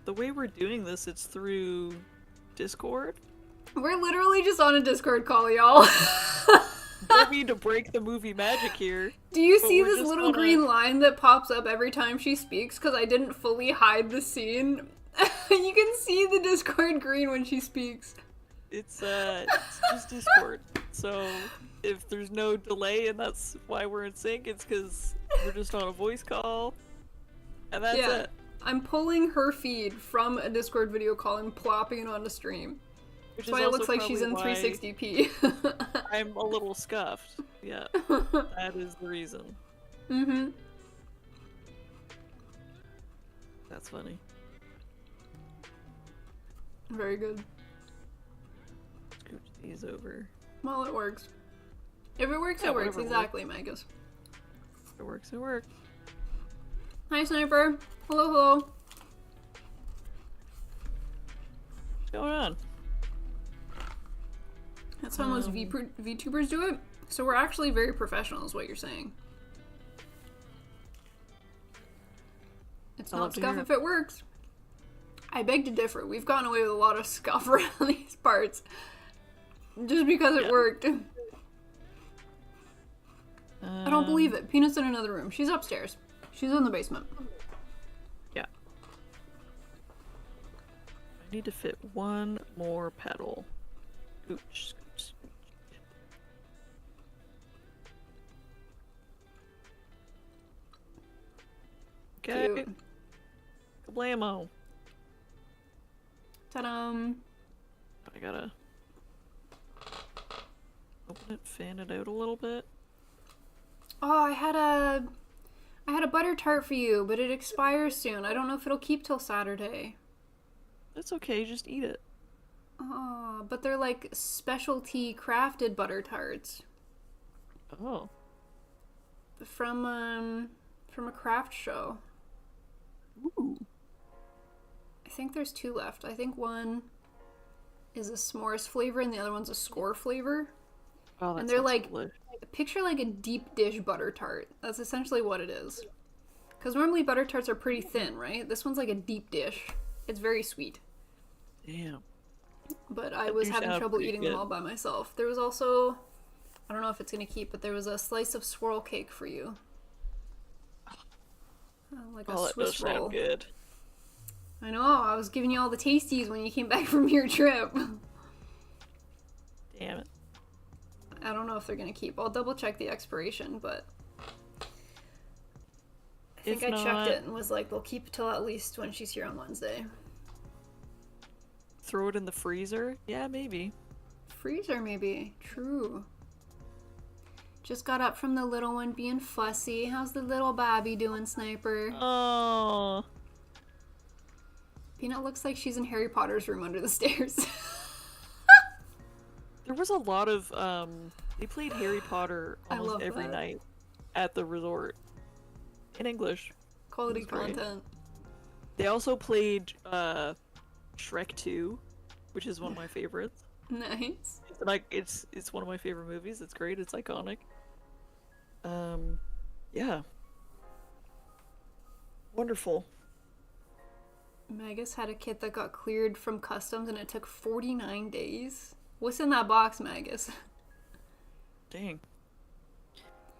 The way we're doing this, it's through Discord. We're literally just on a Discord call, y'all. Don't mean to break the movie magic here. Do you see this little green line that pops up every time she speaks? Because I didn't fully hide the scene. You can see the Discord green when she speaks. It's just Discord. So if there's no delay and that's why we're in sync, it's because we're just on a voice call. And that's it. I'm pulling her feed from a Discord video call and plopping it on the stream. Which That's why it looks like she's in 360p. I'm a little scuffed. Yeah. That is the reason. Mm-hmm. That's funny. Very good. Scooch these over. Well, it works. If it works, Yeah, it works. whatever Exactly, Magus. It works, it works. Hi, Sniper. Hello, hello. What's going on? That's how most VTubers do it. So we're actually very professional, is what you're saying. It's not scuff if it works. I beg to differ. We've gotten away with a lot of scuff around these parts. Just because it worked. I don't believe it. Peanut's in another room. She's upstairs. She's in the basement. Yeah. I need to fit one more petal. Scooch, scooch, scooch. Okay. Cute. Kablamo. Ta-da! I gotta open it, fan it out a little bit. Oh, I had a butter tart for you, but it expires soon. I don't know if it'll keep till Saturday. That's okay, just eat it. Oh, but they're like specialty crafted butter tarts. Oh. From a craft show. Ooh. I think there's 2 left. I think one is a s'mores flavor and the other one's a score flavor. Oh, that and they're sounds like, delicious. picture like a deep dish butter tart. That's essentially what it is. Because normally butter tarts are pretty thin, right? This one's like a deep dish. It's very sweet. Damn. But I was having trouble eating them all by myself. There was also, I don't know if it's going to keep, but there was a slice of swirl cake for you. Like a Oh, that does Swiss sound roll. good. I know, I was giving you all the tasties when you came back from your trip. Damn it. I don't know if they're gonna keep. I'll double check the expiration, but I think If I checked not, it and was like, they'll keep till at least when she's here on Wednesday. throw it in the freezer? Yeah, maybe. Freezer, maybe. True. Just got up from the little one being fussy. How's the little Bobby doing, Sniper? Oh. Peanut looks like she's in Harry Potter's room under the stairs. There was a lot of, they played Harry Potter I almost love every that. night at the resort. In English. Quality That's great. content. They also played, Shrek 2, which is one of my favorites. Nice. It's like, it's one of my favorite movies. It's great. It's iconic. Yeah. Wonderful. Magus had a kit that got cleared from customs and it took 49 days. What's in that box, Magus? Dang.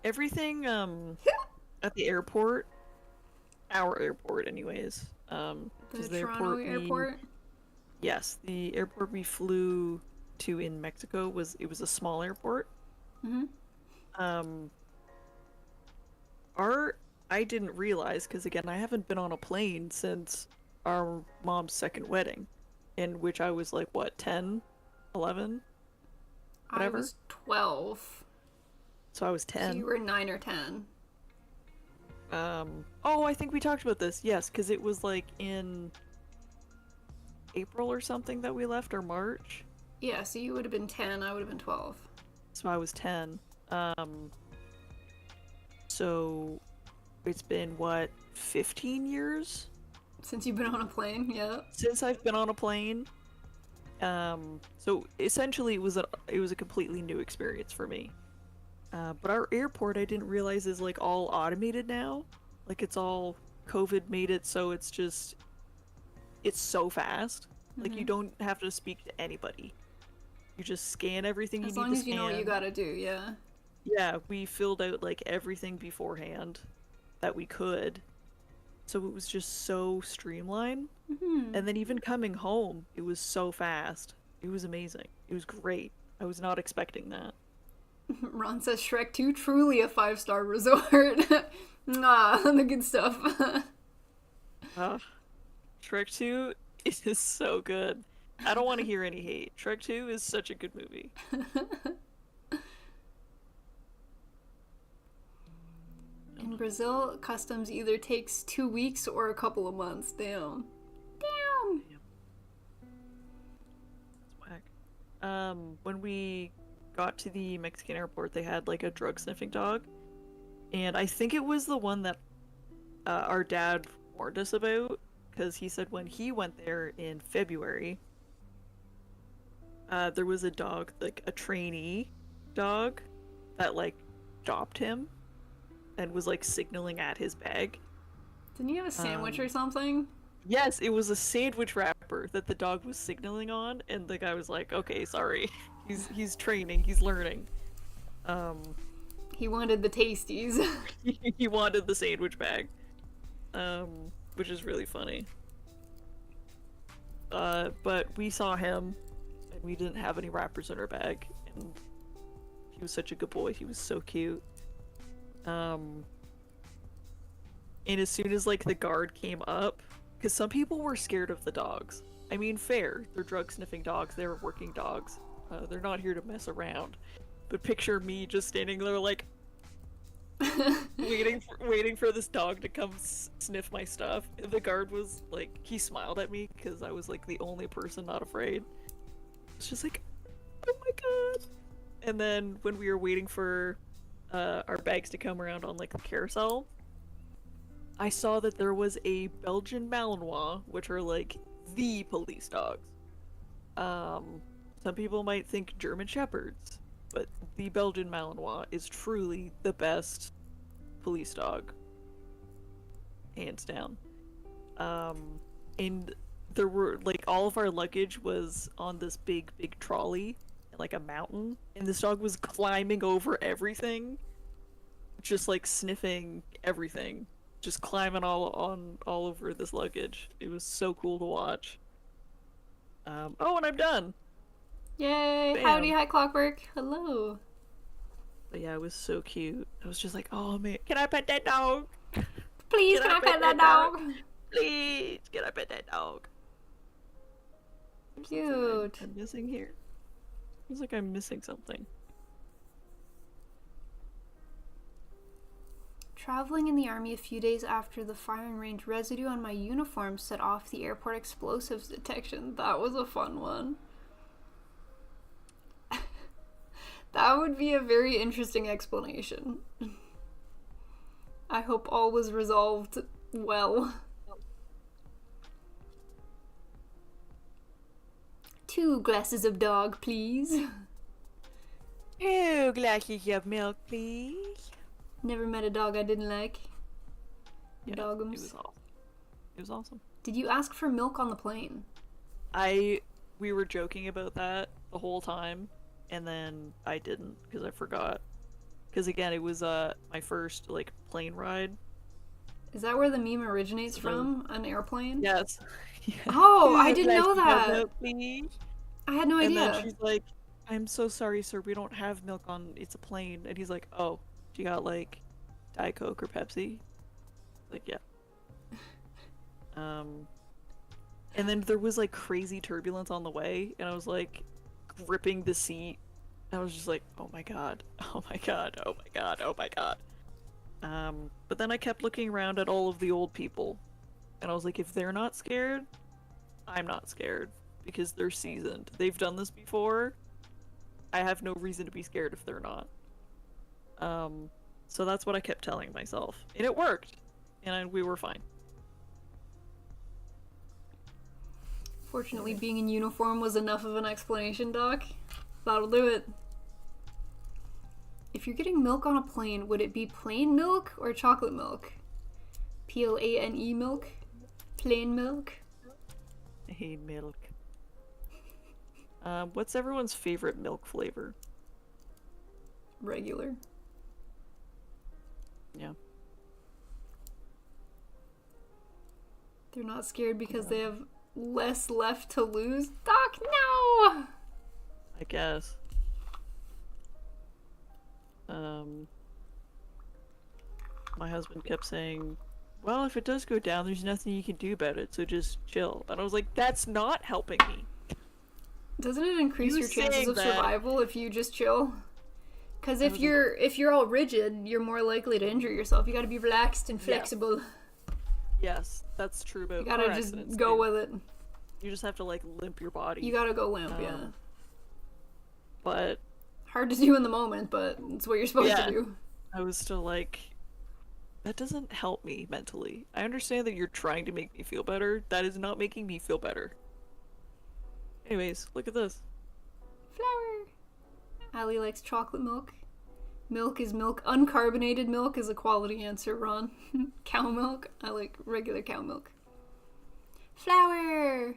Everything, at the airport, our airport anyways, The Toronto airport? Yes, the airport we flew to in Mexico was a small airport. Mm-hmm. I didn't realize, because again, I haven't been on a plane since our mom's second wedding, in which I was like, what, 10, 11? Whatever. I was 12. So I was 10. So you were 9 or 10. Oh, I think we talked about this. Yes, because it was like in April or something that we left, or March. Yeah, so you would have been 10, I would have been 12. So I was 10. So it's been, what, 15 years? Since you've been on a plane, yeah. Since I've been on a plane. So essentially it was a completely new experience for me. But our airport, I didn't realize, is like all automated now. Like it's all, COVID made it so it's so fast. Like you don't have to speak to anybody. You just scan everything you need As to long as scan. you know what you gotta do, yeah. Yeah, we filled out like everything beforehand that we could. So it was just so streamlined. And then even coming home, it was so fast. It was amazing. It was great. I was not expecting that. Ron says Shrek 2, truly a 5-star resort. Ah, the good stuff. Shrek 2 is so good. I don't want to hear any hate. Shrek 2 is such a good movie. In Brazil, customs either takes 2 weeks or a couple of months. Damn. Damn. It's whack. When we got to the Mexican airport, they had like a drug sniffing dog. And I think it was the one that our dad warned us about, because he said when he went there in February, there was a dog, like a trainee dog, that like stopped him and was like signaling at his bag. Didn't you have a sandwich or something? Yes, it was a sandwich wrapper that the dog was signaling on, and the guy was like, "Okay, sorry, he's training, he's learning." He wanted the tasties. He wanted the sandwich bag, which is really funny. But we saw him, and we didn't have any wrappers in our bag, and he was such a good boy. He was so cute. And as soon as like the guard came up, because some people were scared of the dogs. I mean, fair. They're drug sniffing dogs. They're working dogs. They're not here to mess around. But picture me just standing there like waiting for this dog to come sniff my stuff. And the guard was like, he smiled at me because I was like the only person not afraid. It's just like, oh my god. And then when we were waiting for our bags to come around on like the carousel, I saw that there was a Belgian Malinois, which are like the police dogs. Some people might think German Shepherds, but the Belgian Malinois is truly the best police dog, hands down. And there were like all of our luggage was on this big trolley, like a mountain, and this dog was climbing over everything, just like sniffing everything. just climbing all over this luggage. It was so cool to watch. Oh, and I'm done. Yay! Bam. Howdy, hi Clockwork. Hello. But yeah, it was so cute. I was just like, oh man, can I pet that dog? Please, can I pet that dog? Please, can I pet that dog? Cute. I'm missing here. Feels like I'm missing something. Traveling in the army a few days after the firing range, residue on my uniform set off the airport explosives detection. That was a fun one. That would be a very interesting explanation. I hope all was resolved well. 2 glasses of dog, please. 2 glasses of milk, please. Never met a dog I didn't like. Yeah, Dogums. It was awesome. It was awesome. Did you ask for milk on the plane? We were joking about that the whole time, and then I didn't because I forgot. Because again, it was my first like plane ride. Is that where the meme originates from? An airplane? Yes. Oh, I didn't know that. Milk, please. I had no idea. And then she's like, "I'm so sorry, sir. We don't have milk on. It's a plane." And he's like, "Oh, do you got like Diet Coke or Pepsi?" Like, yeah. And then there was like crazy turbulence on the way, and I was like gripping the seat. I was just like, "Oh my god! Oh my god! Oh my god! Oh my god!" But then I kept looking around at all of the old people, and I was like, if they're not scared, I'm not scared, because they're seasoned. They've done this before. I have no reason to be scared if they're not. So that's what I kept telling myself, and it worked, and we were fine. Fortunately, being in uniform was enough of an explanation, Doc. That'll do it. If you're getting milk on a plane, would it be plain milk or chocolate milk? Plane milk? Plain milk? I hate milk. What's everyone's favorite milk flavor? Regular. Yeah. They're not scared because they have less left to lose? Doc, no! I guess. My husband kept saying, well, if it does go down, there's nothing you can do about it, so just chill. And I was like, that's not helping me. Doesn't it increase You your chances of saying that- survival if you just chill? Because if you're all rigid, you're more likely to injure yourself. You gotta be relaxed and flexible. Yes, that's true about You gotta car just accidents, go too. with it. You just have to, like, limp your body. You gotta go limp, yeah. But Hard to do in the moment, but it's what you're supposed to do. I was still like, that doesn't help me mentally. I understand that you're trying to make me feel better. That is not making me feel better. Anyways, look at this. Flower. Allie likes chocolate milk. Milk is milk. Uncarbonated milk is a quality answer, Ron. Cow milk. I like regular cow milk. Flower.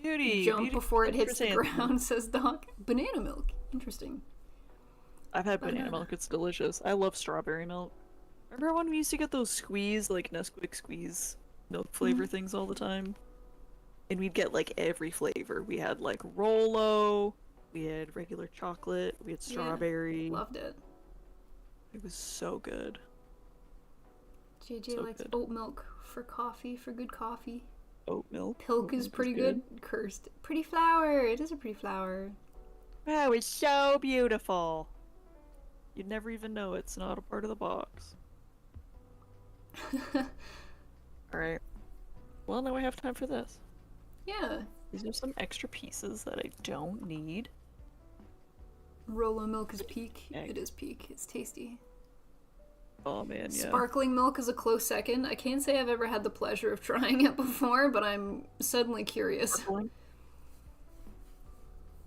Beauty. Jump beauty before it hits the chrysanthemum. ground, says Doc. Banana milk. Interesting. I've had banana milk. It's delicious. I love strawberry milk. Remember when we used to get those squeeze, like Nesquik squeeze milk flavor things all the time? And we'd get like every flavor. We had like Rolo, we had regular chocolate, we had strawberry. Loved it. It was so good. JJ So likes good. oat milk for coffee, for good coffee. Oat milk. Pilk Oat is milk pretty good. Cursed. Pretty flower. It is a pretty flower. Wow, it's so beautiful. You'd never even know it's not a part of the box. Alright. Well, now I have time for this. Yeah. These are some extra pieces that I don't need. Rolo milk is peak. Egg. It is peak. It's tasty. Oh man, yeah. Sparkling milk is a close second. I can't say I've ever had the pleasure of trying it before, but I'm suddenly curious. Sparkling.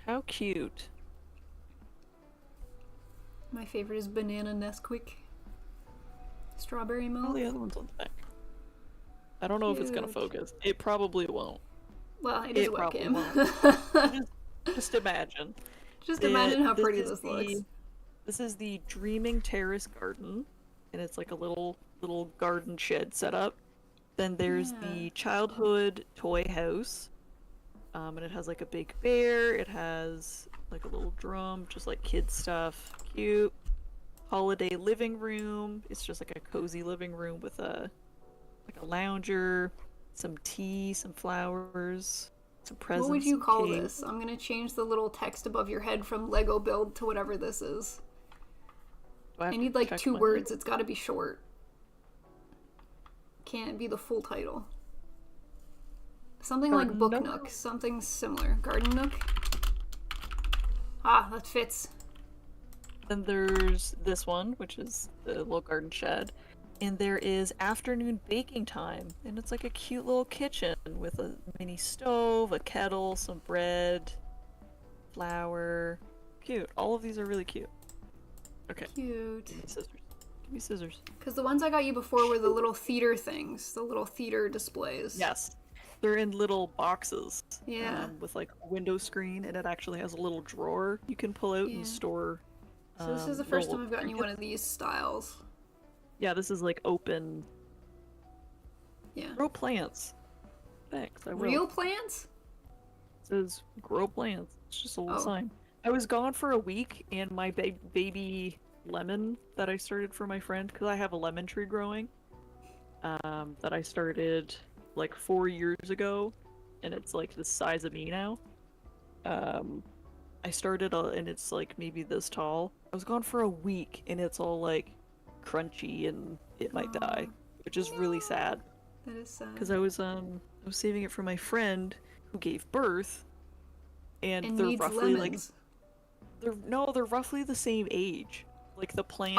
How cute. My favorite is banana Nesquik. Strawberry All milk. the other ones on the back. I don't know if it's gonna Cute. focus. It probably won't. Well, it is a It probably webcam. Just imagine. Just imagine how pretty is this looks. This is the Dreaming Terrace garden, and it's like a little little garden shed set up. Then there's the childhood toy house. And it has like a big bear. It has like a little drum, just like kid stuff. Cute. Holiday living room. It's just like a cozy living room with a lounger, some tea, some flowers, some presents. What would you call this? I'm gonna change the little text above your head from Lego build to whatever this is. I need like 2 words. It's gotta be short. Can't be the full title. Something like Book Nook. Something similar. Garden Nook? Ah, that fits. Then there's this one, which is the little garden shed. And there is afternoon baking time. And it's like a cute little kitchen with a mini stove, a kettle, some bread, flour. Cute. All of these are really cute. Okay. Cute. Give me scissors. Give me scissors. Because the ones I got you before were the little theater things. The little theater displays. Yes. They're in little boxes. Yeah. With like a window screen, and it actually has a little drawer you can pull out and store. So this is the first time I've gotten you one of these styles. Yeah, this is like open. Yeah. Grow plants. Thanks, I will. Real plants? It says grow plants. It's just a little sign. I was gone for a week, and my baby lemon that I started for my friend, because I have a lemon tree growing, that I started like 4 years ago, and it's like the size of me now. I started and it's like maybe this tall. I was gone for a week, and it's all like crunchy, and it might die, which is really sad. That is sad. Because I was saving it for my friend who gave birth, and they're roughly lemons. they're roughly the same age, like the plant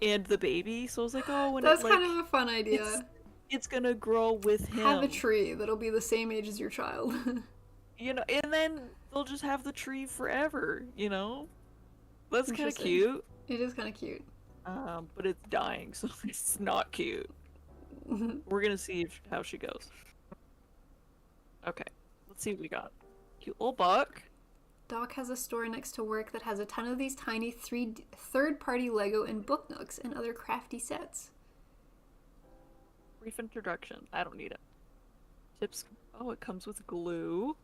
and the baby. So I was like, oh, when that's kind of a fun idea. It's gonna grow with him. Have a tree that'll be the same age as your child. You know, and then they'll just have the tree forever. You know, that's kind of cute. It is kind of cute. But it's dying, so it's not cute. We're gonna see how she goes. Okay, let's see what we got. Cute little buck. Doc has a store next to work that has a ton of these tiny third-party Lego and Book Nooks and other crafty sets. Brief introduction. I don't need it. Tips. Oh, it comes with glue.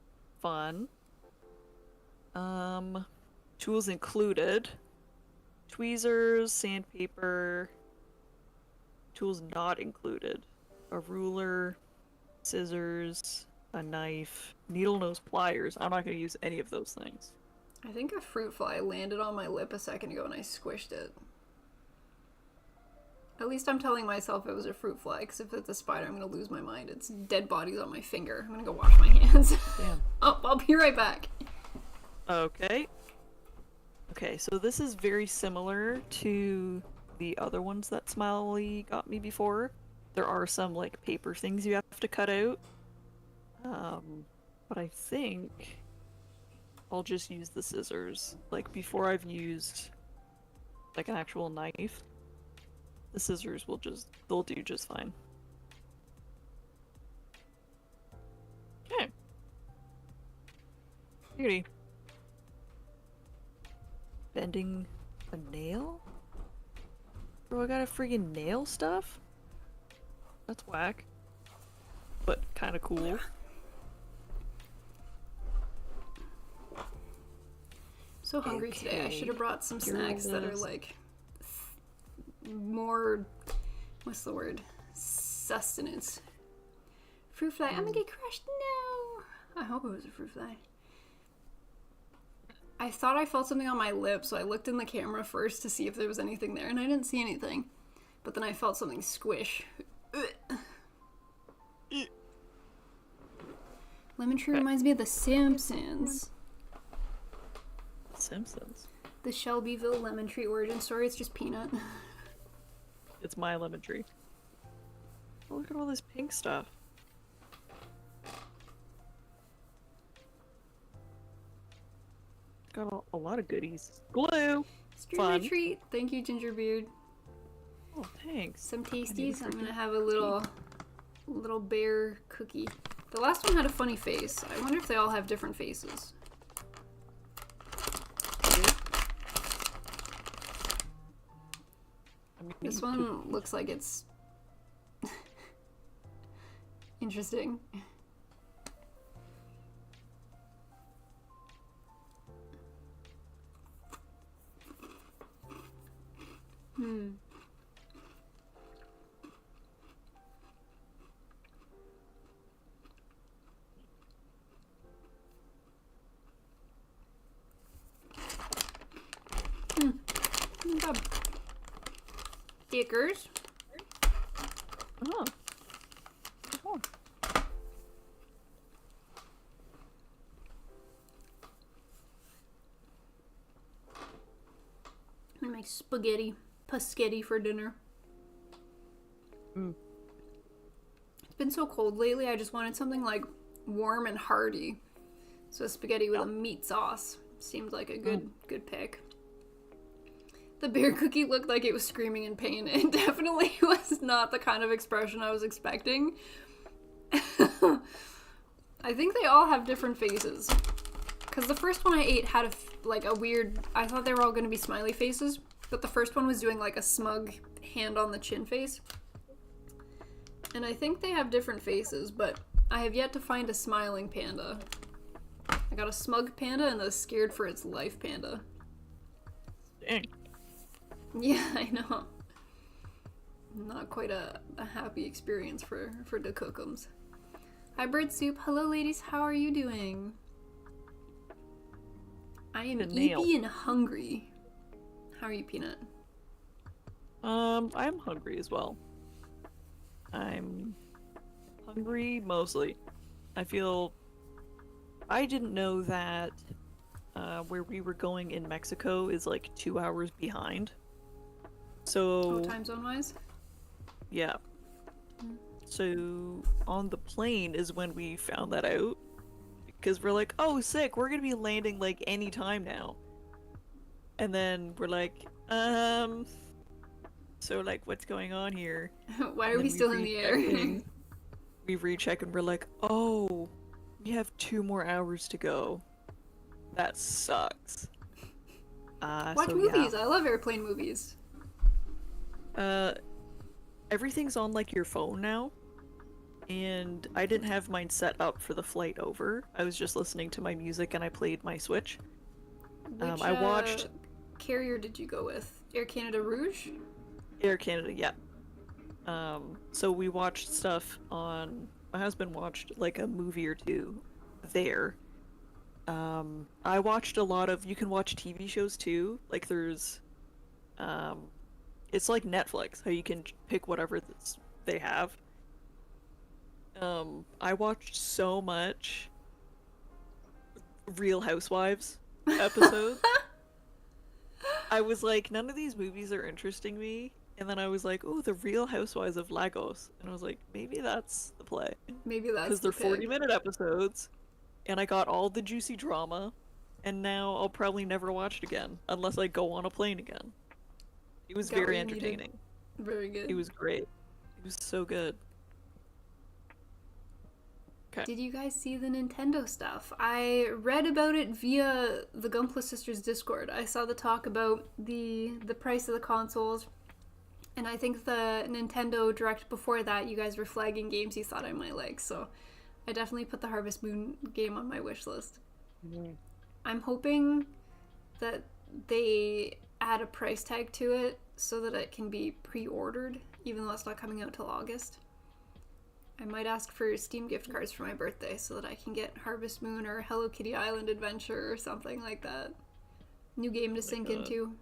Fun. Tools included. Tweezers, sandpaper. Tools not included. A ruler, scissors, a knife, needle nose pliers. I'm not going to use any of those things. I think a fruit fly landed on my lip a second ago and I squished it. At least I'm telling myself it was a fruit fly, because if it's a spider, I'm going to lose my mind. It's dead bodies on my finger. I'm going to go wash my hands. Damn. Oh, I'll be right back. Okay. Okay, so this is very similar to the other ones that Smiley got me before. There are some, like, paper things you have to cut out. But I think I'll just use the scissors. Like, before I've used, like, an actual knife. The scissors they'll do just fine. Okay. Beauty. Bending a nail? Bro, I got a friggin' nail stuff? That's whack. But kinda cool. So hungry today. I should have brought some snacks that are like more, what's the word? Sustenance. Fruit fly. I'm gonna get crushed. No. I hope it was a fruit fly. I thought I felt something on my lip, so I looked in the camera first to see if there was anything there, and I didn't see anything. But then I felt something squish. Lemon tree reminds me of The Simpsons. Simpsons? The Shelbyville lemon tree origin story. It's just peanut. It's my lemon tree. Oh, look at all this pink stuff. Got a lot of goodies. Glue! Strawberry treat. Thank you, Gingerbeard. Oh, thanks. Some tasties. I'm gonna have a little bear cookie. The last one had a funny face. I wonder if they all have different faces. I mean, This one looks like it's interesting. Stickers. Oh. Oh. I'm gonna make paschetti for dinner. It's been so cold lately, I just wanted something like warm and hearty. So spaghetti with a meat sauce seemed like a good pick. The bear cookie looked like it was screaming in pain. It definitely was not the kind of expression I was expecting. I think they all have different faces. Because the first one I ate had a weird... I thought they were all going to be smiley faces. But the first one was doing like a smug hand on the chin face. And I think they have different faces, but I have yet to find a smiling panda. I got a smug panda and a scared for its life panda. Dang. Yeah, I know. Not quite a happy experience for the cookums. Hi, Bird Soup. Hello, ladies. How are you doing? I am eepy and hungry. How are you, Peanut? I'm hungry as well. I'm hungry mostly. I didn't know that where we were going in Mexico is like 2 hours behind. So time zone wise? Yeah. So on the plane is when we found that out. Because we're like, oh sick, we're gonna be landing like any time now. And then we're like, so like what's going on here? Why are we still in the air? We recheck and we're like, oh, we have 2 more hours to go. That sucks. Watch movies. Yeah. I love airplane movies. Everything's on like your phone now. And I didn't have mine set up for the flight over. I was just listening to my music and I played my Switch. Which, I watched... carrier did you go with? Air Canada Rouge? Air Canada, yeah. So we watched stuff on... My husband watched like a movie or two there. I watched a lot of... You can watch TV shows too. Like there's... It's like Netflix, how you can pick whatever they have. I watched so much Real Housewives episodes. I was like, none of these movies are interesting me. And then I was like, oh, the Real Housewives of Lagos. And I was like, maybe that's the play. Maybe that's because they're 40-minute episodes. And I got all the juicy drama. And now I'll probably never watch it again. Unless I go on a plane again. It was very entertaining. Very good. It was great. It was so good. Did you guys see the Nintendo stuff? I read about it via the Gunpla Sisters Discord. I saw the talk about the price of the consoles, and I think the Nintendo Direct before that, you guys were flagging games you thought I might like, so I definitely put the Harvest Moon game on my wish list. Mm-hmm. I'm hoping that they add a price tag to it so that it can be pre-ordered, even though it's not coming out till August. I might ask for Steam gift cards for my birthday so that I can get Harvest Moon or Hello Kitty Island Adventure or something like that. New game to sink into.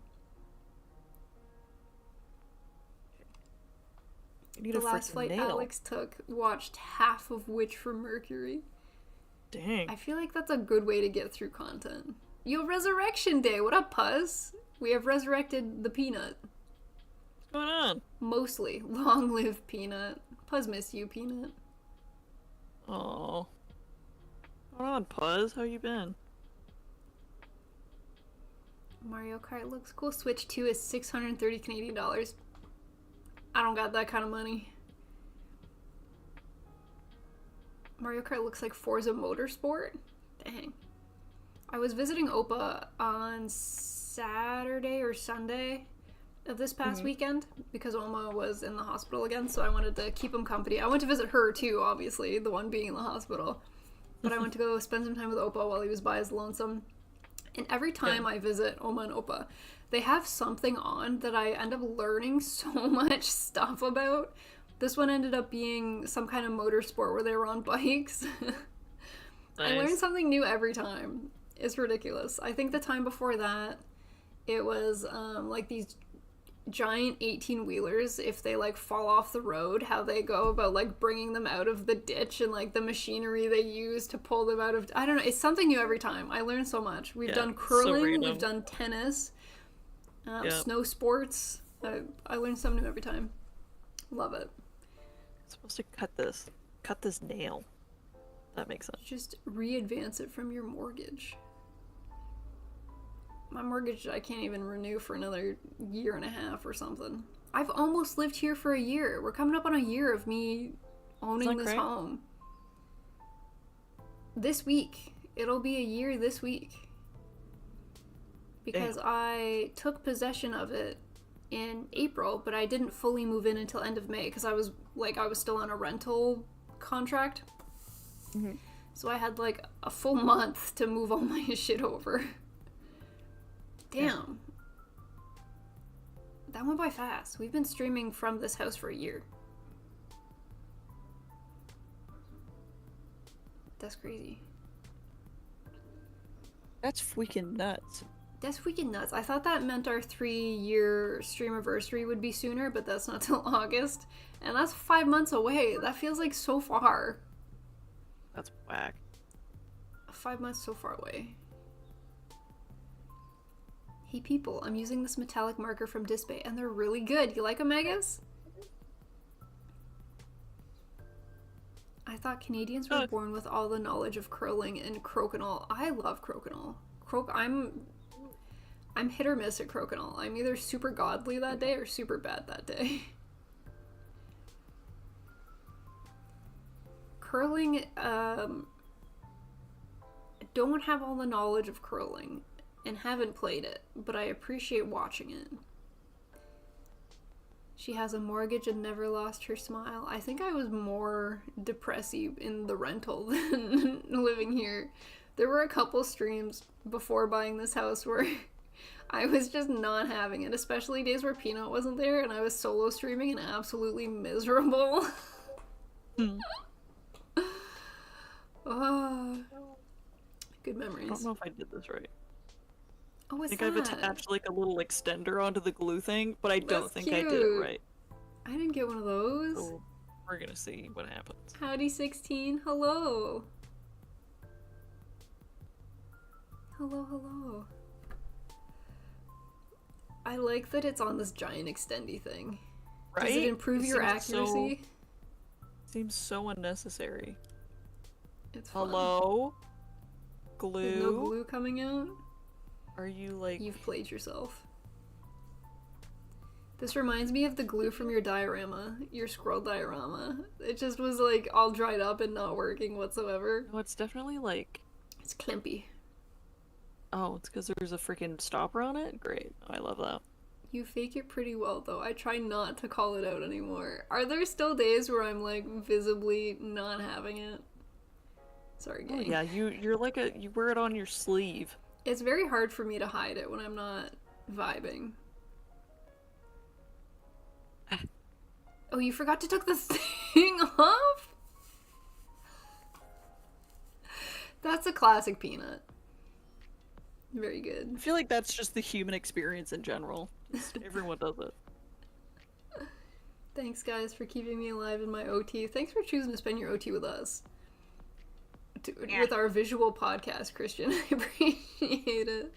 The last flight Alex took watched half of Witch from Mercury. Dang. I feel like that's a good way to get through content. Yo, Resurrection Day! What up, Puzz? We have resurrected the Peanut. What's going on? Mostly. Long live Peanut. Puzz miss you, Peanut. Aww. What's going on, Puzz? How you been? Mario Kart looks cool. Switch 2 is 630 Canadian dollars. I don't got that kind of money. Mario Kart looks like Forza Motorsport? Dang. I was visiting Opa on Saturday or Sunday, of this past weekend because Oma was in the hospital again, so I wanted to keep him company. I went to visit her too, obviously, the one being in the hospital. But I went to go spend some time with Opa while he was by his lonesome. And every time I visit Oma and Opa, they have something on that I end up learning so much stuff about. This one ended up being some kind of motorsport where they were on bikes. Nice. I learned something new every time. It's ridiculous. I think the time before that, it was like these giant 18-wheelers, if they like fall off the road, how they go about like bringing them out of the ditch and like the machinery they use to pull them out of, I don't know, it's something new every time. I learn so much. We've done curling, we've done tennis, snow sports. I learn something new every time. Love it. I'm supposed to cut this nail. That makes sense. Just re-advance it from your mortgage. My mortgage I can't even renew for another year and a half or something. I've almost lived here for a year. We're coming up on a year of me owning this home. This week. It'll be a year this week. Because I took possession of it in April, but I didn't fully move in until end of May because I was still on a rental contract. Mm-hmm. So I had like a full month to move all my shit over. Damn. That went by fast. We've been streaming from this house for a year. That's crazy. That's freaking nuts. That's freaking nuts. I thought that meant our 3-year streamiversary would be sooner, but that's not till August. And that's 5 months away. That feels like so far. That's whack. 5 months so far away. Hey people, I'm using this metallic marker from Disbay, and they're really good. You like them, Megas? I thought Canadians were born with all the knowledge of curling and crokinole. I love crokinole. I'm hit or miss at crokinole. I'm either super godly that day or super bad that day. Curling, don't have all the knowledge of curling and haven't played it, but I appreciate watching it. She has a mortgage and never lost her smile. I think I was more depressive in the rental than living here. There were a couple streams before buying this house where I was just not having it, especially days where Peanut wasn't there and I was solo streaming and absolutely miserable. Oh, good memories. I don't know if I did this right. Oh, what's I think that? I've attached like a little extender onto the glue thing, but I don't think cute. I did it right. I didn't get one of those. So we're gonna see what happens. Howdy 16, hello. Hello. I like that it's on this giant extendy thing. Right? Does it improve your accuracy? Seems so unnecessary. It's fun. Hello? Glue? There's no glue coming out? Are you like... You've played yourself. This reminds me of the glue from your diorama, your scroll diorama. It just was like all dried up and not working whatsoever. No, it's definitely like... It's climpy. Oh, it's because there's a freaking stopper on it? Great. I love that. You fake it pretty well, though. I try not to call it out anymore. Are there still days where I'm, like, visibly not having it? Sorry, gang. Oh, yeah, you're like you wear it on your sleeve. It's very hard for me to hide it when I'm not vibing. Oh, you forgot to take the thing off? That's a classic Peanut. Very good. I feel like that's just the human experience in general. Just everyone does it. Thanks, guys, for keeping me alive in my OT. Thanks for choosing to spend your OT with us. With our visual podcast, Christian. I appreciate it.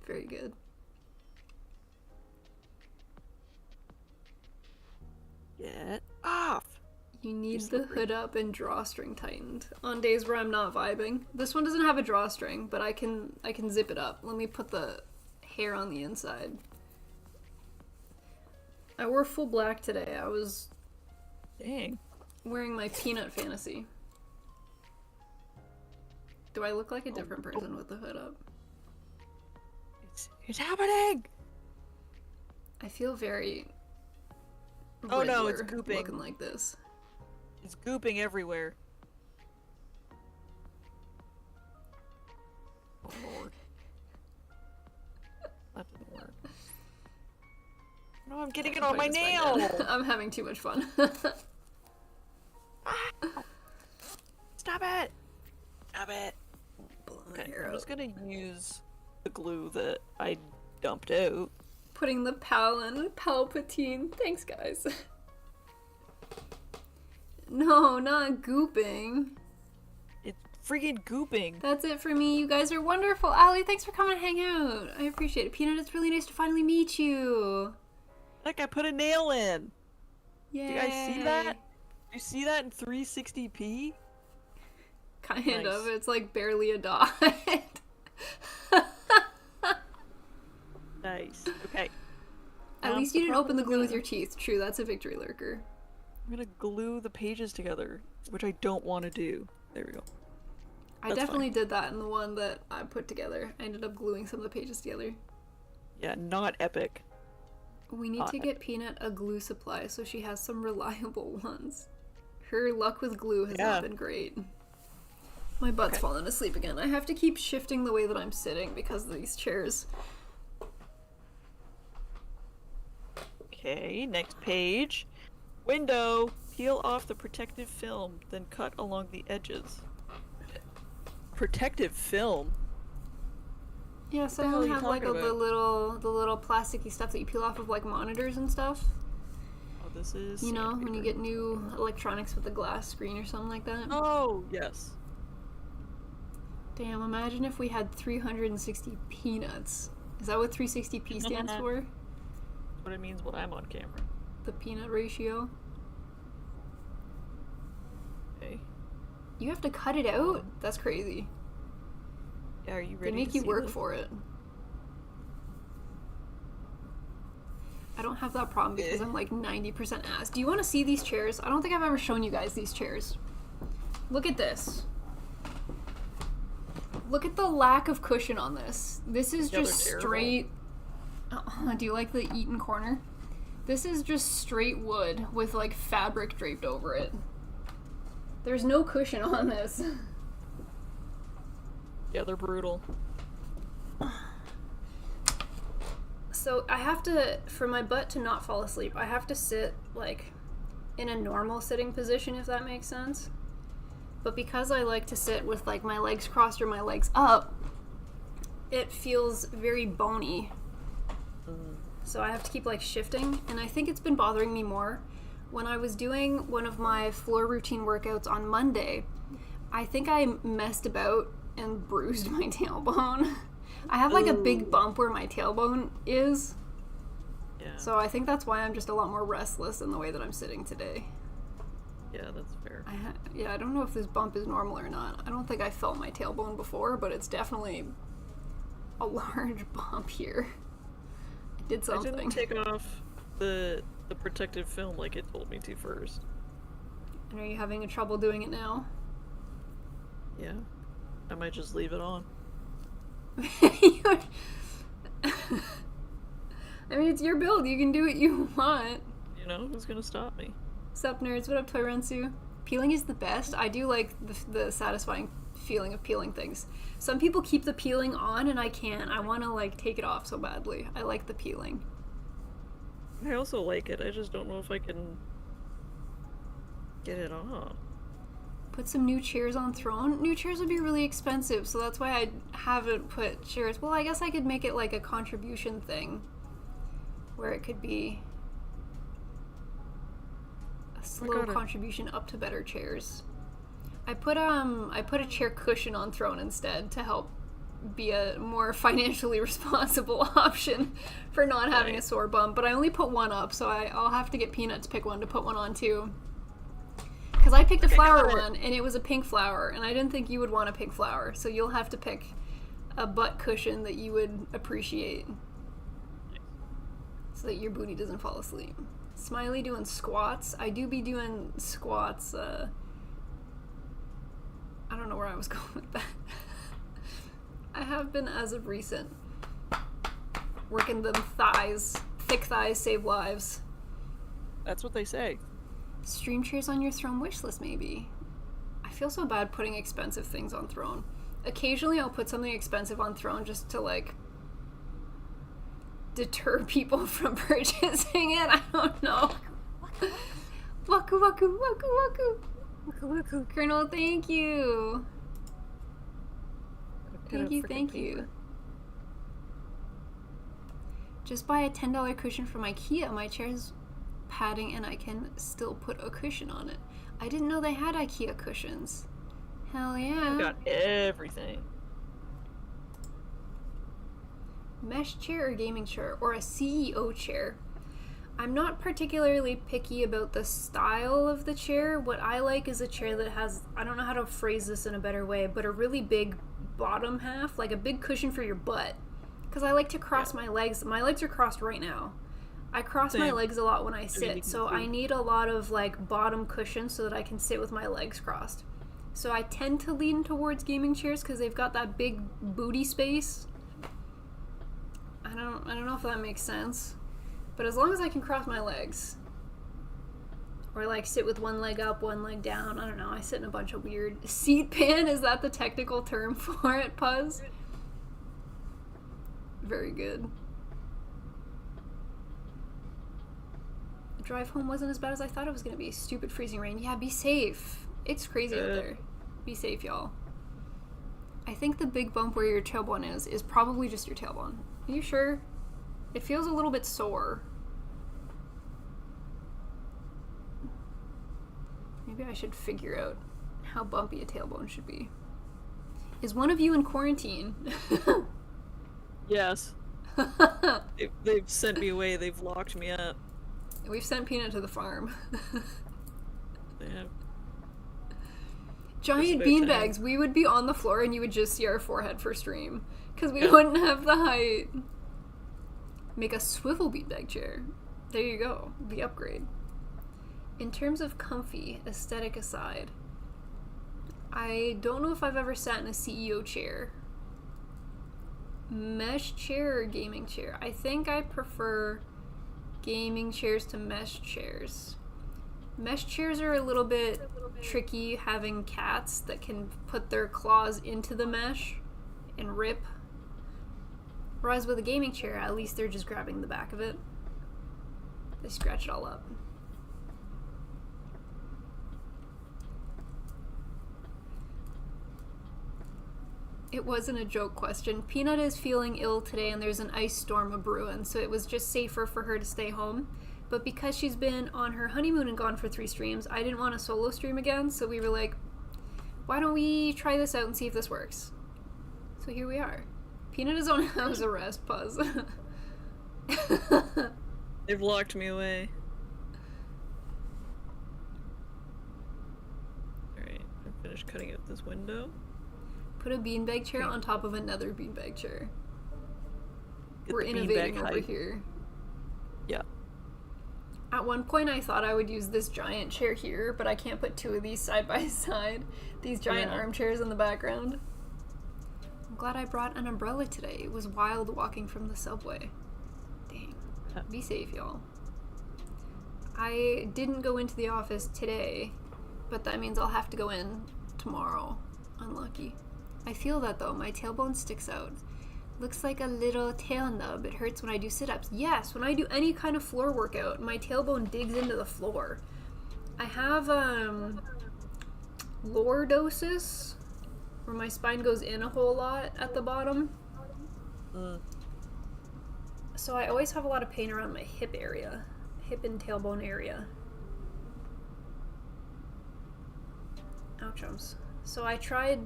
Very good. Get off! You need the hood up and drawstring tightened on days where I'm not vibing. This one doesn't have a drawstring, but I can zip it up. Let me put the hair on the inside. I wore full black today. I was wearing my Peanut fantasy. Do I look like a different person with the hood up? It's happening! I feel very Oh no, Riddler it's gooping. looking like this. It's gooping everywhere. Oh lord. That didn't work. No, I'm getting it on my nail! I'm having too much fun. Stop it! Stop it! Okay, I'm just gonna use the glue that I dumped out. Putting the Palpatine. Thanks, guys. No, not gooping. It's freaking gooping. That's it for me. You guys are wonderful. Allie, thanks for coming to hang out. I appreciate it. Peanut, it's really nice to finally meet you. Look, I put a nail in. Yay. Do you guys see that? Do you see that in 360p? Kind of. It's like barely a dot. Nice. Okay. At least you didn't open the glue with your teeth. True, that's a victory lurker. I'm gonna glue the pages together, which I don't want to do. There we go. I definitely did that in the one that I put together. I ended up gluing some of the pages together. Yeah, not epic. We need to get Peanut a glue supply so she has some reliable ones. Her luck with glue has not been great. My butt's falling asleep again. I have to keep shifting the way that I'm sitting because of these chairs. Okay, next page. Window. Peel off the protective film, then cut along the edges. Protective film? Yeah, some of them have like the little plasticky stuff that you peel off of like monitors and stuff. Oh, this is you know, when you get new electronics with a glass screen or something like that. Oh, yes. Damn, imagine if we had 360 peanuts. Is that what 360p stands for? What it means when I'm on camera. The peanut ratio. Okay. You have to cut it out? That's crazy. Yeah, are you ready? They make you work for it. I don't have that problem because I'm like 90% ass. Do you want to see these chairs? I don't think I've ever shown you guys these chairs. Look at this. Look at the lack of cushion on this. This is just straight... do you like the Eaton corner? This is just straight wood with like fabric draped over it. There's no cushion on this. Yeah, they're brutal. So I have to, for my butt to not fall asleep, I have to sit like in a normal sitting position, if that makes sense. But because I like to sit with like my legs crossed or my legs up, it feels very bony. So I have to keep like shifting, and I think it's been bothering me more. When I was doing one of my floor routine workouts on Monday, I think I messed about and bruised my tailbone. I have like a big bump where my tailbone is. Yeah. So I think that's why I'm just a lot more restless in the way that I'm sitting today. Yeah, that's fair. I don't know if this bump is normal or not. I don't think I felt my tailbone before, but it's definitely a large bump here. It did something. I didn't take off the protective film like it told me to first. And are you having trouble doing it now? Yeah. I might just leave it on. I mean, it's your build. You can do what you want. You know, who's gonna stop me? Sup, nerds? What up, Toy Rensu? Peeling is the best. I do like the satisfying feeling of peeling things. Some people keep the peeling on, and I can't. I want to, like, take it off so badly. I like the peeling. I also like it. I just don't know if I can get it off. Put some new chairs on throne. New chairs would be really expensive, so that's why I haven't put chairs. Well, I guess I could make it like a contribution thing, where it could be a slow contribution up to better chairs. I put a chair cushion on throne instead to help be a more financially responsible option for not having a sore bum. But I only put one up, so I'll have to get Peanut to pick one to put one on too. Because I picked a flower one, and it was a pink flower, and I didn't think you would want a pink flower, so you'll have to pick a butt cushion that you would appreciate. So that your booty doesn't fall asleep. Smiley doing squats. I do be doing squats, I don't know where I was going with that. I have been, as of recent, working them thighs Thick thighs save lives. That's what they say. Stream chairs on your throne wish list, maybe. I feel so bad putting expensive things on throne. Occasionally I'll put something expensive on throne just to, like, deter people from purchasing it. I don't know. Waku waku waku waku. Waku waku. Colonel, thank you. Thank you. Just buy a $10 cushion from IKEA. My chair's padding and I can still put a cushion on it. I didn't know they had IKEA cushions. Hell yeah. I got everything. Mesh chair or gaming chair? Or a CEO chair? I'm not particularly picky about the style of the chair. What I like is a chair that has, I don't know how to phrase this in a better way, but a really big bottom half, like a big cushion for your butt. Because I like to cross my legs. My legs are crossed right now. I cross my legs a lot when I sit, so I need a lot of, like, bottom cushion so that I can sit with my legs crossed. So I tend to lean towards gaming chairs because they've got that big booty space. I don't know if that makes sense. But as long as I can cross my legs, or like sit with one leg up, one leg down, I don't know, I sit in a bunch of weird... Seat pan, is that the technical term for it, Puzz? Very good. The drive home wasn't as bad as I thought it was going to be. Stupid freezing rain. Yeah, be safe. It's crazy out there. Be safe, y'all. I think the big bump where your tailbone is probably just your tailbone. Are you sure? It feels a little bit sore. Maybe I should figure out how bumpy a tailbone should be. Is one of you in quarantine? Yes. They've sent me away. They've locked me up. We've sent Peanut to the farm. They have giant beanbags. We would be on the floor and you would just see our forehead for stream. Because we wouldn't have the height. Make a swivel beanbag chair. There you go. The upgrade. In terms of comfy, aesthetic aside, I don't know if I've ever sat in a CEO chair. Mesh chair or gaming chair? I think I prefer gaming chairs to mesh chairs. Mesh chairs are a little bit tricky, having cats that can put their claws into the mesh and rip. Whereas with a gaming chair, at least they're just grabbing the back of it. They scratch it all up. It wasn't a joke question. Peanut is feeling ill today and there's an ice storm a-brewing, so it was just safer for her to stay home. But because she's been on her honeymoon and gone for 3 streams, I didn't want to solo stream again, so we were like, why don't we try this out and see if this works? So here we are. Peanut is on house arrest, Puzz. They've locked me away. Alright, I finished cutting out this window. Put a beanbag chair on top of another beanbag chair. Get We're the innovating beanbag over height. here. Yeah. At one point I thought I would use this giant chair here, but I can't put 2 of these side by side. These giant armchairs in the background. I'm glad I brought an umbrella today. It was wild walking from the subway. Dang. Be safe, y'all. I didn't go into the office today, but that means I'll have to go in tomorrow. Unlucky. I feel that though. My tailbone sticks out. Looks like a little tail nub. It hurts when I do sit-ups. Yes, when I do any kind of floor workout, my tailbone digs into the floor. I have lordosis, where my spine goes in a whole lot at the bottom. So I always have a lot of pain around my hip area. Hip and tailbone area. Ouchums. So I tried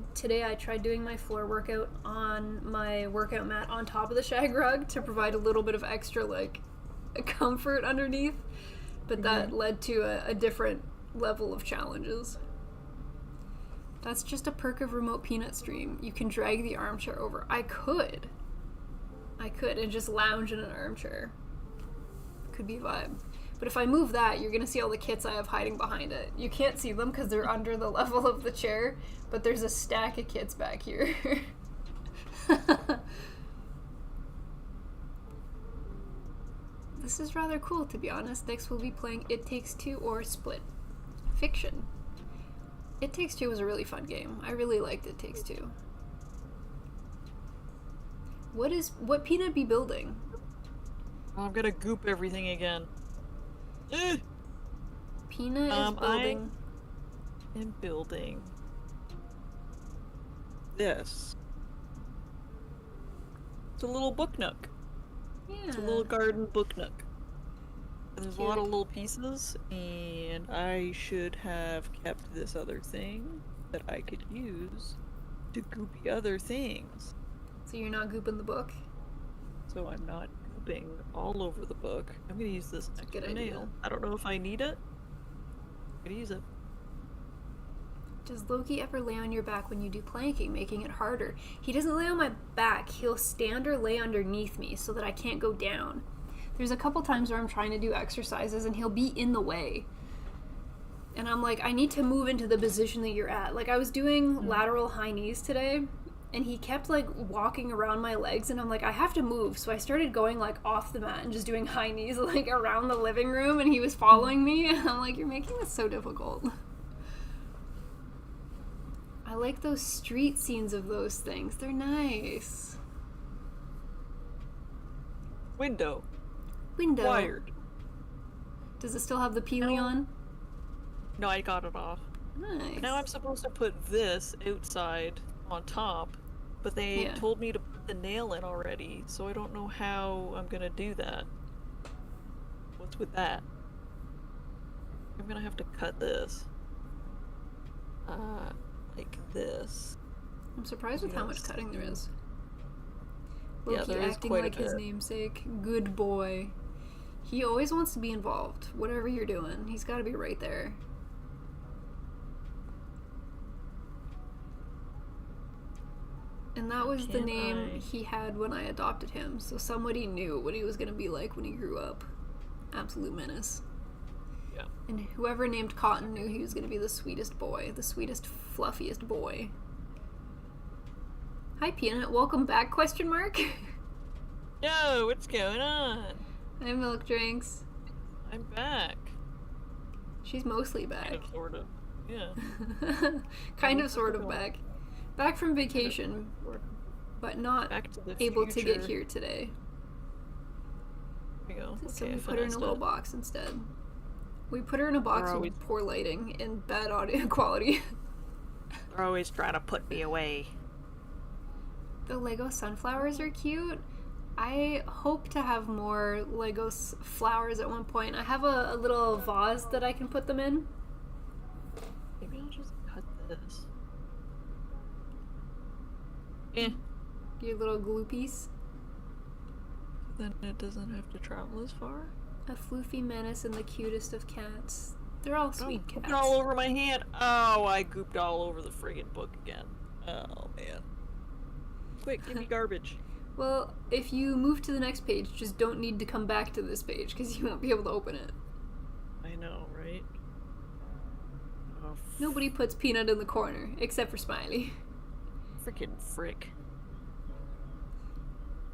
doing my floor workout on my workout mat on top of the shag rug to provide a little bit of extra, like, comfort underneath. But that led to a different level of challenges. That's just a perk of remote Peanut stream. You can drag the armchair over. I could and just lounge in an armchair. Could be a vibe. But if I move that, you're gonna see all the kits I have hiding behind it. You can't see them because they're under the level of the chair, but there's a stack of kits back here. The This is rather cool, to be honest. Next we'll be playing It Takes Two or Split Fiction. It Takes Two was a really fun game. I really liked It Takes Two. What Peanut be building? I'm gonna goop everything again. Peanut is building. I am building this. It's a little book nook. Yeah. It's a little garden book nook. And there's Cute. a lot of little pieces, and I should have kept this other thing that I could use to goopy other things. So you're not gooping the book? So I'm not gooping all over the book. I'm gonna use this Good extra idea. nail. I don't know if I need it. I'm gonna use it. Does Loki ever lay on your back when you do planking, making it harder? He doesn't lay on my back. He'll stand or lay underneath me so that I can't go down. There's a couple times where I'm trying to do exercises and he'll be in the way. And I'm like, I need to move into the position that you're at. Like, I was doing lateral high knees today, and he kept, like, walking around my legs, and I'm like, I have to move. So I started going, like, off the mat and just doing high knees, like, around the living room, and he was following me. And I'm like, you're making this so difficult. I like those street scenes of those things. They're nice. Window. Wired. Does it still have the peely on? No, I got it off. Nice. Now I'm supposed to put this outside on top, but they told me to put the nail in already, so I don't know how I'm gonna do that. What's with that? I'm gonna have to cut this. Like this. I'm surprised with how much cutting there is. Yeah, Loki there is acting quite a like his bit. namesake. Good boy. He always wants to be involved. Whatever you're doing, he's got to be right there. And that was the name he had when I adopted him, so somebody knew what he was going to be like when he grew up. Absolute menace. Yeah. And whoever named Cotton knew he was going to be the sweetest boy, the sweetest, fluffiest boy. Hi, Peanut. Welcome back, question mark? Yo, what's going on? Hi, Milk Drinks. I'm back. She's mostly back. Kind of, sort of. Yeah. Kind of, sort of back. Back from vacation, but not Back to the able to get future. here today. There we go. So Okay, we put her in a little box instead. We put her in a box They're with poor lighting and bad audio quality. They're always trying to put me away. The Lego sunflowers are cute. I hope to have more Lego flowers at one point. I have a little vase that I can put them in. Maybe I'll just cut this. Your little glue piece. Then it doesn't have to travel as far. A floofy menace and the cutest of cats. They're all sweet cats. Gooped all over my hand. Oh, I gooped all over the friggin' book again. Oh, man. Quick, give me garbage. Well, if you move to the next page, just don't need to come back to this page, because you won't be able to open it. I know, right? Oh, Nobody puts Peanut in the corner, except for Smiley. frickin' frick.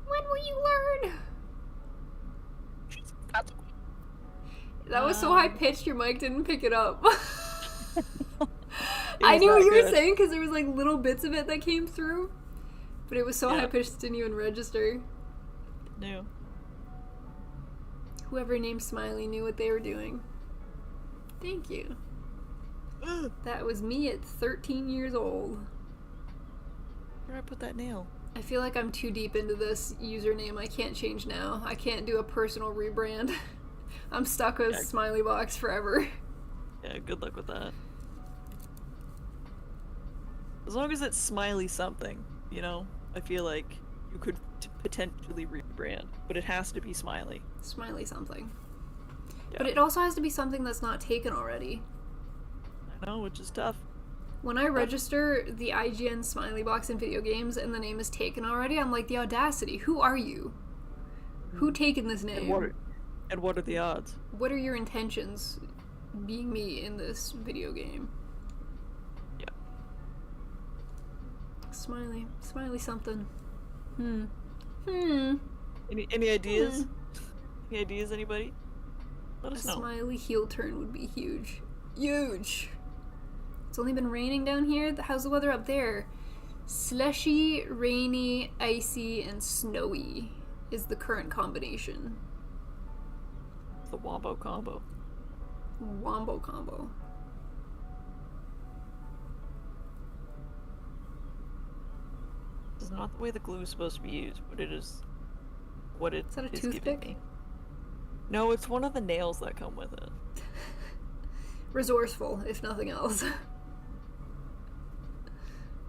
When will you learn? That was so high-pitched your mic didn't pick it up. I knew what you were saying, because there was like little bits of it that came through. But it was so high-pitched it didn't even register. No. Whoever named Smiley knew what they were doing. Thank you. That was me at 13 years old. Where did I put that nail? I feel like I'm too deep into this username. I can't change now. I can't do a personal rebrand. I'm stuck with Smiley Box forever. Yeah, good luck with that. As long as it's Smiley something, you know? I feel like you could potentially rebrand, but it has to be Smiley. Smiley something. Yeah. But it also has to be something that's not taken already. I know, which is tough. When I register the IGN Smiley Box in video games and the name is taken already, I'm like, the audacity. Who are you? Who taken this name? And what are the odds? What are your intentions being me in this video game? Yeah. Smiley. Smiley something. Any ideas? Any ideas, anybody? Let us A know. smiley heel turn would be huge. Huge! It's only been raining down here. How's the weather up there? Slushy, rainy, icy, and snowy is the current combination. The Wombo combo. Wombo combo. This is not the way the glue is supposed to be used, but it is what it Is that a is giving toothpick? me. No, it's one of the nails that come with it. Resourceful, if nothing else.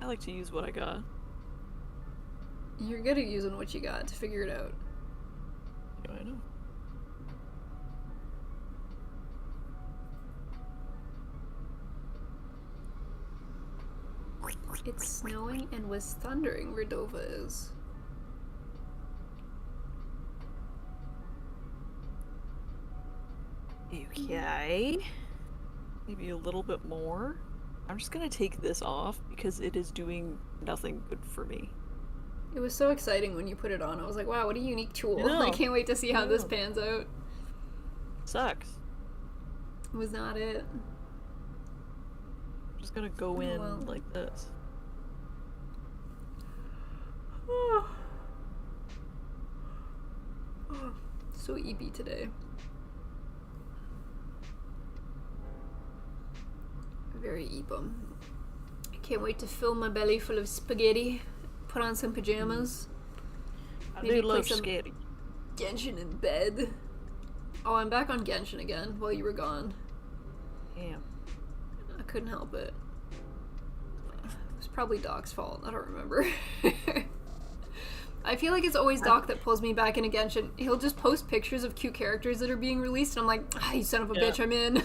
I like to use what I got. You're good at using what you got to figure it out. Yeah, I know. It's snowing and was thundering where Dova is. Okay. Maybe a little bit more. I'm just gonna take this off because it is doing nothing good for me. It was so exciting when you put it on. I was like, wow, what a unique tool. I know. I can't wait to see how I this know. pans out. Sucks. It was not it. I'm just gonna go in well. like this. So eepy today. Very eepum. I can't wait to fill my belly full of spaghetti, put on some pajamas, I maybe do play love some skating. Genshin in bed. Oh, I'm back on Genshin again while you were gone. Damn. I couldn't help it. It was probably Doc's fault. I don't remember. I feel like it's always Doc that pulls me back into Genshin. He'll just post pictures of cute characters that are being released, and I'm like, ah, you son of a bitch, I'm in.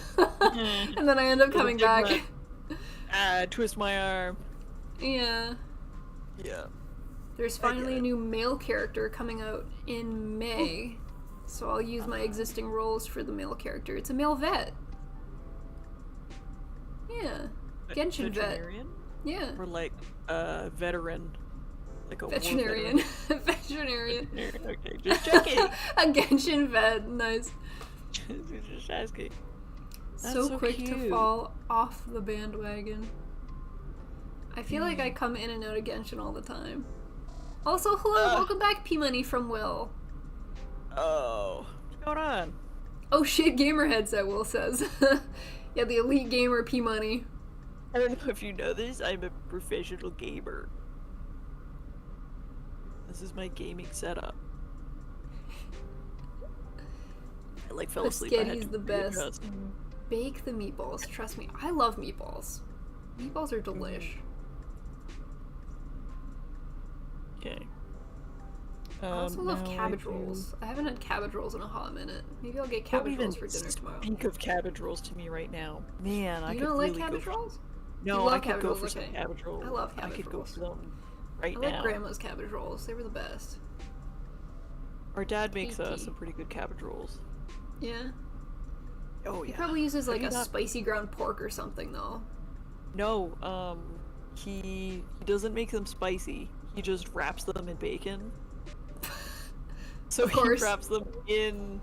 And then I end up coming back. Twist my arm. Yeah. Yeah. There's finally a new male character coming out in May, so I'll use my existing roles for the male character. It's a male vet. Yeah. Genshin vet. Veterinarian? Yeah. Or like veteran. Like a war Veterinarian. veteran. Veterinarian. Okay, just checking. A Genshin vet. Nice. Just asking. That's So quick to cute. fall off the bandwagon. I feel like I come in and out of Genshin all the time. Also, hello, welcome back, P-Money from Will. Oh. What's going on? Oh shit, gamer headset, Will says. Yeah, the elite gamer P-Money. I don't know if you know this, I'm a professional gamer. This is my gaming setup. I like fell asleep. I had Spaghetti's to the best. readjust. Bake the meatballs. Trust me, I love meatballs. Meatballs are delish. Okay. I also love now cabbage do- rolls. I haven't had cabbage rolls in a hot minute. Maybe I'll get Don't cabbage even rolls for dinner tomorrow. speak of cabbage rolls to me right now. Man, I You could don't really like cabbage go rolls? For... No, You love I could cabbage go rolls, for some okay. cabbage rolls. I love cabbage I could rolls. go for them right I now. like Grandma's cabbage rolls. They were the best. Our dad makes Tasty. some pretty good cabbage rolls. Yeah. Oh He yeah. probably uses like you a not- spicy ground pork or something though. No, he doesn't make them spicy. He just wraps them in bacon. So Of course. he wraps them in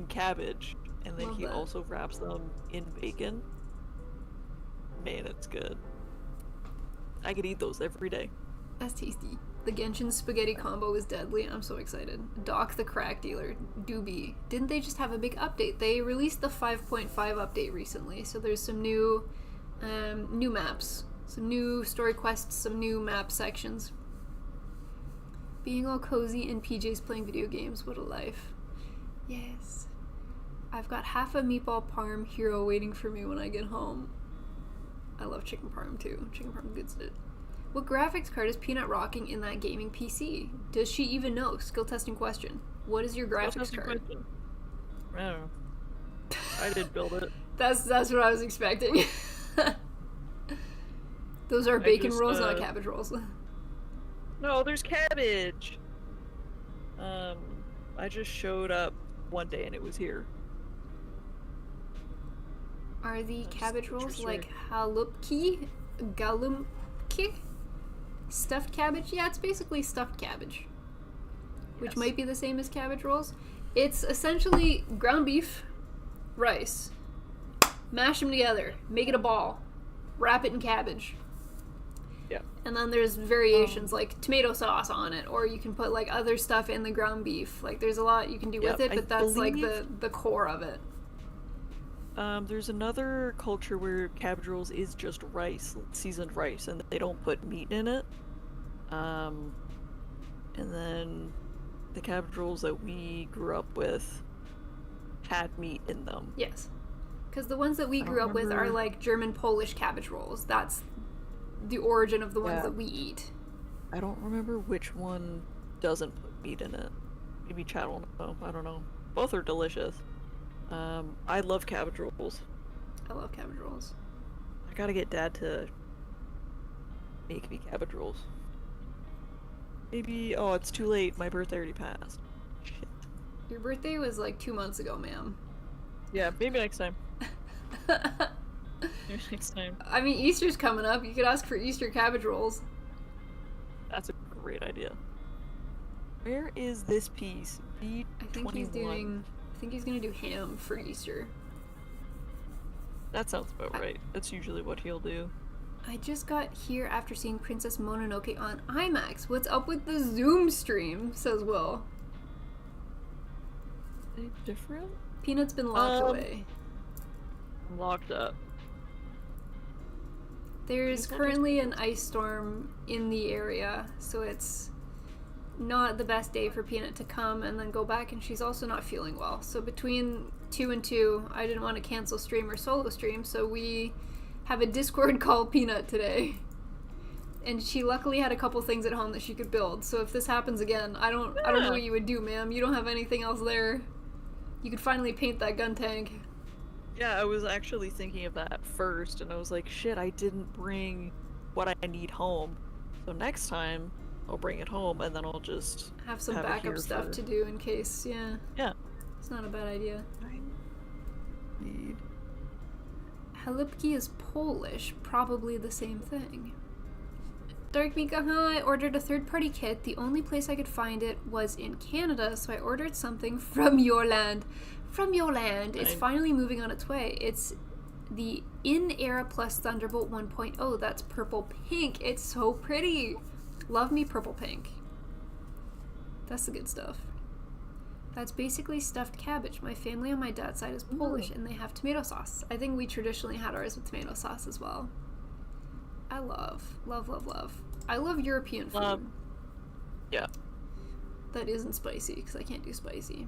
cabbage, and then Love he that. also wraps them in bacon. Man, it's good. I could eat those every day. That's tasty. The Genshin spaghetti combo is deadly. I'm so excited. Doc the crack dealer. Doobie. Didn't they just have a big update? They released the 5.5 update recently, so there's some new maps. Some new story quests, some new map sections. Being all cozy in PJs playing video games. What a life. Yes. I've got half a meatball parm hero waiting for me when I get home. I love chicken parm too. Chicken parm good shit. What graphics card is Peanut rocking in that gaming PC? Does she even know? Skill testing question. What is your graphics card? I don't know. I did build it. That's what I was expecting. Those are bacon just, rolls, not cabbage rolls. No, there's cabbage. I just showed up one day and it was here. Are the That's cabbage rolls interesting. like halupki? Galumki? Stuffed cabbage? Yeah, it's basically stuffed cabbage. which Yes. might be the same as cabbage rolls. It's essentially ground beef, rice, mash them together, make it a ball, wrap it in cabbage. Yeah. And then there's variations like tomato sauce on it, or you can put like other stuff in the ground beef. Like there's a lot you can do with it, I but that's like believe- the core of it. There's another culture where cabbage rolls is just rice, seasoned rice, and they don't put meat in it. And then the cabbage rolls that we grew up with had meat in them. Yes. Because the ones that we I don't grew up with are remember- like German Polish cabbage rolls. That's the origin of the ones Yeah. that we eat. I don't remember which one doesn't put meat in it. Maybe Chad will know. I don't know. Both are delicious. I love cabbage rolls. I love cabbage rolls. I gotta get Dad to make me cabbage rolls. Maybe. Oh, it's too late. My birthday already passed. Shit. Your birthday was like 2 months ago, ma'am. Yeah, maybe next time. Maybe next time. I mean, Easter's coming up. You could ask for Easter cabbage rolls. That's a great idea. Where is this piece? B21. I think he's gonna do ham for Easter. That sounds about right. That's usually what he'll do. I just got here after seeing Princess Mononoke on IMAX. What's up with the Zoom stream? Says Will. Are they different? Peanut's been locked away. I'm locked up. There's Peanut currently an ice storm in the area, so it's not the best day for Peanut to come and then go back, and she's also not feeling well. So between 2 and 2, I didn't want to cancel stream or solo stream, so we have a Discord call Peanut today. And she luckily had a couple things at home that she could build. So if this happens again, I don't know what you would do, ma'am. You don't have anything else there. You could finally paint that gun tank. Yeah, I was actually thinking of that first, and I was like, shit, I didn't bring what I need home. So next time, I'll bring it home, and then I'll just Have some have it backup here stuff for- to do in case, yeah. Yeah. It's not a bad idea. I need... Halupki is Polish, probably the same thing. Dark Mika, I ordered a third-party kit. The only place I could find it was in Canada, so I ordered something from your land. From your land. It's Nice. finally moving on its way. It's the In-Era Plus Thunderbolt 1.0. That's purple pink. It's so pretty. Love me purple pink. That's the good stuff. That's basically stuffed cabbage. My family on my dad's side is Polish, and they have tomato sauce. I think we traditionally had ours with tomato sauce as well. I love. I love European food. Yeah. That isn't spicy, because I can't do spicy.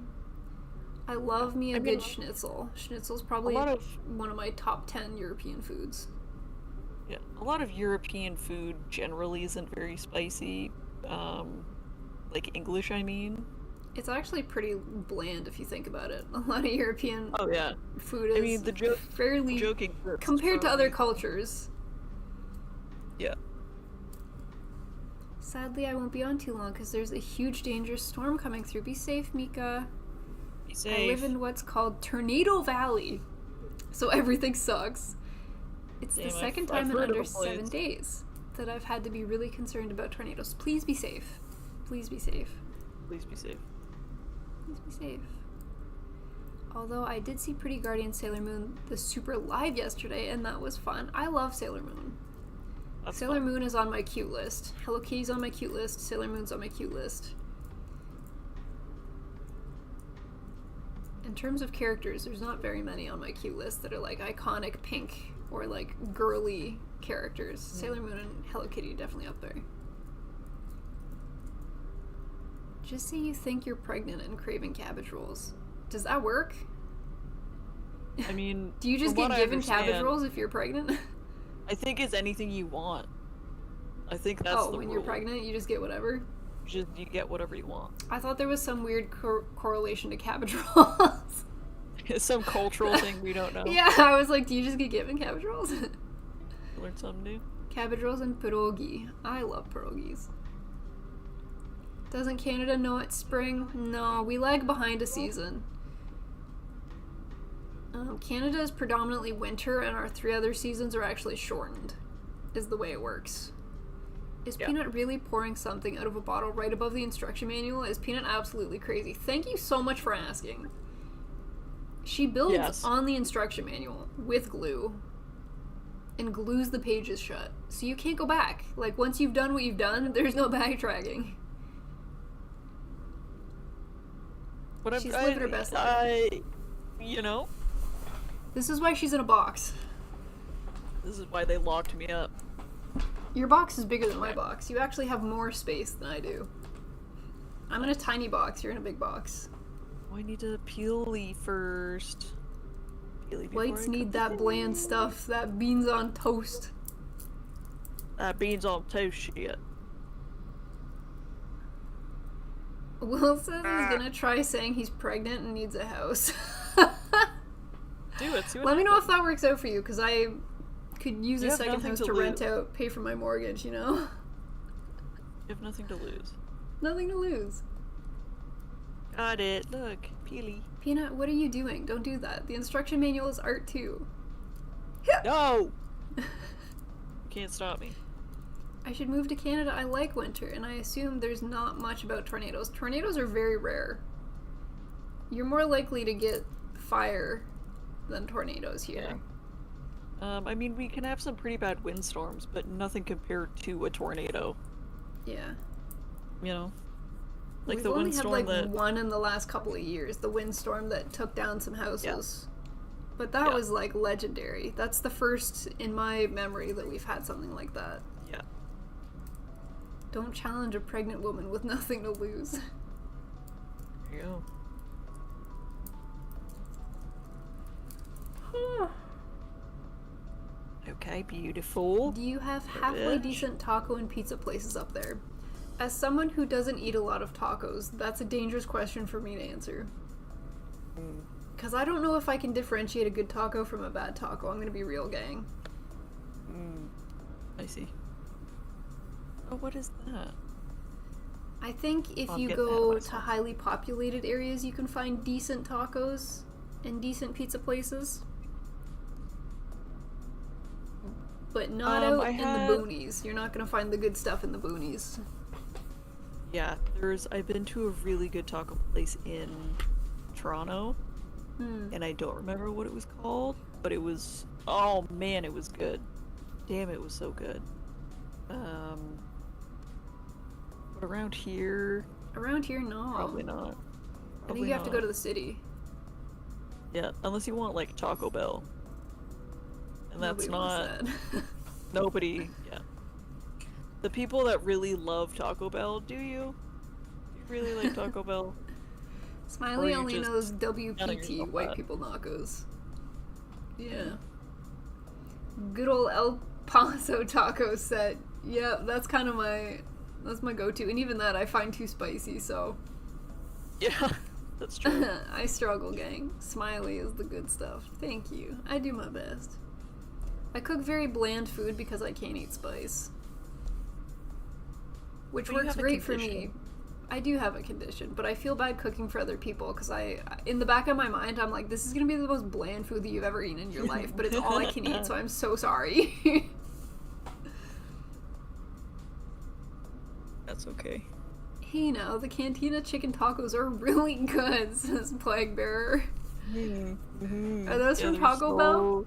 I love me a good schnitzel. Schnitzel's probably lot of- one of my top 10 European foods. Yeah. A lot of European food generally isn't very spicy. Like English, I mean. It's actually pretty bland if you think about it. A lot of European Oh, yeah. food is I mean, the joke... fairly Joking first compared to for other me. cultures. Yeah. Sadly, I won't be on too long because there's a huge dangerous storm coming through. Be safe, Mika. Be safe. I live in what's called Tornado Valley, so everything sucks. It's Damn, the second I've time in heard of under a place. 7 days that I've had to be really concerned about tornadoes. Please be safe. Please be safe. Please be safe. Please be safe. Although I did see Pretty Guardian Sailor Moon the Super Live yesterday, and that was fun. I love Sailor Moon. That's Sailor fun. Moon is on my cute list. Hello Kitty's on my cute list. Sailor Moon's on my cute list. In terms of characters, there's not very many on my cute list that are like iconic pink or like girly characters. Sailor Moon and Hello Kitty are definitely up there. Just say you think you're pregnant and craving cabbage rolls. Does that work? I mean, Do you just from get what I given cabbage understand, rolls if you're pregnant? I think it's anything you want. I think that's Oh, the when rule. you're pregnant, you just get whatever? You get whatever you want. I thought there was some weird correlation to cabbage rolls. It's some cultural thing we don't know. Yeah, I was like, do you just get given cabbage rolls? Learn something new. Cabbage rolls and pierogi. I love pierogis. Doesn't Canada know it's spring? No, we lag behind a season. Canada is predominantly winter, and our 3 other seasons are actually shortened, is the way it works. Is Yeah. Peanut really pouring something out of a bottle right above the instruction manual? Is Peanut absolutely crazy? Thank you so much for asking. She builds Yes. on the instruction manual with glue and glues the pages shut. So you can't go back. Like, once you've done what you've done, there's no backtracking. But She's living her best life. You know, This is why she's in a box. this is why they locked me up. Your box is bigger than my box. You actually have more space than I do. I'm in a tiny box. You're in a big box. Oh, I need to peely first. Peely before Whites I need cook that it. bland stuff. That beans on toast. Beans on toast shit. Will says he's gonna try saying he's pregnant and needs a house. Do it. See what Let me know if happens. that works out for you, because I could use You a have second nothing house to to rent lose. out, pay for my mortgage, you know? You have nothing to lose. Nothing to lose. Got it. Look, peely. Peanut, what are you doing? Don't do that. The instruction manual is art too. No. You can't stop me. I should move to Canada. I like winter, and I assume there's not much about tornadoes. Tornadoes are very rare. You're more likely to get fire than tornadoes here. I mean, we can have some pretty bad windstorms, but nothing compared to a tornado. Yeah. You know, like We've the only windstorm had like that. one in the last couple of years, the windstorm that took down some houses. But that Yeah. was like legendary. That's the first in my memory that we've had something like that. Yeah. Don't challenge a pregnant woman with nothing to lose. There you go. Okay, beautiful. Do you have halfway Bitch. decent taco and pizza places up there? As someone who doesn't eat a lot of tacos, that's a dangerous question for me to answer. Because I don't know if I can differentiate a good taco from a bad taco. I'm going to be real, gang. I see. Oh, what is that? I think if I'll you get that go to myself. highly populated areas, you can find decent tacos and decent pizza places. But not out I in had- the boonies. You're not going to find the good stuff in the boonies. Yeah, I've been to a really good taco place in Toronto, and I don't remember what it was called, but it was, oh man, it was good. Damn, it was so good. But around here, Around here, no. probably not. I think Probably you have to go not. to the city. Yeah, unless you want like Taco Bell. And that's Nobody wants not that. nobody, yeah. The people that really love Taco Bell, do you? Do you really like Taco Bell? Or Smiley you only just knows telling WPT, yourself white that? people tacos. Yeah. Good old El Paso taco set. Yeah, that's kind of that's my go-to. And even that I find too spicy, so Yeah, that's true. I struggle, gang. Smiley is the good stuff. Thank you. I do my best. I cook very bland food because I can't eat spice. Which But you works have a great for condition. me. I do have a condition, but I feel bad cooking for other people because in the back of my mind, I'm like, this is gonna be the most bland food that you've ever eaten in your life, but it's all I can eat, so I'm so sorry. That's okay. Hey now, the Cantina chicken tacos are really good, says Plague Bearer. Are those from they're Taco Bell?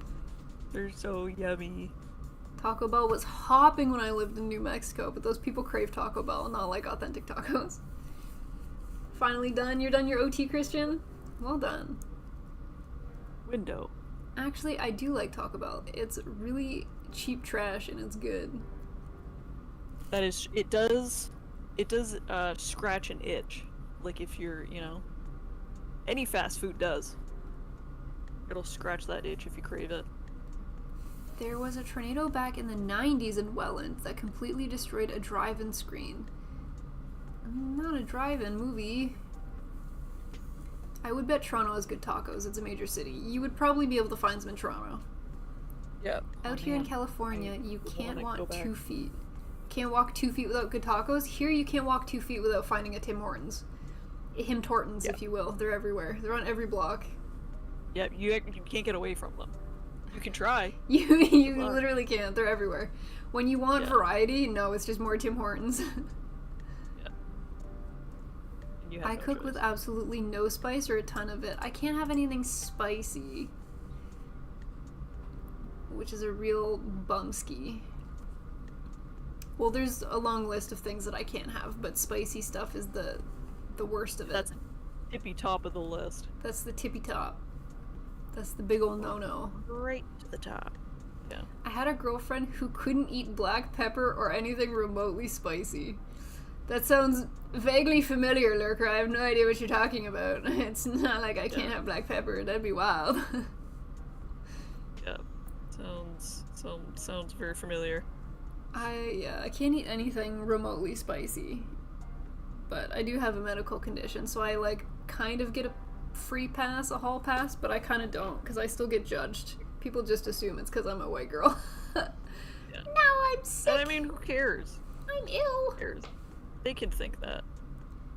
They're so yummy. Taco Bell was hopping when I lived in New Mexico, but those people crave Taco Bell, not like authentic tacos. Finally done? You're done your OT, Christian? Well done. Window. Actually, I do like Taco Bell. It's really cheap trash and it's good. That is, it does scratch an itch. Like if you're, any fast food does. It'll scratch that itch if you crave it. There was a tornado back in the 90s in Welland that completely destroyed a drive-in screen. Not a drive-in movie. I would bet Toronto has good tacos. It's a major city. You would probably be able to find some in Toronto. Yep. Out here in California, you would can't wanna go walk back. 2 feet. Can't walk 2 feet without good tacos. Here, you can't walk 2 feet without finding a Tim Hortons. Him Tortons, Yeah. if you will. They're everywhere. They're on every block. Yep, you can't get away from them. You can try. You literally can't. They're everywhere. When you want Yeah. variety, no, it's just more Tim Hortons. Yeah. And you have I no cook choice. with absolutely no spice or a ton of it. I can't have anything spicy, which is a real bumski. Well, there's a long list of things that I can't have, but spicy stuff is the worst of it. That's tippy top of the list. That's the tippy top. That's the big ol' no-no. Right to the top. Yeah. I had a girlfriend who couldn't eat black pepper or anything remotely spicy. That sounds vaguely familiar, Lurker. I have no idea what you're talking about. It's not like I can't have black pepper. That'd be wild. Yeah. Sounds very familiar. I can't eat anything remotely spicy. But I do have a medical condition, so I kind of get a free pass, a hall pass, but I kind of don't because I still get judged. People just assume it's because I'm a white girl. Yeah. No, I'm sick. And I mean, who cares? I'm ill. Who cares? They can think that.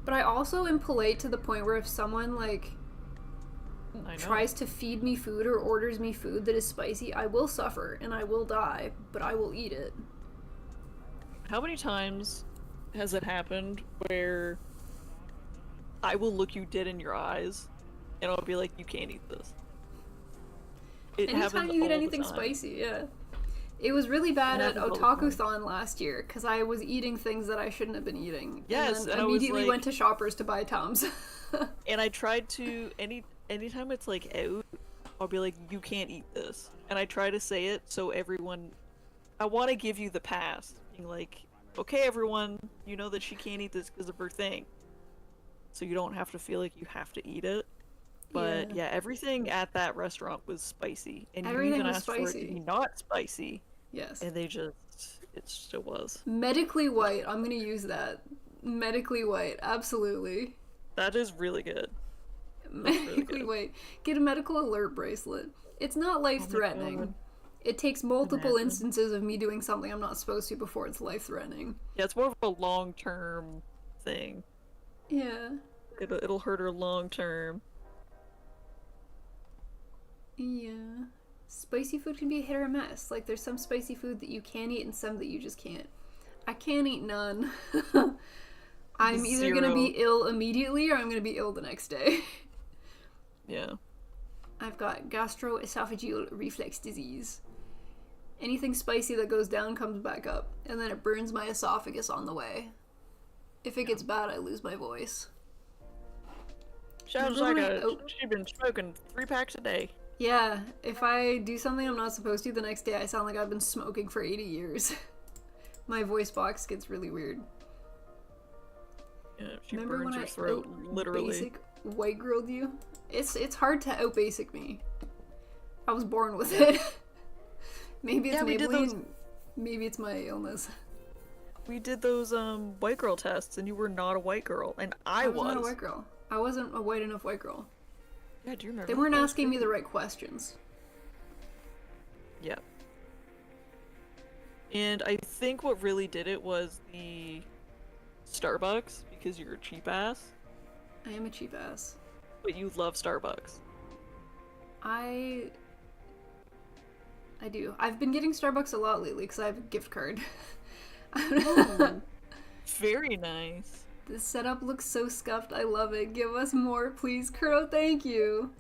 But I also am polite to the point where if someone I know. tries to feed me food or orders me food that is spicy, I will suffer and I will die, but I will eat it. How many times has it happened where I will look you dead in your eyes and I'll be like, you can't eat this? It Anytime happens you all eat the anything time. spicy, yeah. It was really bad It at happens all the time. Otaku-thon last year because I was eating things that I shouldn't have been eating. Yes, and and then I was immediately like- went to Shoppers to buy Tums. And I tried to anytime it's like out, I'll be like, you can't eat this. And I try to say it so everyone I want to give you the pass. Being like, okay everyone, you know that she can't eat this because of her thing. So you don't have to feel like you have to eat it. But yeah, everything at that restaurant was spicy. And you Everything even was asked for it to spicy. be not spicy. Yes. And it still was. Medically white. I'm gonna use that. Medically white. Absolutely. That is really good. Medically good. white. Get a medical alert bracelet. It's not life-threatening. God. It takes multiple Imagine. instances of me doing something I'm not supposed to before it's life-threatening. Yeah, it's more of a long-term thing. Yeah. It'll hurt her long-term. Yeah. Spicy food can be a hit or a miss. Like, there's some spicy food that you can eat and some that you just can't. I can't eat none. I'm either gonna be ill immediately or I'm gonna be ill the next day. Yeah. I've got gastroesophageal reflex disease. Anything spicy that goes down comes back up, and then it burns my esophagus on the way. If it gets bad, I lose my voice. Sounds like she's been smoking 3 packs a day. Yeah, if I do something I'm not supposed to the next day, I sound like I've been smoking for 80 years. My voice box gets really weird. Yeah, she Remember burns when her I throat, literally. basic white girled you? It's hard to out basic me. I was born with it. Maybe it's we did Maybelline. Maybe it's my illness. We did those white girl tests, and you were not a white girl, and I was. not a white girl. I wasn't a white enough white girl. Yeah, do you remember? They weren't asking me the right questions. Yeah. And I think what really did it was the Starbucks, because you're a cheap ass, I am a cheap ass. but you love Starbucks. I do. I've been getting Starbucks a lot lately because I have a gift card. Very nice. The setup looks so scuffed. I love it. Give us more, please. Kuro, thank you.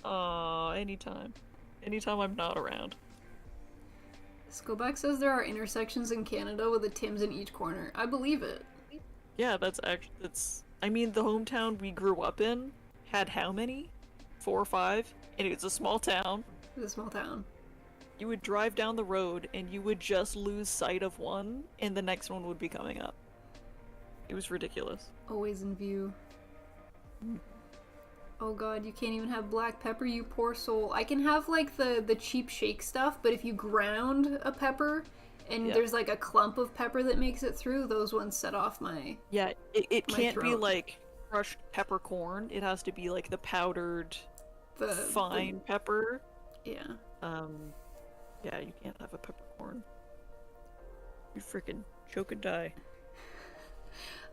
Aw, anytime. Anytime I'm not around. Skoback says there are intersections in Canada with a Tim's in each corner. I believe it. Yeah, I mean, the hometown we grew up in had how many? 4 or 5? And it's a small town. It's a small town. You would drive down the road and you would just lose sight of one, and the next one would be coming up. It was ridiculous. Always in view. Oh god, you can't even have black pepper, you poor soul. I can have like the cheap shake stuff, but if you ground a pepper and there's like a clump of pepper that makes it through, those ones set off my Yeah, it my can't be throat. like crushed peppercorn. It has to be like the powdered fine pepper. Yeah. Yeah, you can't have a peppercorn. You freaking choke and die.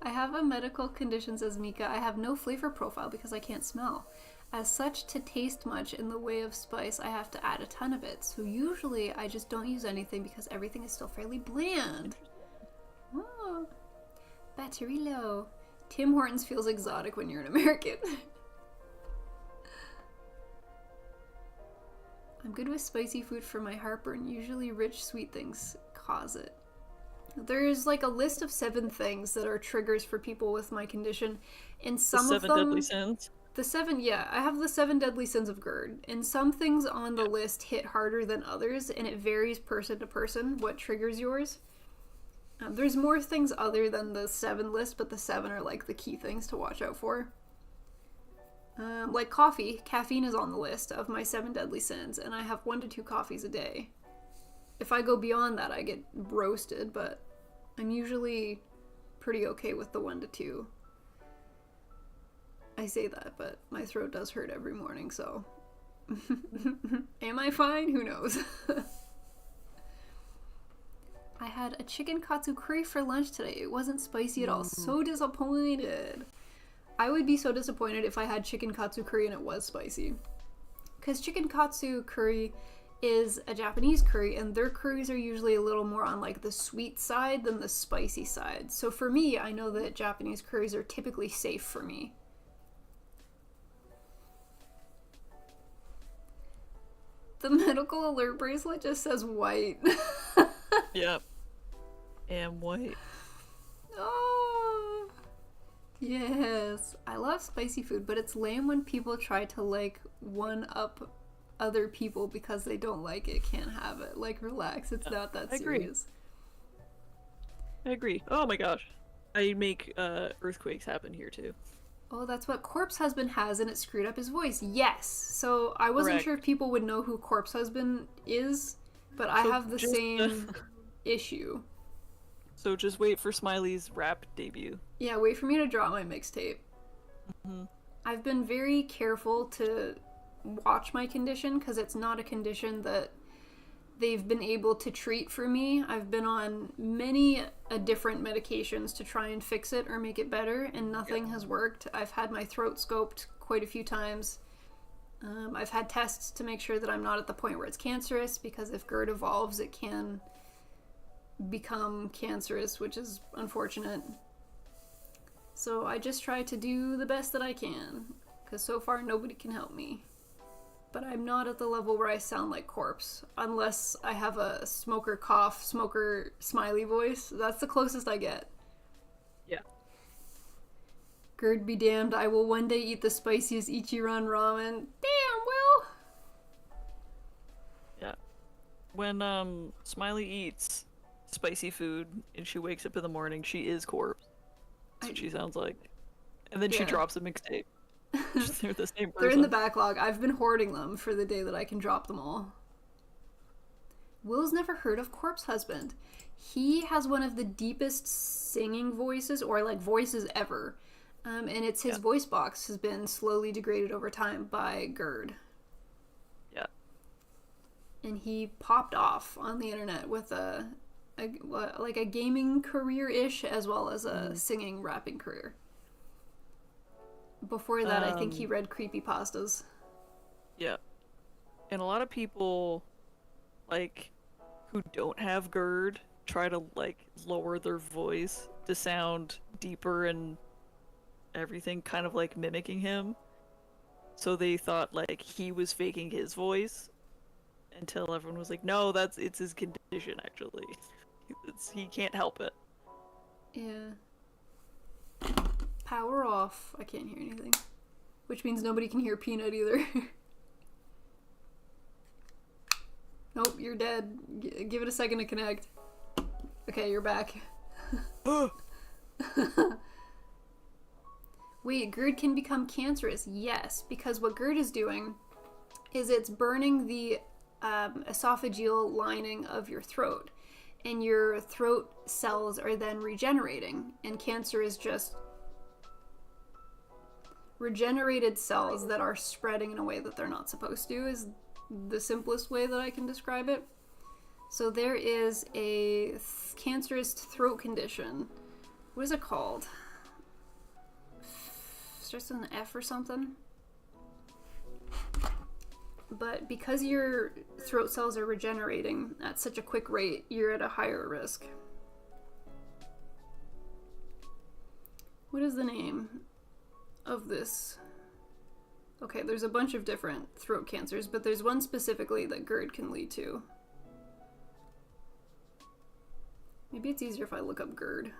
I have a medical condition, says Mika. I have no flavor profile because I can't smell. As such, to taste much in the way of spice, I have to add a ton of it. So usually I just don't use anything because everything is still fairly bland. Oh. Battery low. Tim Hortons feels exotic when you're an American. I'm good with spicy food for my heartburn. Usually rich, sweet things cause it. There's like a list of 7 things that are triggers for people with my condition. And some of them... 7 deadly sins? The 7, yeah. I have the 7 deadly sins of GERD. And some things on the list hit harder than others, and it varies person to person what triggers yours. There's more things other than the 7 list, but the 7 are like the key things to watch out for. Like coffee. Caffeine is on the list of my 7 deadly sins, and I have 1 to 2 coffees a day. If I go beyond that, I get roasted, but I'm usually pretty okay with the 1 to 2. I say that, but my throat does hurt every morning, so... Am I fine? Who knows? I had a chicken katsu curry for lunch today. It wasn't spicy at all. So disappointed. I would be so disappointed if I had chicken katsu curry and it was spicy. Because chicken katsu curry is a Japanese curry, and their curries are usually a little more on like the sweet side than the spicy side. So for me, I know that Japanese curries are typically safe for me. The medical alert bracelet just says white. Yep. Am white. Oh. Yes. I love spicy food, but it's lame when people try to like one up other people because they don't like it, can't have it. Like, relax. It's not that serious. I agree. Oh my gosh. I make earthquakes happen here too. Oh, that's what Corpse Husband has, and it screwed up his voice. Yes. So I wasn't sure if people would know who Corpse Husband is, but I have the same issue. So just wait for Smiley's rap debut. Yeah, wait for me to drop my mixtape. Mm-hmm. I've been very careful to watch my condition because it's not a condition that they've been able to treat for me. I've been on many different medications to try and fix it or make it better, and nothing has worked. I've had my throat scoped quite a few times. I've had tests to make sure that I'm not at the point where it's cancerous, because if GERD evolves, it can become cancerous, which is unfortunate. So I just try to do the best that I can, because so far nobody can help me. But I'm not at the level where I sound like Corpse, unless I have a smoker cough, smoker smiley voice. That's the closest I get. Yeah. GERD be damned, I will one day eat the spiciest Ichiran ramen. Damn, Will! Yeah. When Smiley eats spicy food and she wakes up in the morning, she is Corpse. That's what she sounds like. And then she drops a mixtape. They're the same person. They're in the backlog. I've been hoarding them for the day that I can drop them all. Will's never heard of Corpse Husband. He has one of the deepest singing voices, or like voices ever. And it's his voice box has been slowly degraded over time by GERD. Yeah. And he popped off on the internet with a gaming career-ish, as well as a singing, rapping career. Before that, I think he read creepypastas. Yeah. And a lot of people, like, who don't have GERD try to, like, lower their voice to sound deeper and everything, kind of like mimicking him. So they thought, like, he was faking his voice, until everyone was like, no, it's his condition, actually. He can't help it. Yeah. Power off. I can't hear anything. Which means nobody can hear Peanut either. Nope, you're dead. Give it a second to connect. Okay, you're back. Wait, GERD can become cancerous. Yes, because what GERD is doing is it's burning the esophageal lining of your throat. And your throat cells are then regenerating. And cancer is just regenerated cells that are spreading in a way that they're not supposed to, is the simplest way that I can describe it. So there is a cancerous throat condition. What is it called? starts with an F or something. But because your throat cells are regenerating at such a quick rate, you're at a higher risk. What is the name of this? Okay, there's a bunch of different throat cancers, but there's one specifically that GERD can lead to. Maybe it's easier if I look up GERD.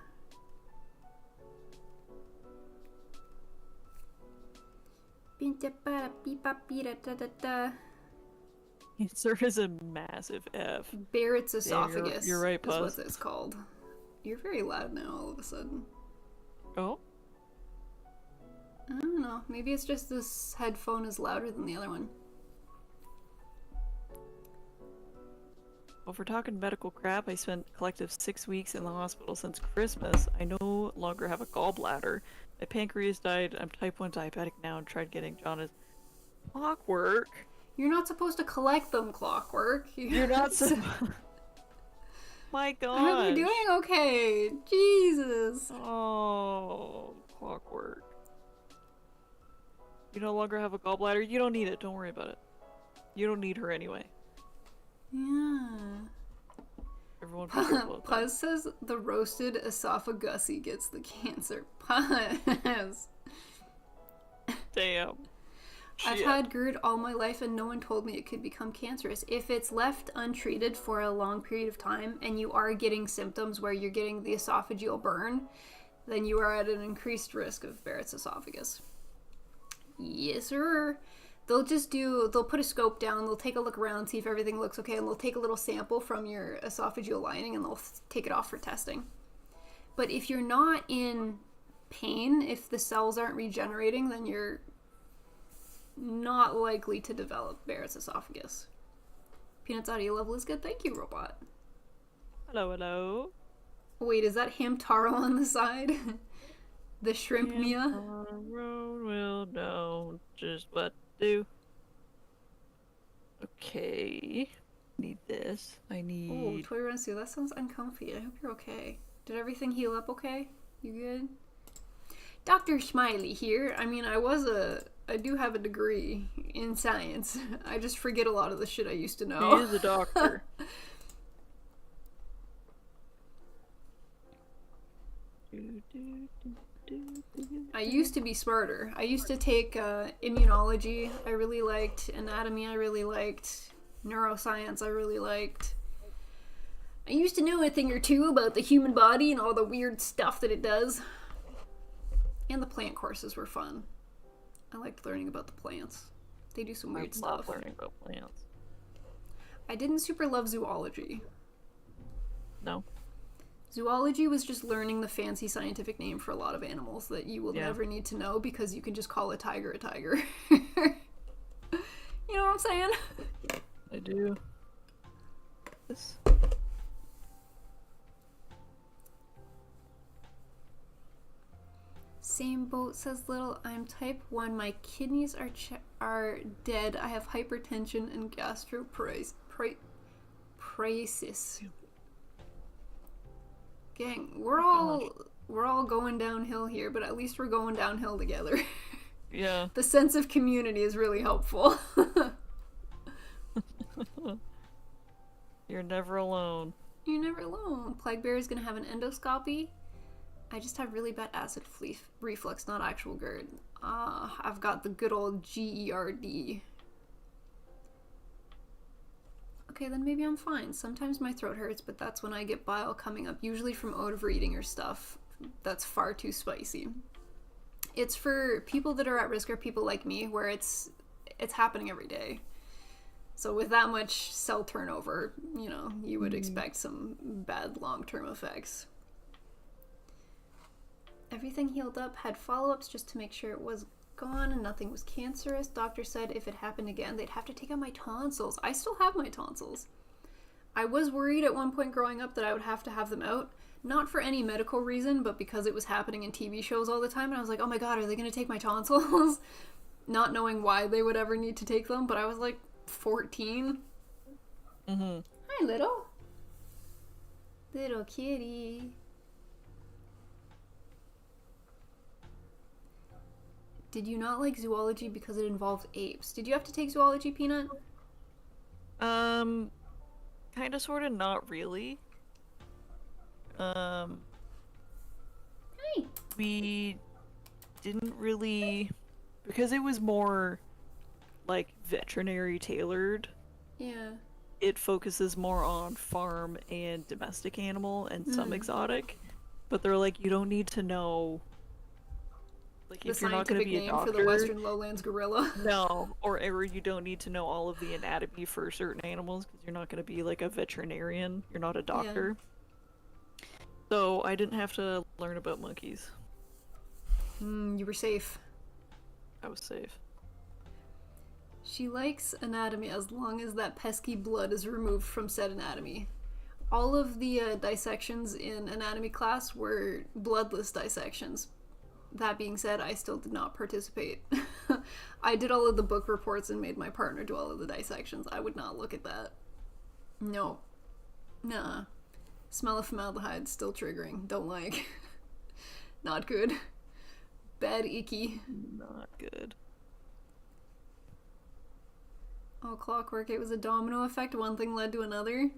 Cancer is a massive F. Barrett's esophagus. You're right, is Puz. what it's called. You're very loud now all of a sudden. Oh? I don't know. Maybe it's just this headphone is louder than the other one. Well, if we're talking medical crap, I spent a collective 6 weeks in the hospital since Christmas. I no longer have a gallbladder. My pancreas died. I'm type 1 diabetic now and tried getting jaundice. Clockwork? You're not supposed to collect them, Clockwork. You're not supposed... My god. I hope you're doing okay. Jesus. Oh, Clockwork. You no longer have a gallbladder? You don't need it. Don't worry about it. You don't need her anyway. Yeah. Everyone be careful about that. Puz says the roasted esophagusy gets the cancer. Puz. Damn. I've Shit. had GERD all my life and no one told me it could become cancerous. If it's left untreated for a long period of time and you are getting symptoms where you're getting the esophageal burn, then you are at an increased risk of Barrett's esophagus. Yes, sir. They'll put a scope down, they'll take a look around, see if everything looks okay, and they'll take a little sample from your esophageal lining and they'll take it off for testing. But if you're not in pain, if the cells aren't regenerating, then you're not likely to develop Barrett's esophagus. Peanut's audio level is good. Thank you, robot. Hello, hello. Wait, is that Hamtaro on the side? The shrimp Mia? Road will know just what to do. Okay. Need this. I need... Oh, Toy Rensu, that sounds uncomfy. I hope you're okay. Did everything heal up okay? You good? Dr. Smiley here. I mean, I do have a degree in science. I just forget a lot of the shit I used to know. He is a doctor. I used to be smarter. I used to take immunology. I really liked anatomy. I really liked neuroscience. I really liked... I used to know a thing or two about the human body and all the weird stuff that it does. And the plant courses were fun. I liked learning about the plants. They do some weird stuff. I love learning about plants. I didn't super love zoology. No. Zoology was just learning the fancy scientific name for a lot of animals that you will never need to know because you can just call a tiger a tiger. You know what I'm saying? I do. This. Same boat, says Little. I'm type 1. My kidneys are dead. I have hypertension and gastroparesis. Gang, we're all going downhill here, but at least we're going downhill together. Yeah. The sense of community is really helpful. You're never alone. You're never alone. Plague Bear is gonna have an endoscopy. I just have really bad acid reflux, not actual GERD. I've got the good old GERD. Okay, then maybe I'm fine. Sometimes my throat hurts, but that's when I get bile coming up, usually from overeating or stuff that's far too spicy. It's for people that are at risk or people like me, where it's happening every day. So with that much cell turnover, you know, you would expect some bad long-term effects. Everything healed up, had follow-ups just to make sure it was gone and nothing was cancerous. Doctor said if it happened again, they'd have to take out my tonsils. I still have my tonsils. I was worried at one point growing up that I would have to have them out. Not for any medical reason, but because it was happening in TV shows all the time. And I was like, oh my god, are they going to take my tonsils? Not knowing why they would ever need to take them, but I was like 14. Mm-hmm. Hi, little. Little kitty. Did you not like zoology because it involved apes? Did you have to take zoology, Peanut? Kind of, sort of, not really. Hey. We didn't really, because it was more like veterinary tailored. Yeah. It focuses more on farm and domestic animal and some exotic, but they're like, you don't need to know, like, The if you're not going to scientific be a name doctor, for the Western Lowlands gorilla. no, or you don't need to know all of the anatomy for certain animals because you're not going to be like a veterinarian. You're not a doctor. Yeah. So I didn't have to learn about monkeys. You were safe. I was safe. She likes anatomy as long as that pesky blood is removed from said anatomy. All of the dissections in anatomy class were bloodless dissections. That being said, I still did not participate. I did all of the book reports and made my partner do all of the dissections. I would not look at that. No. Nah. Smell of formaldehyde, still triggering. Don't like. Not good. Bad icky. Not good. Oh, clockwork. It was a domino effect. One thing led to another.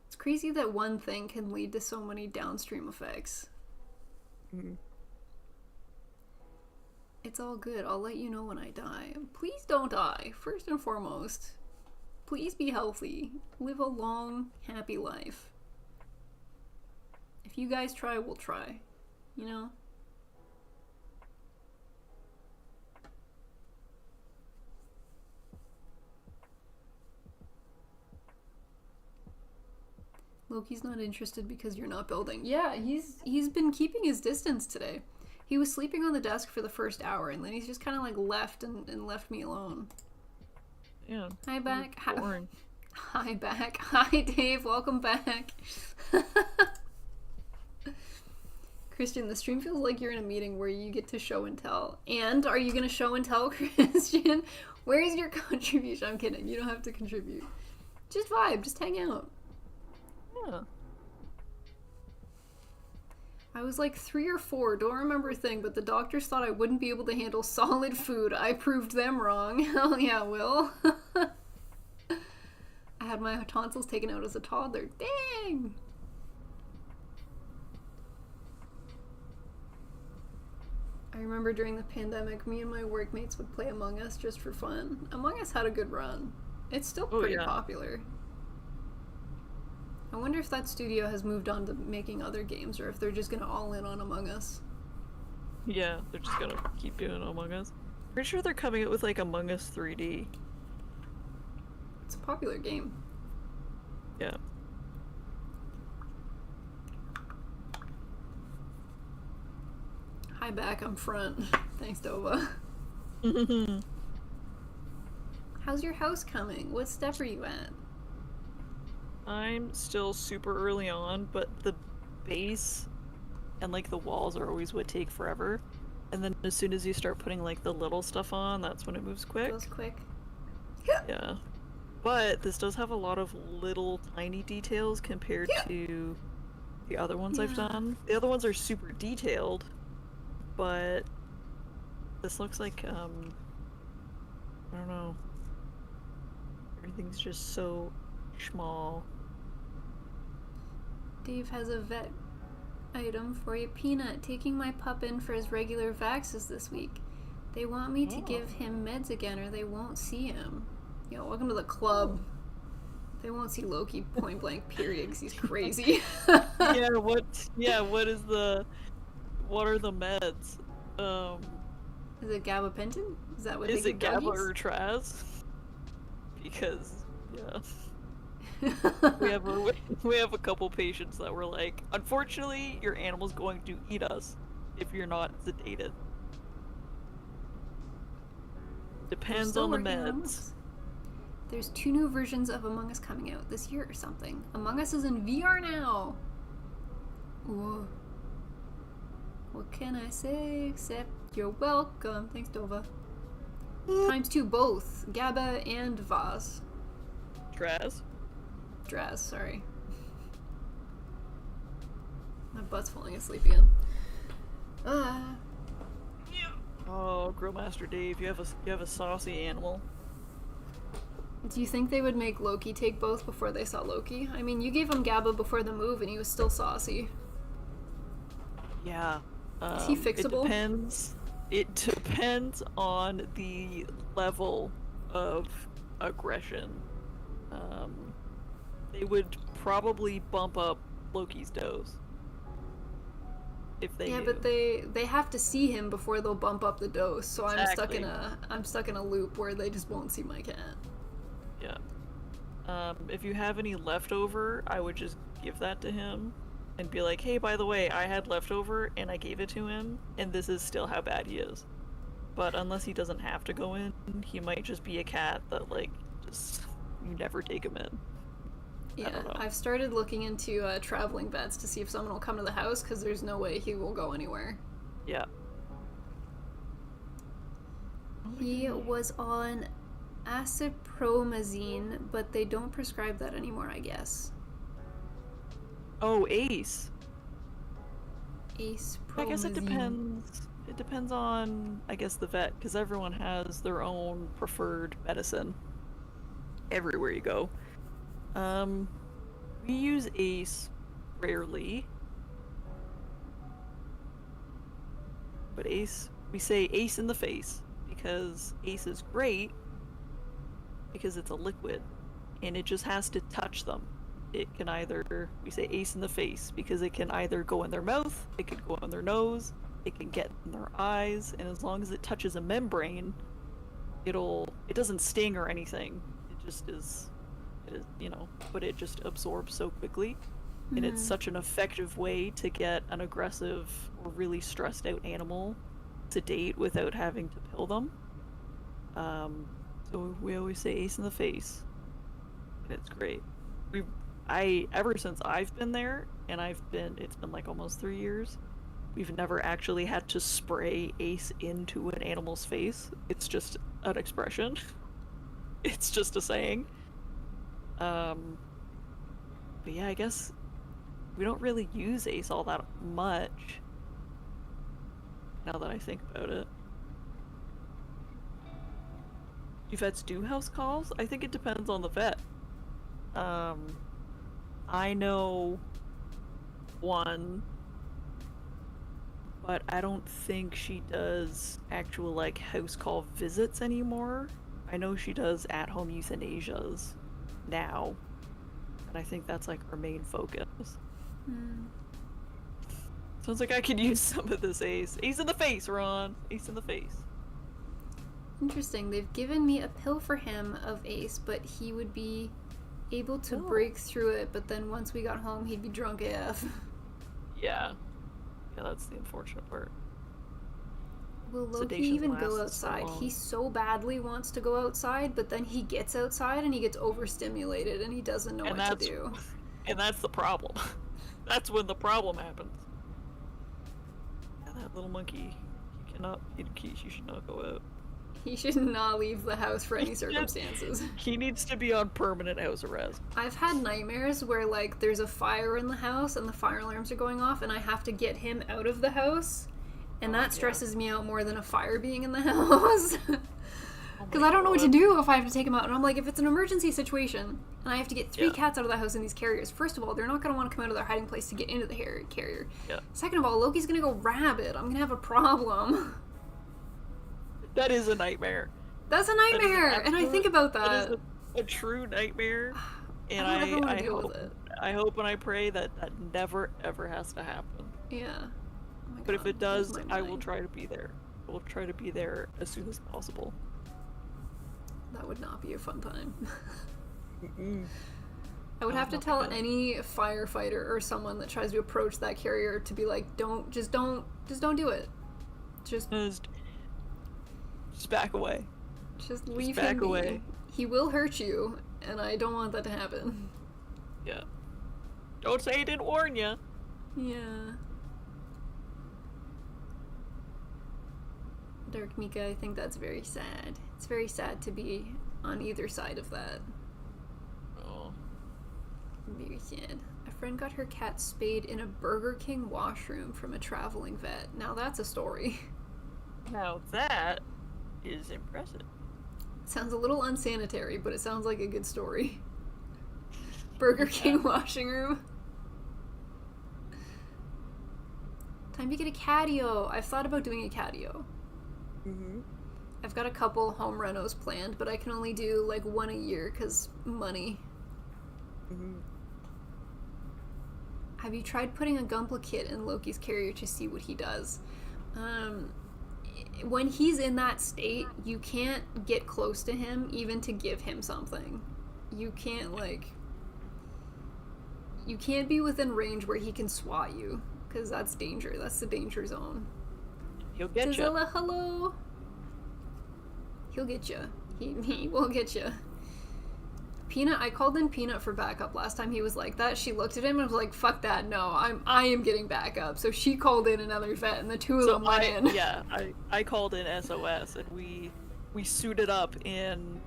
It's crazy that one thing can lead to so many downstream effects. It's all good. I'll let you know when I die. Please don't die, first and foremost. Please be healthy. Live a long, happy life. If you guys try, we'll try. You know? Loki's not interested because you're not building. Yeah, he's been keeping his distance today. He was sleeping on the desk for the first hour, and then he's just kind of like left and left me alone. Yeah. Hi, back. Boring. Hi, back. Hi, Dave. Welcome back. Christian, the stream feels like you're in a meeting where you get to show and tell. And are you going to show and tell, Christian? Where is your contribution? I'm kidding. You don't have to contribute. Just vibe. Just hang out. Yeah. I was like 3 or 4, don't remember a thing, but the doctors thought I wouldn't be able to handle solid food. I proved them wrong. Hell yeah, Will. I had my tonsils taken out as a toddler. Dang! I remember during the pandemic, me and my workmates would play Among Us just for fun. Among Us had a good run. It's still pretty popular. I wonder if that studio has moved on to making other games, or if they're just gonna all in on Among Us. Yeah, they're just gonna keep doing Among Us. Pretty sure they're coming out with like Among Us 3D. It's a popular game. Yeah. Hi, back, I'm front. Thanks, Dova. How's your house coming? What step are you at? I'm still super early on, but the base and like the walls are always what take forever. And then as soon as you start putting like the little stuff on, that's when it moves quick. Goes quick. Yeah. But this does have a lot of little tiny details compared to the other ones I've done. The other ones are super detailed, but this looks like, I don't know. Everything's just so small. Dave has a vet item for you. Peanut, taking my pup in for his regular vaxes this week. They want me to give him meds again or they won't see him. Yo, welcome to the club. They won't see Loki point blank period because he's crazy. what are the meds? Is it gabapentin? Is that what is they it give GABA doggies? or Traz? Because we have a couple patients that were like, unfortunately, your animal's going to eat us if you're not sedated. Depends on the meds. There's 2 new versions of Among Us coming out this year or something. Among Us is in VR now. Ooh. What can I say except you're welcome. Thanks, Dova. Times 2 both. GABA and Vaz. Draz, sorry. My butt's falling asleep again. Uh, Oh, Grillmaster Dave, you have a saucy animal. do you think they would make Loki take both before they saw Loki? I mean, you gave him GABA before the move and he was still saucy. Yeah. Is he fixable? It depends. It depends on the level of aggression. They would probably bump up Loki's dose if they knew. But they have to see him before they'll bump up the dose. So Exactly. I'm stuck in a loop where they just won't see my cat. Yeah. If you have any leftover, I would just give that to him and be like, hey, by the way, I had leftover and I gave it to him, and this is still how bad he is. But unless he doesn't have to go in, he might just be a cat that, like, just, you never take him in. Yeah, I've started looking into traveling vets to see if someone will come to the house, because there's no way he will go anywhere. Yeah. He was on acipromazine, but they don't prescribe that anymore, I guess. Oh, Ace. Ace-promazine. I guess it depends. It depends on, I guess, the vet, because everyone has their own preferred medicine everywhere you go. We use Ace rarely. But Ace, we say Ace in the face, because Ace is great, because it's a liquid, and it just has to touch them. It can either, we say Ace in the face, because it can either go in their mouth, it can go in their nose, it can get in their eyes, and as long as it touches a membrane, it doesn't sting or anything. It just is, but it just absorbs so quickly. And it's such an effective way to get an aggressive or really stressed out animal sedate without having to pill them. So we always say Ace in the face. And it's great. Ever since I've been there, and it's been like almost 3 years, we've never actually had to spray Ace into an animal's face. It's just an expression. It's just a saying. But yeah, I guess we don't really use Ace all that much, now that I think about it. Do vets do house calls? I think it depends on the vet. I know one, but I don't think she does actual, like, house call visits anymore. I know she does at-home euthanasias now, and I think that's, like, her main focus. Sounds like I could use some of this Ace. Ace in the face, Ron! Ace in the face. Interesting. They've given me a pill for him of Ace, but he would be able to break through it, but then once we got home, he'd be drunk AF. Yeah. Yeah, that's the unfortunate part. Will Loki even go outside? He so badly wants to go outside, but then he gets outside and he gets overstimulated and he doesn't know what to do. And that's the problem. That's when the problem happens. Yeah, that little monkey, he should not go out. He should not leave the house for any circumstances. He needs to be on permanent house arrest. I've had nightmares where, like, there's a fire in the house and the fire alarms are going off and I have to get him out of the house. And that stresses me out more than a fire being in the house. Because I don't know what to do if I have to take him out. And I'm like, if it's an emergency situation and I have to get 3 cats out of the house in these carriers, first of all, they're not going to want to come out of their hiding place to get into the carrier. Yeah. Second of all, Loki's going to go rabid. I'm going to have a problem. That is a nightmare. That's a nightmare, and I think about that. That is a true nightmare, and I don't ever want to deal with it. I hope and I pray that never ever has to happen. Yeah. Oh my but God, if it does, I will try to be there. I will try to be there as soon as possible. That would not be a fun time. I would have to tell any firefighter or someone that tries to approach that carrier to be like, just don't do it. Just back away. Just leave him be. Away. He will hurt you, and I don't want that to happen. Yeah. Don't say he didn't warn you. Yeah. Dark Mika, I think that's very sad. It's very sad to be on either side of that. Oh. Very sad. A Friend got her cat spayed in a Burger King washroom from a traveling vet. Now that's a story. Now that is impressive. Sounds a little unsanitary, but it sounds like a good story. Burger King washing room. Time to get a catio. I've thought about doing a catio. Mm-hmm. I've got a couple home renos planned, but I can only do like one a year because money. Mm-hmm. Have you tried putting a Gumpla kit in Loki's carrier to see what he does? When he's in that state, you can't get close to him even to give him something. You can't you can't be within range where he can swat you, because that's danger. That's the danger zone. He'll get you. Zilla, hello. He'll get you. He will get you. Peanut, I called in Peanut for backup last time he was like that. She looked at him and was like, fuck that, no, I am getting backup. So she called in another vet and the two of them went in. Yeah, I called in SOS and we suited up in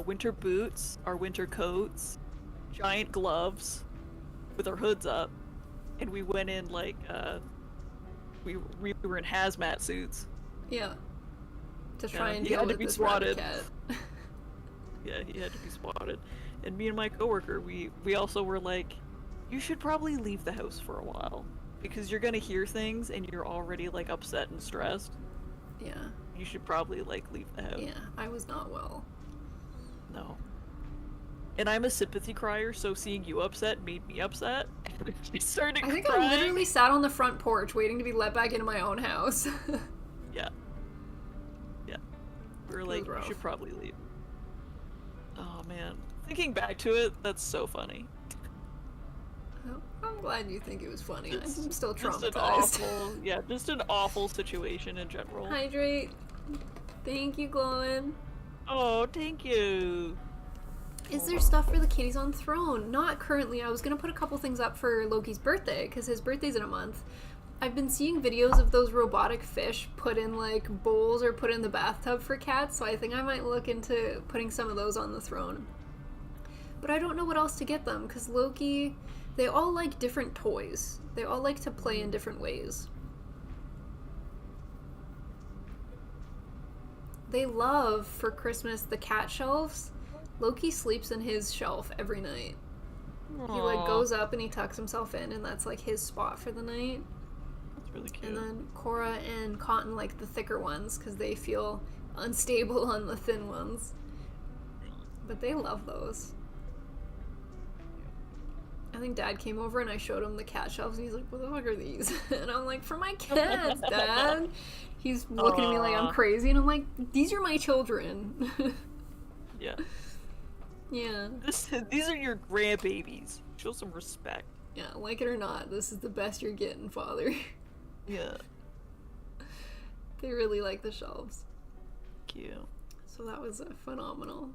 winter boots, our winter coats, giant gloves with our hoods up, and we went in like we were in hazmat suits. Yeah. To try and he deal had to with be this swatted. cat. Yeah, he had to be swatted. And me and my coworker, we also were like, you should probably leave the house for a while because you're gonna hear things and you're already like upset and stressed. Yeah. You should probably like leave the house. Yeah, I was not well. No. And I'm a sympathy crier, so seeing you upset made me upset. She started I think crying. I literally sat on the front porch waiting to be let back into my own house. Yeah. Yeah. We were like, you rough. should probably leave. Oh man. Thinking back to it, that's so funny. Oh, I'm glad you think it was funny. It's I'm still just an traumatized. just an awful situation in general. Hydrate. Thank you, Glowin. Oh, thank you. Is there stuff for the kitties on Throne? Not currently. I was gonna put a couple things up for Loki's birthday, because his birthday's in a month. I've been seeing videos of those robotic fish put in like bowls or put in the bathtub for cats, so I think I might look into putting some of those on the Throne. But I don't know what else to get them, because Loki, they all like different toys. They all like to play in different ways. They love, for Christmas, the cat shelves. Loki sleeps in his shelf every night. Aww. He like goes up and he tucks himself in, and that's like his spot for the night. That's really cute. And then Cora and Cotton like the thicker ones, because they feel unstable on the thin ones. But they love those. I think Dad came over and I showed him the cat shelves and he's like, what the fuck are these? And I'm like, for my cats, Dad. He's looking at me like I'm crazy and I'm like, these are my children. Yeah. Yeah. These are your grandbabies. Show some respect. Yeah, like it or not, this is the best you're getting, Father. Yeah. They really like the shelves. Cute. So that was phenomenal.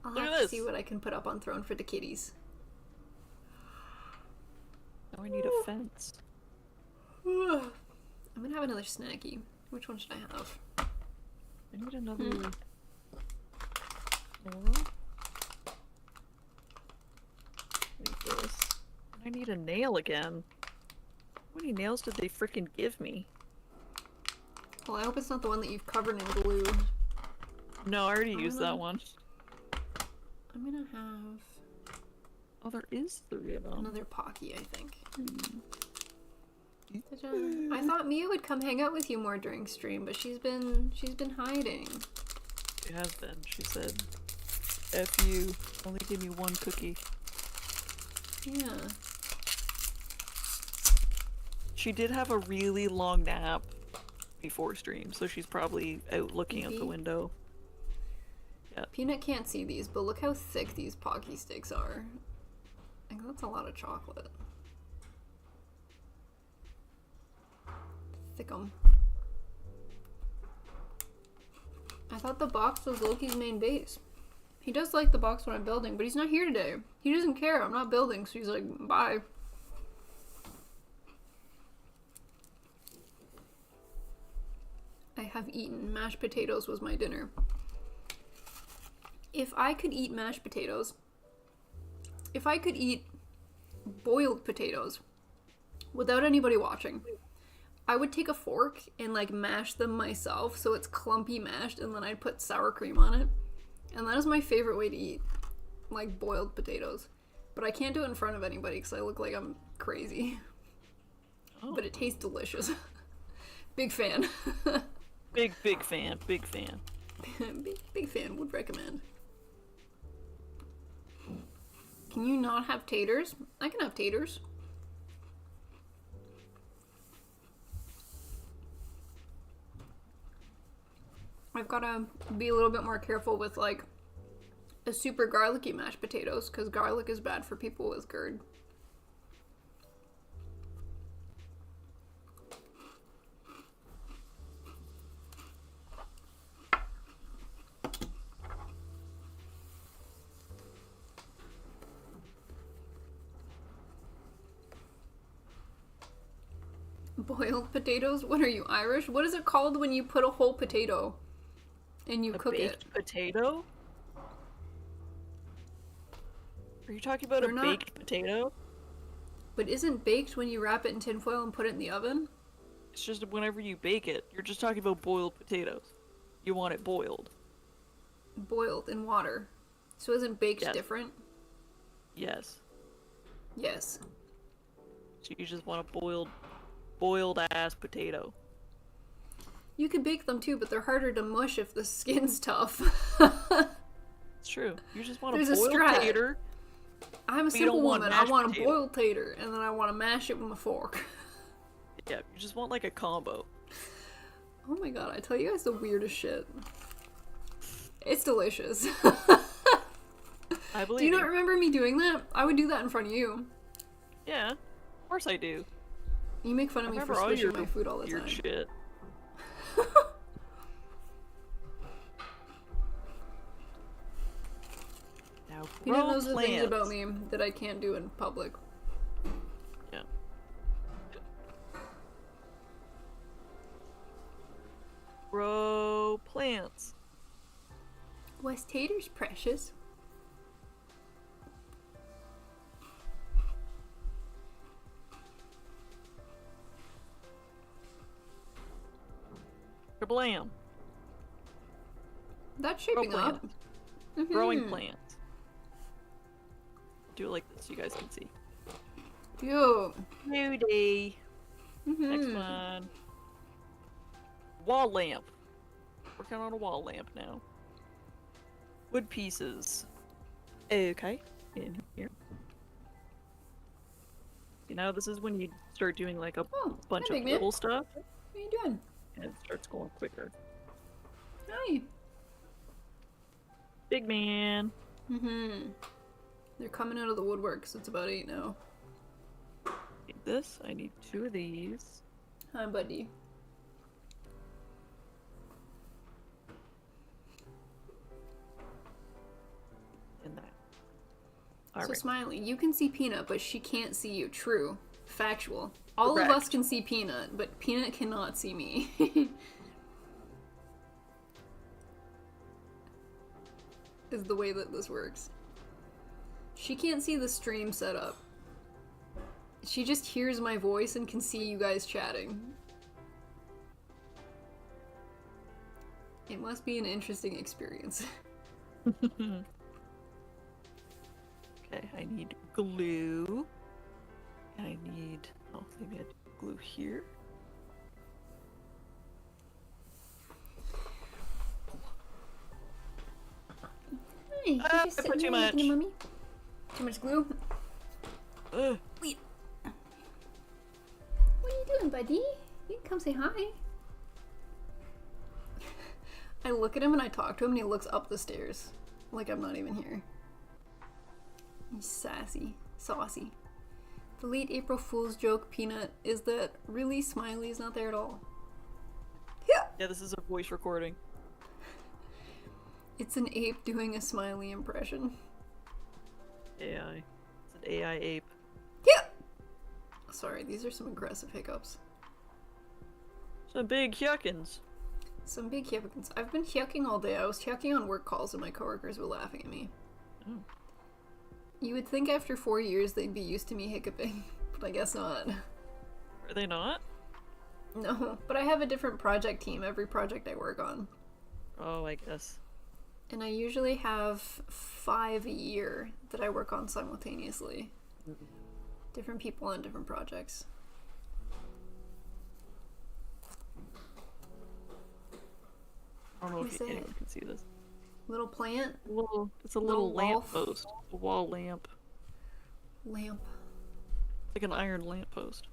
I'll Look have at to this. see what I can put up on Throne for the kitties. Now I need a fence. I'm gonna have another snacky. Which one should I have? I need another. Like this. I need a nail again. How many nails did they freaking give me? Well, I hope it's not the one that you've covered in glue. No, I already used that one. I'm gonna have Oh, there is 3 of them. another Pocky, I think. Ta-da. I thought Mia would come hang out with you more during stream, but she's been hiding. She has been. She said, F you, only give me 1 cookie. Yeah. She did have a really long nap before stream, so she's probably out looking out the window. Yeah. Peanut can't see these, but look how thick these Pocky sticks are. I think that's a lot of chocolate. Thickum. I thought the box was Loki's main base. He does like the box when I'm building, but he's not here today. He doesn't care. I'm not building, so he's like, bye. I have eaten. Mashed potatoes was my dinner. If I could eat mashed potatoes, if I could eat boiled potatoes without anybody watching. I would take a fork and like mash them myself so it's clumpy mashed, and then I'd put sour cream on it. And that is my favorite way to eat, like boiled potatoes. But I can't do it in front of anybody because I look like I'm crazy. Oh. But it tastes delicious. Big fan. Big fan. Big fan. big fan. Would recommend. Can you not have taters? I can have taters. I've got to be a little bit more careful with like a super garlicky mashed potatoes because garlic is bad for people with GERD. Boiled potatoes? What are you, Irish? What is it called when you put a whole potato and you cook it? Potato? Are you talking about a baked potato? But isn't baked when you wrap it in tinfoil and put it in the oven? It's just whenever you bake it. You're just talking about boiled potatoes. You want it boiled. Boiled in water. So isn't baked different? Yes. Yes. So you just want a boiled ass potato. You could bake them too, but they're harder to mush if the skin's tough. It's true. You just want a boiled tater. I'm a simple woman. I want a boiled tater, and then I want to mash it with a fork. Yeah, you just want like a combo. Oh my god, I tell you guys the weirdest shit. It's delicious. I believe. Do you not remember me doing that? I would do that in front of you. Yeah, of course I do. You make fun of me for squishing my food all the time. Shit. Now, Peanut knows the things about me that I can't do in public. Yeah. Grow plants. Was taters precious? Kablam. That's shaping up. Growing plants. Do it like this so you guys can see. Yo. Moody. Next one. Wall lamp. Working on a wall lamp now. Wood pieces. Okay. In here. You know, this is when you start doing like a bunch of little stuff. What are you doing? And it starts going quicker. Hi. Big man. They're coming out of the woodwork, so it's about 8 now. Need this. I need 2 of these. Hi, buddy. And that. So right. Smiley, you can see Peanut, but she can't see you. True. Factual. All of us can see Peanut, but Peanut cannot see me. Is the way that this works. She can't see the stream setup. She just hears my voice and can see you guys chatting. It must be an interesting experience. Okay, I need glue. And I need... Oh, maybe I have glue here. Hey, I put too much. Mommy? Too much glue? Wait. What are you doing, buddy? You can come say hi. I look at him and I talk to him and he looks up the stairs. Like I'm not even here. He's sassy. Saucy. The late April Fool's joke, Peanut, is that really Smiley is not there at all. Yeah, this is a voice recording. It's an ape doing a Smiley impression. AI. It's an AI ape. Yeah. Sorry, these are some aggressive hiccups. Some big yuckins. Some big yuckins. I've been yucking all day. I was yucking on work calls and my coworkers were laughing at me. Oh. You would think after 4 years they'd be used to me hiccuping, but I guess not. Are they not? No, but I have a different project team every project I work on. Oh, I guess. And I usually have 5 a year that I work on simultaneously. Different people on different projects. I don't know if anyone can see this. Little plant? It's a little lamp post. A wall lamp. Lamp. Like an iron lamp post.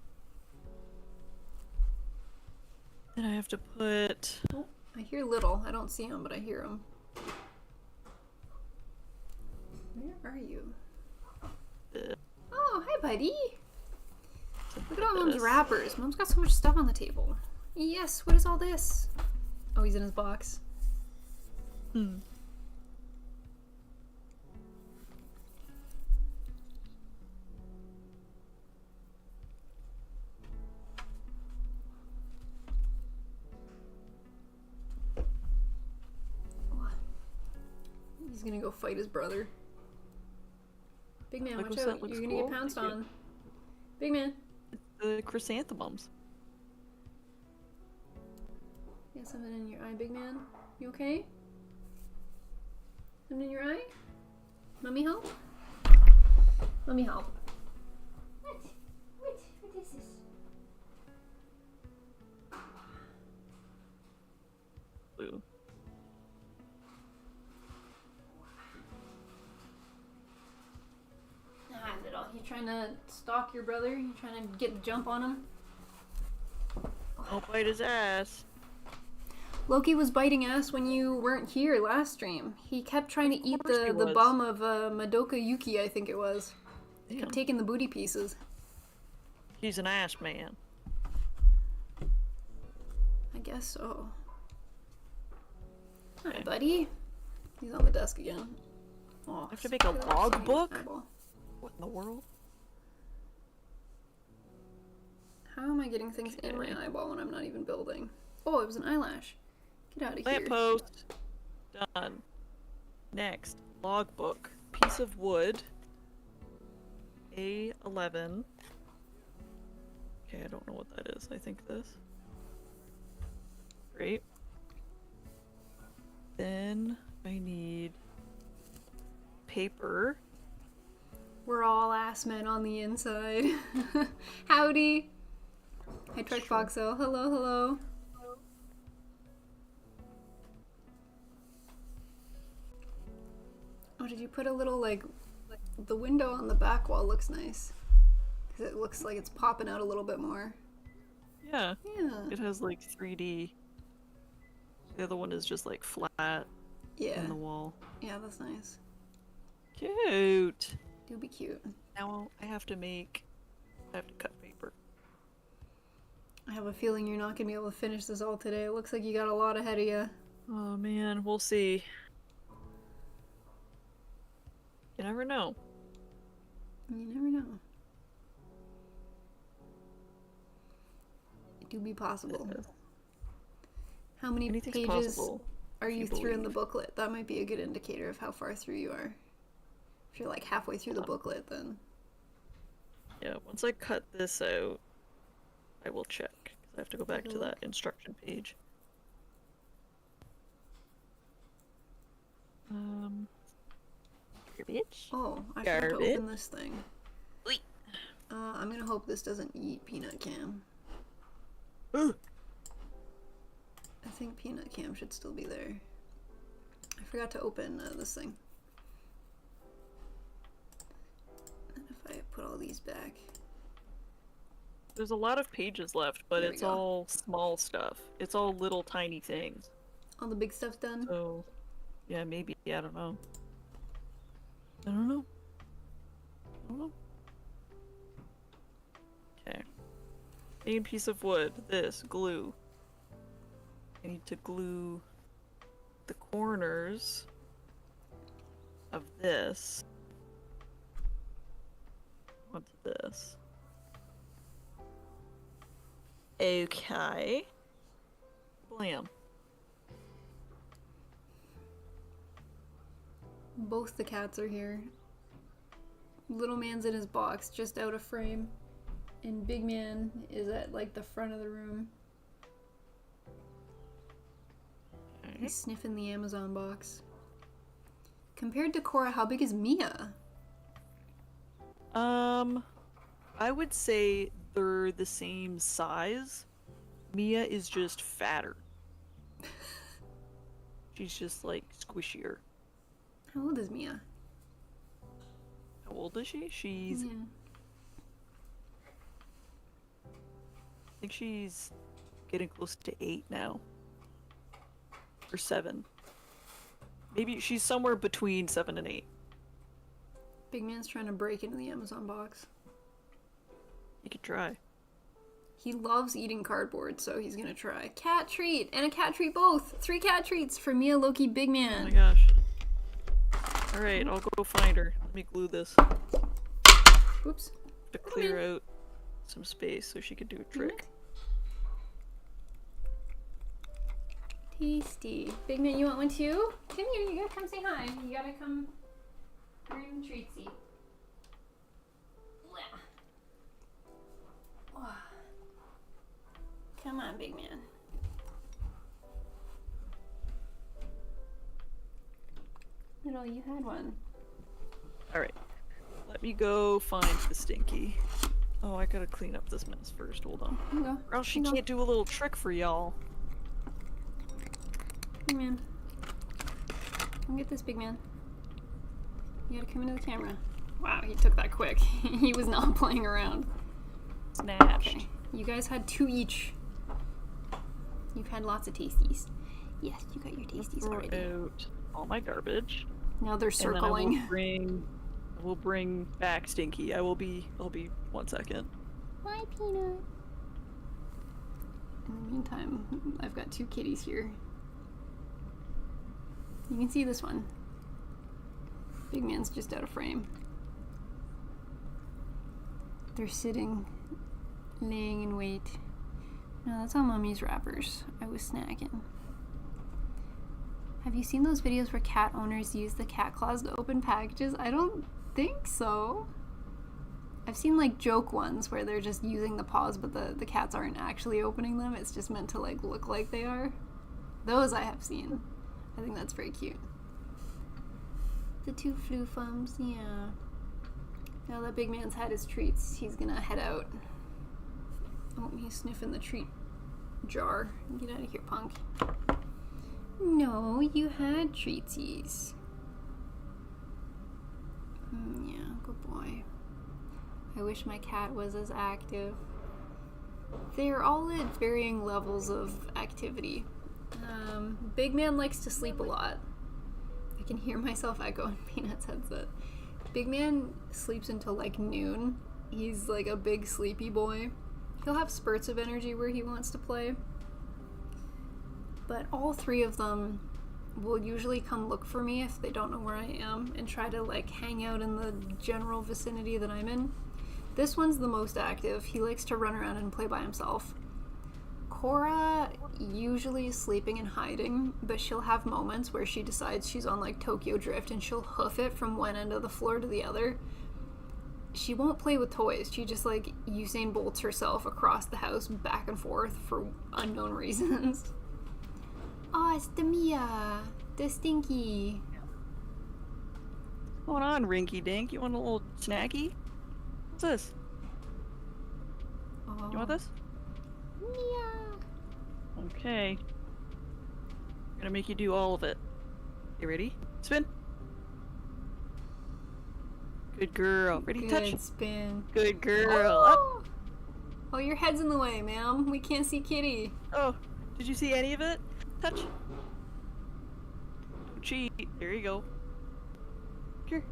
Then I have to put... Oh, I hear little. I don't see him, but I hear him. Where are you? Oh, hi, buddy. Look at all Mom's wrappers. Mom's got so much stuff on the table. Yes, what is all this? Oh, he's in his box. Hmm. He's gonna go fight his brother. Big man, Like, watch out. You're gonna get pounced on. Big man. The chrysanthemums. You got something in your eye, big man? You okay? Something in your eye? Mommy help? Mommy help. What? What is this? Blue. Ah, little. You trying to stalk your brother? You trying to get the jump on him? Don't bite his ass. Loki was biting ass when you weren't here last stream. He kept trying to eat the bum of Madoka Yuki, I think it was. Damn. Kept taking the booty pieces. He's an ass man. I guess so. Hi, buddy. He's on the desk again. Oh, I have to make a log book? What in the world? How am I getting things in my eyeball when I'm not even building? Oh, it was an eyelash. Get out of here. Lamppost. Done. Next. Logbook. Piece of wood. A11. Okay, I don't know what that is. I think this. Great. Then I need paper. We're all ass men on the inside. Howdy. Hi, Trek Foxo. Hello, hello. Oh, did you put a little, like the window on the back wall looks nice. Because it looks like it's popping out a little bit more. Yeah. Yeah. It has like 3D. The other one is just like flat Yeah. in the wall. Yeah, that's nice. Cute. Do be cute. Now I have to cut paper. I have a feeling you're not going to be able to finish this all today. It looks like you got a lot ahead of you. Oh man, we'll see. You never know. You never know. It do be possible. How many Anything's pages possible, are you through in the believe. booklet? That might be a good indicator of how far through you are. If you're like halfway through the booklet, then... Yeah, once I cut this out, I will check. 'Cause I have to go back to that instruction page. Garbage. Oh, I forgot to Garbage. open this thing. Wait. I'm gonna hope this doesn't eat Peanut Cam. Ooh. I think Peanut Cam should still be there. I forgot to open this thing. And if I put all these back... There's a lot of pages left, but There we it's go. all small stuff. It's all little tiny things. All the big stuff's done? So, yeah, maybe. I don't know. I don't know. Okay. Main piece of wood. This. Glue. I need to glue the corners of this onto this. Okay. Blam. Both the cats are here. Little man's in his box, just out of frame. And big man is at, like, the front of the room. He's sniffing the Amazon box. Compared to Cora, how big is Mia? I would say they're the same size. Mia is just fatter. She's just, like, squishier. How old is Mia? How old is she? She's... Yeah. I think she's getting close to 8 now. Or 7. Maybe she's somewhere between 7 and 8. Big man's trying to break into the Amazon box. You could try. He loves eating cardboard, so he's gonna try. Cat treat! And a cat treat both! 3 cat treats for Mia, Loki, Big Man! Oh my gosh. Alright, I'll go find her. Let me glue this. Oops. To clear out some space so she could do a trick. Tasty. Big Man, you want one too? Come here, you gotta come say hi. You gotta come bring the treatsy. Come on, Big Man. Little, you had one. Alright. Let me go find the Stinky. Oh, I gotta clean up this mess first. Hold on. Here you go. Or else she can't do a little trick for y'all. Big Man. Come get this, Big Man. You gotta come into the camera. Wow, he took that quick. He was not playing around. Snatched. Okay. You guys had 2 each. You've had lots of tasties. Yes, you got your tasties Throw already. out all my garbage. Now they're circling. And then I will bring back Stinky. I'll be 1 second. Bye, Peanut. In the meantime, I've got 2 kitties here. You can see this one. Big man's just out of frame. They're sitting, laying in wait. No, that's on Mummy's wrappers. I was snacking. Have you seen those videos where cat owners use the cat claws to open packages? I don't think so. I've seen like joke ones where they're just using the paws, but the cats aren't actually opening them. It's just meant to like look like they are. Those I have seen. I think that's very cute. The 2 floofums, yeah. Now that big man's had his treats, he's gonna head out. Oh, he's sniffing the treat jar. Get out of here, punk. No, you had treatsies. Yeah, good boy. I wish my cat was as active. They're all at varying levels of activity. Big man likes to sleep a lot. I can hear myself echo in Peanut's headset. Big man sleeps until like noon. He's like a big sleepy boy. He'll have spurts of energy where he wants to play. But all 3 of them will usually come look for me if they don't know where I am and try to like hang out in the general vicinity that I'm in. This one's the most active. He likes to run around and play by himself. Cora usually is sleeping and hiding, but she'll have moments where she decides she's on like Tokyo Drift and she'll hoof it from one end of the floor to the other. She won't play with toys. She just like Usain Bolts herself across the house back and forth for unknown reasons. Oh, it's the Mia, the Stinky. What's going on, Rinky Dink? You want a little snacky? What's this? Oh. You want this? Mia. Okay. I'm gonna make you do all of it. You ready? Spin. Good girl. Ready? Good Touch. spin. Good girl. Up. Oh. Oh, your head's in the way, ma'am. We can't see Kitty. Oh, did you see any of it? Touch. Don't cheat. There you go. Here.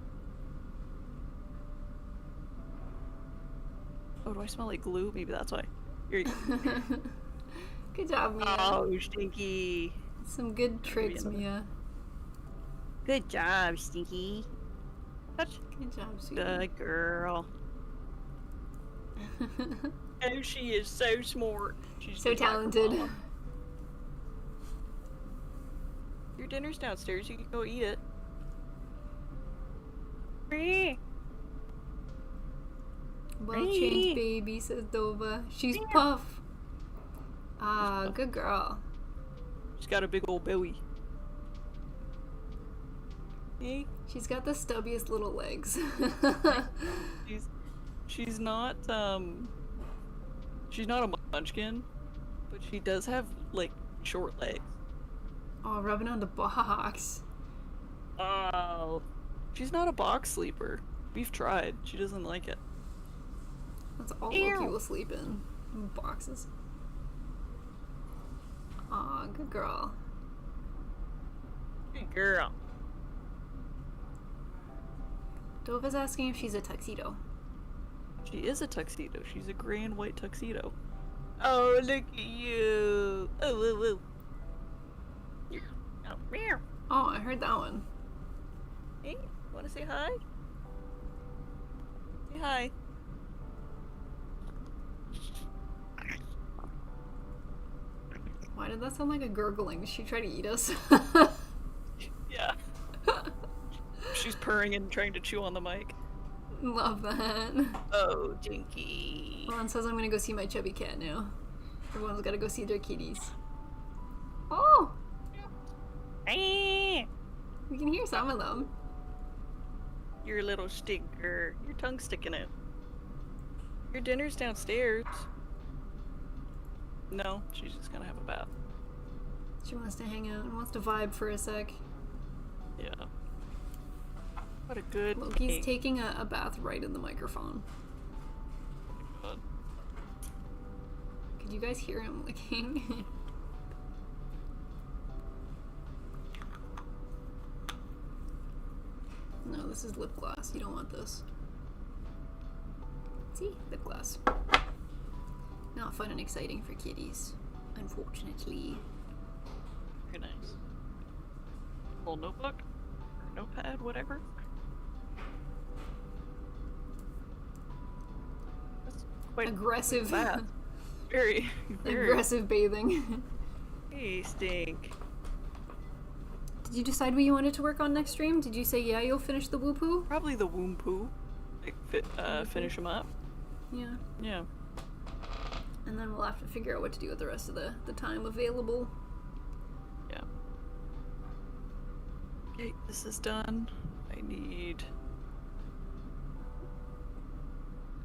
Oh, do I smell like glue? Maybe that's why. Here you go. Good job, Mia. Oh, Stinky. Some good tricks, Mia. Good job, Stinky. Touch. Good job, sweetie. Good girl. Oh, she is so smart. She's So just like her talented. mama. Your dinner's downstairs. You can go eat it. Well-changed baby, says Dova. She's Puff. Ah, good girl. She's got a big old belly. Hey. She's got the stubbiest little legs. she's not a munchkin, but she does have like short legs. Oh, rubbing on the box. Oh. She's not a box sleeper. We've tried. She doesn't like it. That's all Loki will sleep in boxes. Aw, good girl. Good girl. Dova's asking if she's a tuxedo. She is a tuxedo. She's a gray and white tuxedo. Oh, look at you. Oh, meow. Oh, I heard that one. Hey, wanna say hi? Say hi. Why did that sound like a gurgling? Did she try to eat us? Yeah. She's purring and trying to chew on the mic. Love that. Oh, Dinky. Ron says I'm gonna go see my chubby cat now. Everyone's gotta go see their kitties. Oh! We can hear some of them. Your little stinker. Your tongue's sticking out. Your dinner's downstairs. No, she's just gonna have a bath. She wants to hang out and wants to vibe for a sec. Yeah. What a good Loki's king. taking a bath right in the microphone. God. Could you guys hear him licking? No, this is lip gloss. You don't want this. See? Lip gloss. Not fun and exciting for kitties, unfortunately. Very nice. Little notebook? Or notepad, whatever. That's quite Aggressive. bath. Very, very Aggressive bathing. Hey, stink. Did you decide what you wanted to work on next stream? Did you say, yeah, you'll finish the woo-poo? Probably the womb poo. Like, finish them up. Yeah. Yeah. And then we'll have to figure out what to do with the rest of the time available. Yeah. Okay, this is done. I need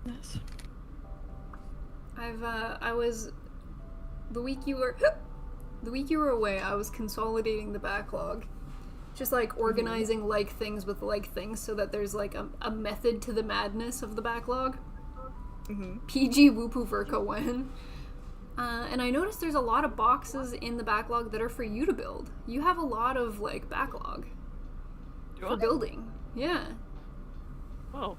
this. I was, the week you were away, I was consolidating the backlog. Just like organizing like things with like things so that there's like a method to the madness of the backlog. PG Whoopoo Verka win. And I noticed there's a lot of boxes in the backlog that are for you to build. You have a lot of like backlog for building. Yeah. Oh.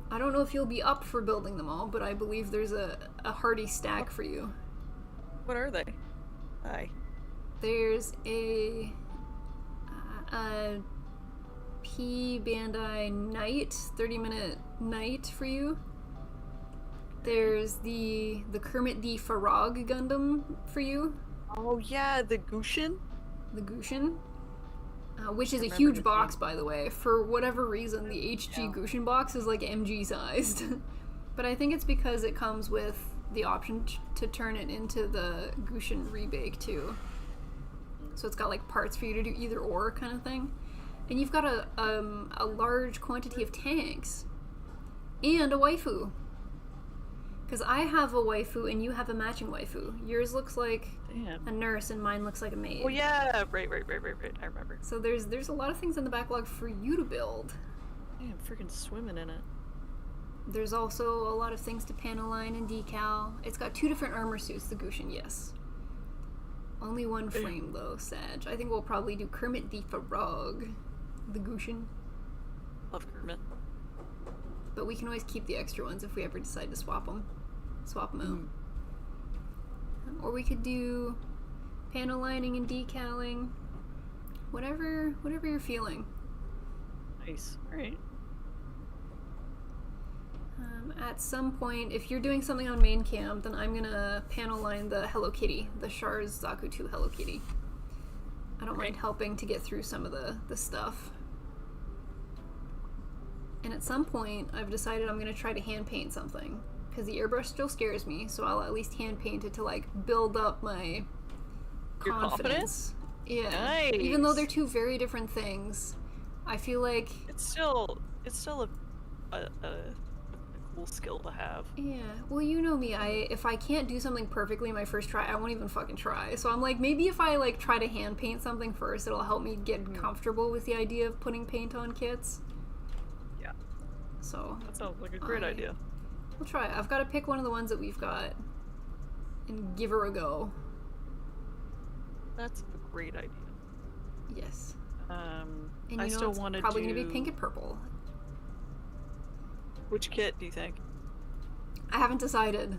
I don't know if you'll be up for building them all, but I believe there's a hearty stack for you. What are they? Hi. There's a P Bandai night, 30-minute night for you. There's the Kermit the Frog Gundam for you. Oh yeah, the Gushin? The Gushin. Which is a huge box, by the way. For whatever reason, the HG Gushin box is like MG sized. But I think it's because it comes with the option to turn it into the Gushin rebake too. So it's got like parts for you to do either or kind of thing. And you've got a large quantity of tanks. And a waifu. Because I have a waifu and you have a matching waifu. Yours looks like a nurse and mine looks like a maid. Oh yeah, right. I remember. So there's a lot of things in the backlog for you to build. Yeah, I'm freaking swimming in it. There's also a lot of things to panel line and decal. It's got 2 different armor suits, the Gushin, yes. Only one frame though, Sag. I think we'll probably do Kermit the Frog, the Gushin. Love Kermit. But we can always keep the extra ones if we ever decide to swap them out. Or we could do panel lining and decaling. Whatever you're feeling. Nice. Alright. At some point, if you're doing something on main cam, then I'm gonna panel line the Hello Kitty, the Char's Zaku 2 Hello Kitty. I don't mind helping to get through some of the stuff. And at some point, I've decided I'm going to try to hand paint something. Because the airbrush still scares me, so I'll at least hand paint it to, like, build up my Your confidence. Yeah. Nice. Even though they're two very different things, I feel like... It's still a cool skill to have. Yeah. Well, you know me, if I can't do something perfectly my first try, I won't even fucking try. So I'm like, maybe if I, like, try to hand paint something first, it'll help me get comfortable with the idea of putting paint on kits. Yeah. So... That sounds like a great idea. We'll try it. I've got to pick one of the ones that we've got and give her a go. That's a great idea. Yes. And I still want to probably going to be pink and purple. Which kit do you think? I haven't decided.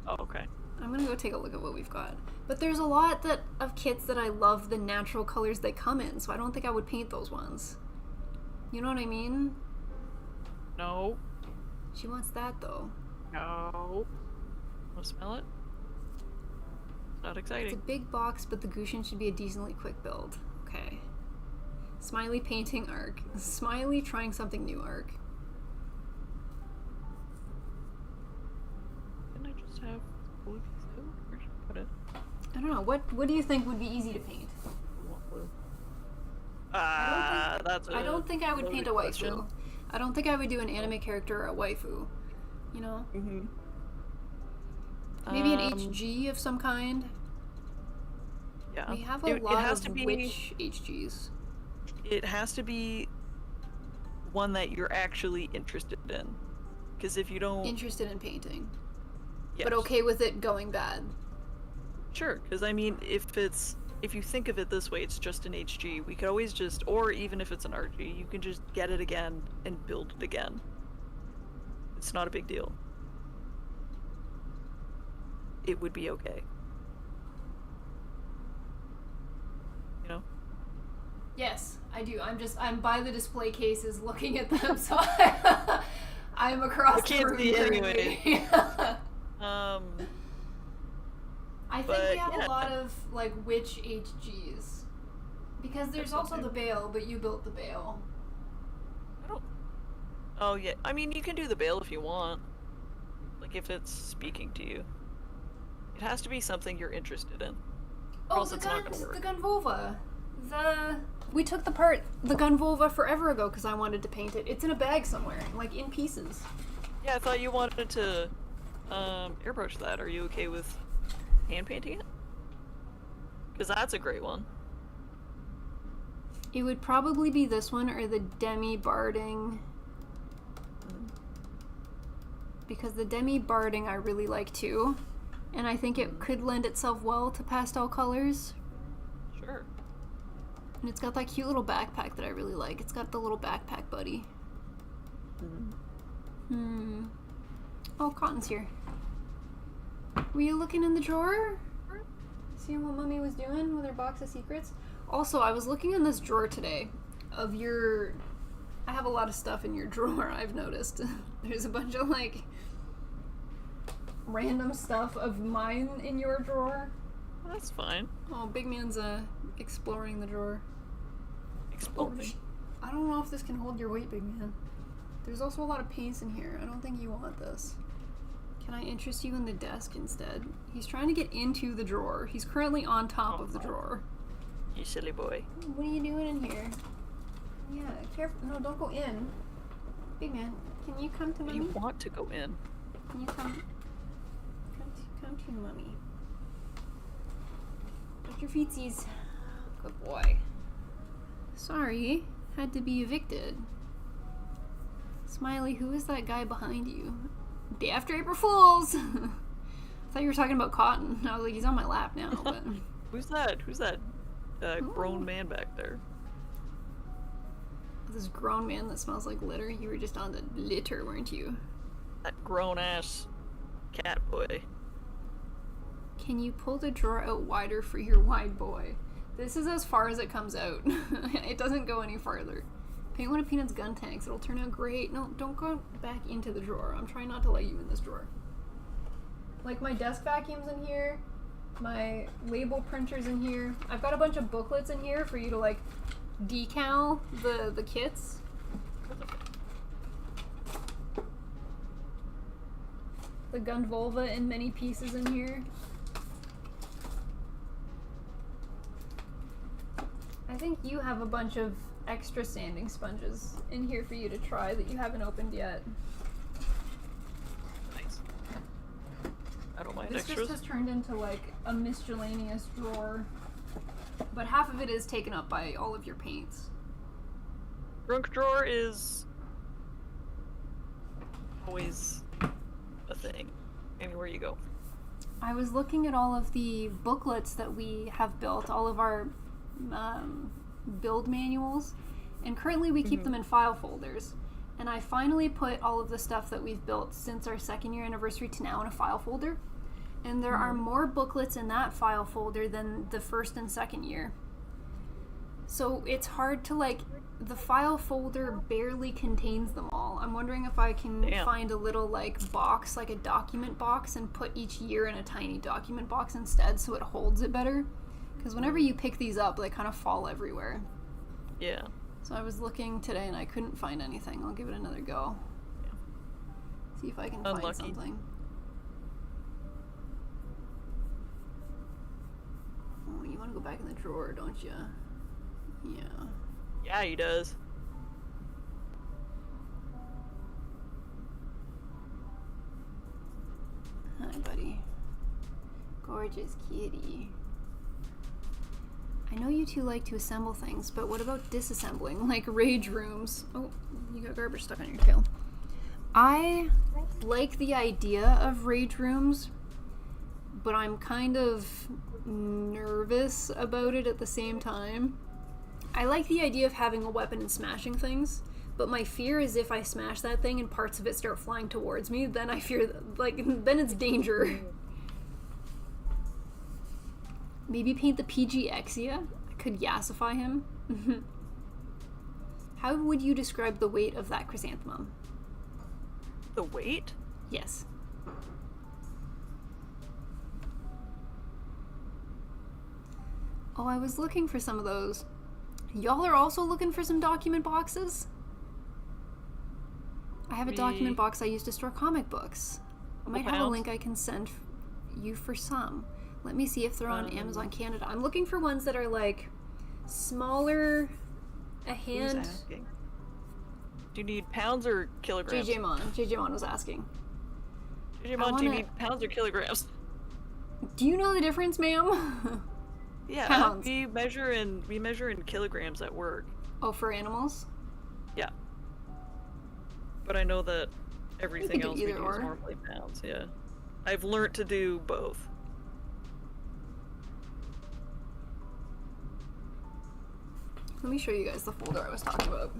Oh, okay. I'm going to go take a look at what we've got. But there's a lot of kits that I love the natural colors they come in, so I don't think I would paint those ones. You know what I mean? No. She wants that, though. No. Wanna smell it? Not exciting. It's a big box, but the Gushin should be a decently quick build. Okay. Smiley painting arc. Smiley trying something new arc. Didn't I just have blue piece out? Where should I put it? I don't know. What do you think would be easy to paint? Blue. I don't think I would paint a waifu. Question. I don't think I would do an anime character or a waifu. You know? Mm-hmm. Maybe an HG of some kind. Yeah. We have a lot of witch HGs. It has to be one that you're actually interested in. Because if you don't... Interested in painting. Yes. But okay with it going bad. Sure, because I mean, if you think of it this way, it's just an HG. We could always just, or even if it's an RG, you can just get it again and build it again. It's not a big deal. It would be okay. You know? Yes, I do. I'm by the display cases looking at them, so I'm across the room. Anyway. I think we have a lot of, like, witch HGs. Because there's also the Bale, but you built the Bale. I don't... Oh, yeah. I mean, you can do the Bale if you want. Like, if it's speaking to you. It has to be something you're interested in. Oh, the Gunvulva. We took the Gunvulva forever ago because I wanted to paint it. It's in a bag somewhere, like, in pieces. Yeah, I thought you wanted to, airbrush that. Are you okay with hand painting it? Because that's a great one. It would probably be this one or the Demi Barding. Because the Demi Barding I really like too. And I think it could lend itself well to pastel colors. Sure. And it's got that cute little backpack that I really like. It's got the little backpack buddy. Oh, Cotton's here. Were you looking in the drawer? Seeing what Mummy was doing with her box of secrets? Also, I was looking in this drawer today of your... I have a lot of stuff in your drawer, I've noticed. There's a bunch of, like, random stuff of mine in your drawer. That's fine. Oh, Big Man's, exploring the drawer. Exploring? Oh, I don't know if this can hold your weight, Big Man. There's also a lot of paints in here. I don't think you want this. Can I interest you in the desk instead? He's trying to get into the drawer. He's currently on top of the drawer. You silly boy. What are you doing in here? Yeah, careful. No, don't go in. Big Man, can you come to Mummy? You want to go in. Can you come? Come to Mummy. Put your feetsies. Good boy. Sorry, had to be evicted. Smiley, who is that guy behind you? Day after April Fools! I thought you were talking about Cotton. I was like, he's on my lap now, but... Who's that? Who's that grown man back there? This grown man that smells like litter? You were just on the litter, weren't you? That grown-ass cat boy. Can you pull the drawer out wider for your wide boy? This is as far as it comes out. It doesn't go any farther. Paint one of Peanut's gun tanks. It'll turn out great. No, don't go back into the drawer. I'm trying not to let you in this drawer. Like, my desk vacuum's in here. My label printer's in here. I've got a bunch of booklets in here for you to, like, decal the kits. the Gundvolva in many pieces in here. I think you have a bunch of extra sanding sponges in here for you to try that you haven't opened yet. Nice. I don't mind This extras. just has turned into like a miscellaneous drawer, but half of it is taken up by all of your paints. Drunk drawer is always a thing, anywhere you go. I was looking at all of the booklets that we have built, all of our build manuals, and currently we keep them in file folders. And I finally put all of the stuff that we've built since our 2nd year anniversary to now in a file folder. And there are more booklets in that file folder than the 1st and 2nd year. So it's hard to, like, the file folder barely contains them all. I'm wondering if I can find a little, like, box, like a document box, and put each year in a tiny document box instead so it holds it better. Because whenever you pick these up, they kind of fall everywhere. Yeah. So I was looking today and I couldn't find anything. I'll give it another go. Yeah. See if I can find something. Oh, you want to go back in the drawer, don't you? Yeah. Yeah, he does. Hi, buddy. Gorgeous kitty. I know you two like to assemble things, but what about disassembling, like rage rooms? Oh, you got garbage stuck on your tail. I like the idea of rage rooms, but I'm kind of nervous about it at the same time. I like the idea of having a weapon and smashing things, but my fear is if I smash that thing and parts of it start flying towards me, then I fear, like, then it's danger. Maybe paint the PG Exia? I could yassify him. How would you describe the weight of that chrysanthemum? The weight? Yes. Oh, I was looking for some of those. Y'all are also looking for some document boxes? I have a document box I use to store comic books. I might have a link I can send you for some. Let me see if they're on Amazon Canada. I'm looking for ones that are like smaller, a hand. Who's asking? Do you need pounds or kilograms? JJ Mon was asking. JJ Mon, do you need pounds or kilograms? Do you know the difference, ma'am? Yeah, pounds. we measure in kilograms at work. Oh, for animals? Yeah. But I know that everything else we do or. is normally pounds, yeah. I've learned to do both. Let me show you guys the folder I was talking about.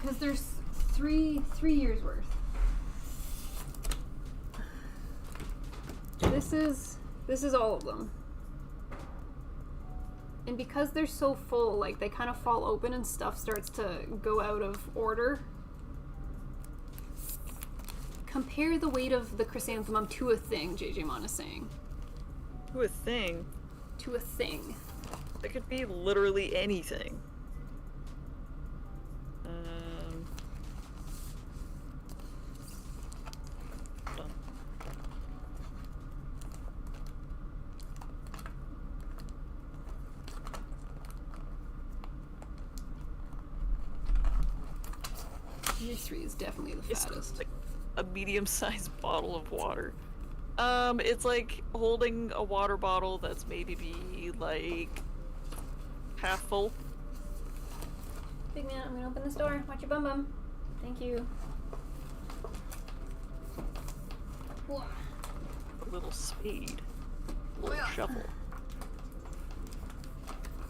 Because there's three years worth. This is all of them. And because they're so full, like, they kind of fall open and stuff starts to go out of order. Compare the weight of the chrysanthemum to a thing, JJ Mon is saying. To a thing? To a thing. It could be literally anything. Hold on. Year 3 is definitely the It's fattest. like a medium-sized bottle of water. It's like holding a water bottle that's maybe like half full. Big man, I'm gonna open this door. Watch your bum bum. Thank you. Whoa. A little spade. A little shuffle.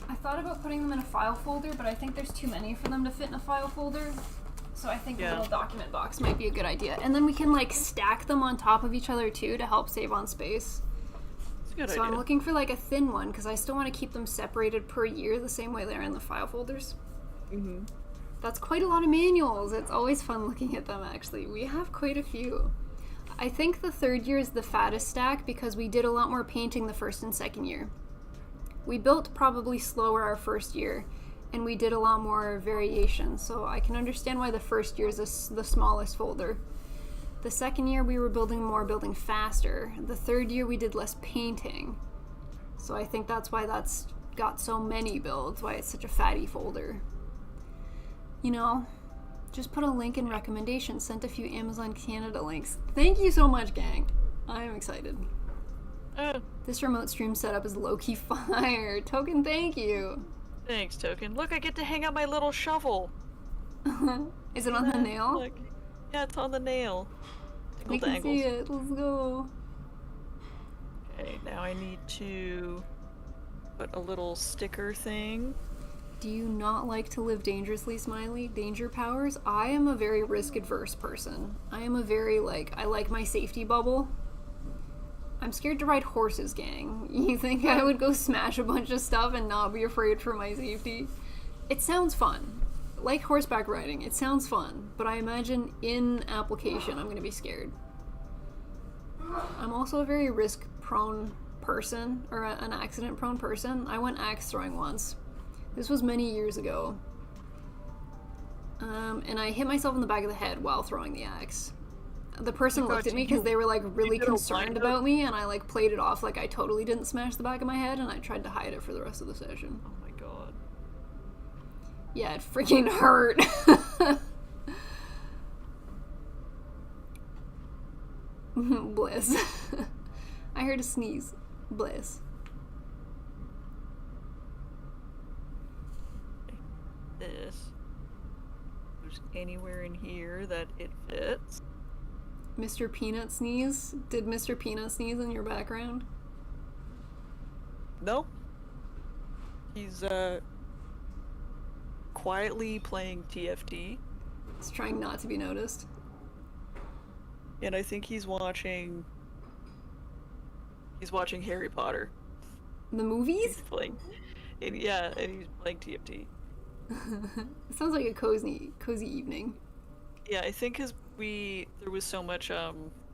I thought about putting them in a file folder, but I think there's too many for them to fit in a file folder. So I think a little document box might be a good idea. And then we can, like, stack them on top of each other, too, to help save on space. It's a good idea. So I'm looking for, like, a thin one, because I still want to keep them separated per year the same way they're in the file folders. Mm-hmm. That's quite a lot of manuals. It's always fun looking at them, actually. We have quite a few. I think the 3rd year is the fattest stack, because we did a lot more painting the 1st and 2nd year. We built probably slower our 1st year, and we did a lot more variation, so I can understand why the 1st year is the smallest folder. The second year we were building more, building faster. The third year we did less painting. So I think that's why that's got so many builds, why it's such a fatty folder. You know, just put a link in recommendations, sent a few Amazon Canada links. Thank you so much, gang. I'm excited. This remote stream setup is low-key fire. Token, thank you. Thanks, Token. Look, I get to hang out my little shovel. Is it on the nail? Look. Yeah, it's on the nail. I can see it. Let's go. Okay, now I need to put a little sticker thing. Do you not like to live dangerously, Smiley? Danger powers? I am a very risk-adverse person. I am a very, I like my safety bubble. I'm scared to ride horses, gang. You think I would go smash a bunch of stuff and not be afraid for my safety? It sounds fun. Like horseback riding, it sounds fun, but I imagine in application I'm gonna be scared. I'm also a very risk-prone person, or an accident-prone person. I went axe throwing once. This was many years ago. And I hit myself in the back of the head while throwing the axe. The person looked at me because they were really concerned about me, and I played it off like I totally didn't smash the back of my head, and I tried to hide it for the rest of the session. Oh my god. Yeah, it freaking hurt. Bliss. I heard a sneeze. Bliss. This. There's anywhere in here that it fits. Mr. Peanut sneeze? Did Mr. Peanut sneeze in your background? Nope. He's quietly playing TFT. He's trying not to be noticed. And I think he's watching Harry Potter. The movies? He's playing. And he's playing TFT. It sounds like a cozy evening. Yeah, I think there was so much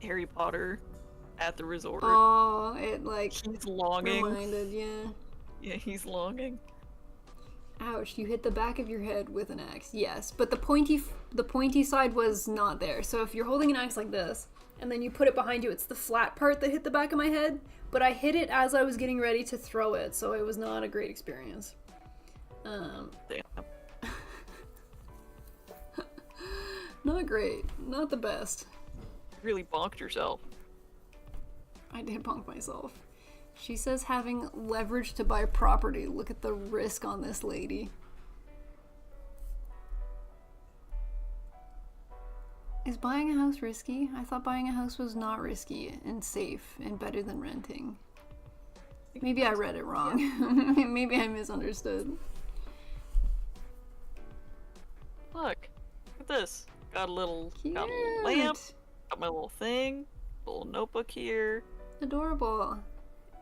Harry Potter at the resort. Oh, it he's longing. Reminded, yeah. Yeah, he's longing. Ouch, you hit the back of your head with an axe. Yes, but the pointy side was not there. So if you're holding an axe like this, and then you put it behind you, it's the flat part that hit the back of my head. But I hit it as I was getting ready to throw it, so it was not a great experience. Damn. Not great. Not the best. You really bonked yourself. I did bonk myself. She says having leverage to buy property. Look at the risk on this lady. Is buying a house risky? I thought buying a house was not risky and safe and better than renting. Maybe I read it wrong. Yeah. Maybe I misunderstood. Look at this. Got a little lamp. Got my little thing. Little notebook here. Adorable.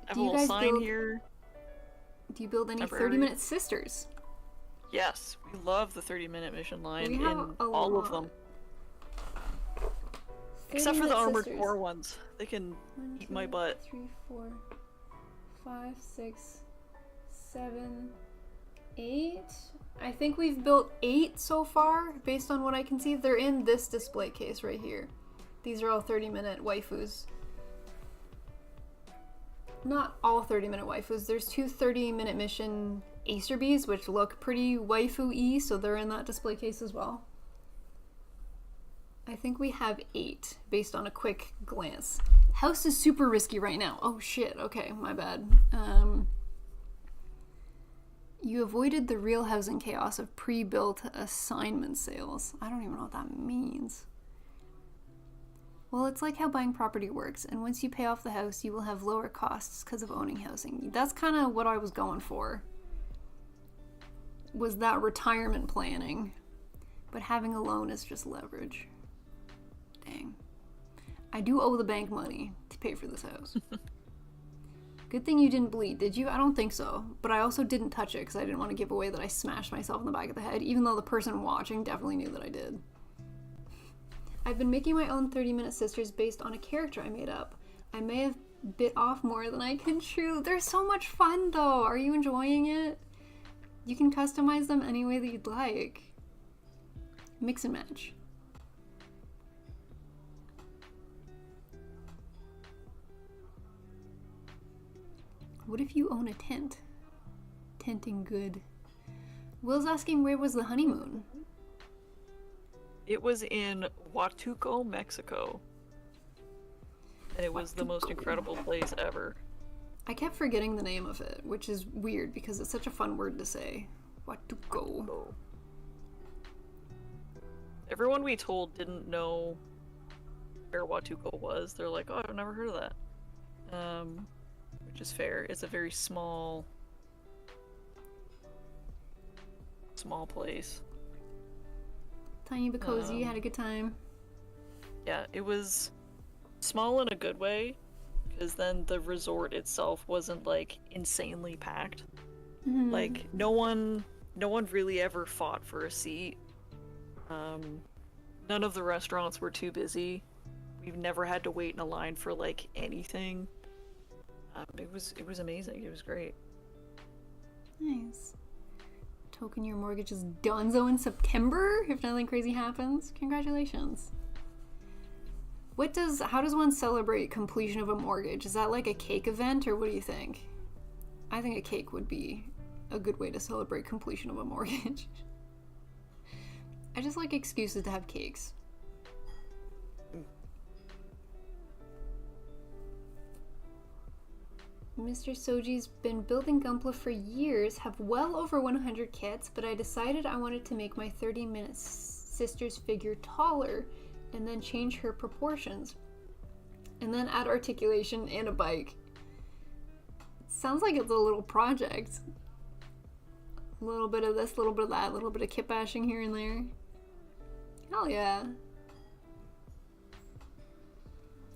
I have a little sign here. Do you build any 30-minute sisters? Yes, we love the 30-minute mission line in all of them. Except for the Armored Core ones. They can eat my butt. 3, 4, 5, 6, 7, 8. I think we've built 8 so far, based on what I can see. They're in this display case right here. These are all 30-minute waifus. Not all 30-minute waifus. There's 2 30-minute mission Acerbees, which look pretty waifu-y, so they're in that display case as well. I think we have 8, based on a quick glance. House is super risky right now. Oh shit, okay, my bad. You avoided the real housing chaos of pre-built assignment sales. I don't even know what that means. Well, it's like how buying property works, and once you pay off the house, you will have lower costs because of owning housing. That's kind of what I was going for, was that retirement planning. But having a loan is just leverage. Dang. I do owe the bank money to pay for this house. Good thing you didn't bleed, did you? I don't think so. But I also didn't touch it because I didn't want to give away that I smashed myself in the back of the head, even though the person watching definitely knew that I did. I've been making my own 30-minute sisters based on a character I made up. I may have bit off more than I can chew. They're so much fun, though. Are you enjoying it? You can customize them any way that you'd like. Mix and match. What if you own a tent? Tenting good. Will's asking, where was the honeymoon? It was in Huatuco, Mexico. And it was the most incredible place ever. I kept forgetting the name of it, which is weird because it's such a fun word to say. Huatuco. Everyone we told didn't know where Huatuco was. They're like, oh, I've never heard of that. Which is fair. It's a very small place. Tiny but cozy, had a good time. Yeah, it was small in a good way, because then the resort itself wasn't like insanely packed. Mm-hmm. Like no one really ever fought for a seat. None of the restaurants were too busy. We've never had to wait in a line for like anything. It was amazing. It was great. Nice. Token your mortgage is donezo in September if nothing crazy happens. Congratulations. How does one celebrate completion of a mortgage? Is that like a cake event, or what do you think? I think a cake would be a good way to celebrate completion of a mortgage. I just like excuses to have cakes. Mr. Soji's been building Gunpla for years, have well over 100 kits, but I decided I wanted to make my 30-minute sister's figure taller and then change her proportions. And then add articulation and a bike. Sounds like it's a little project. A little bit of this, a little bit of that, a little bit of kit bashing here and there. Hell yeah.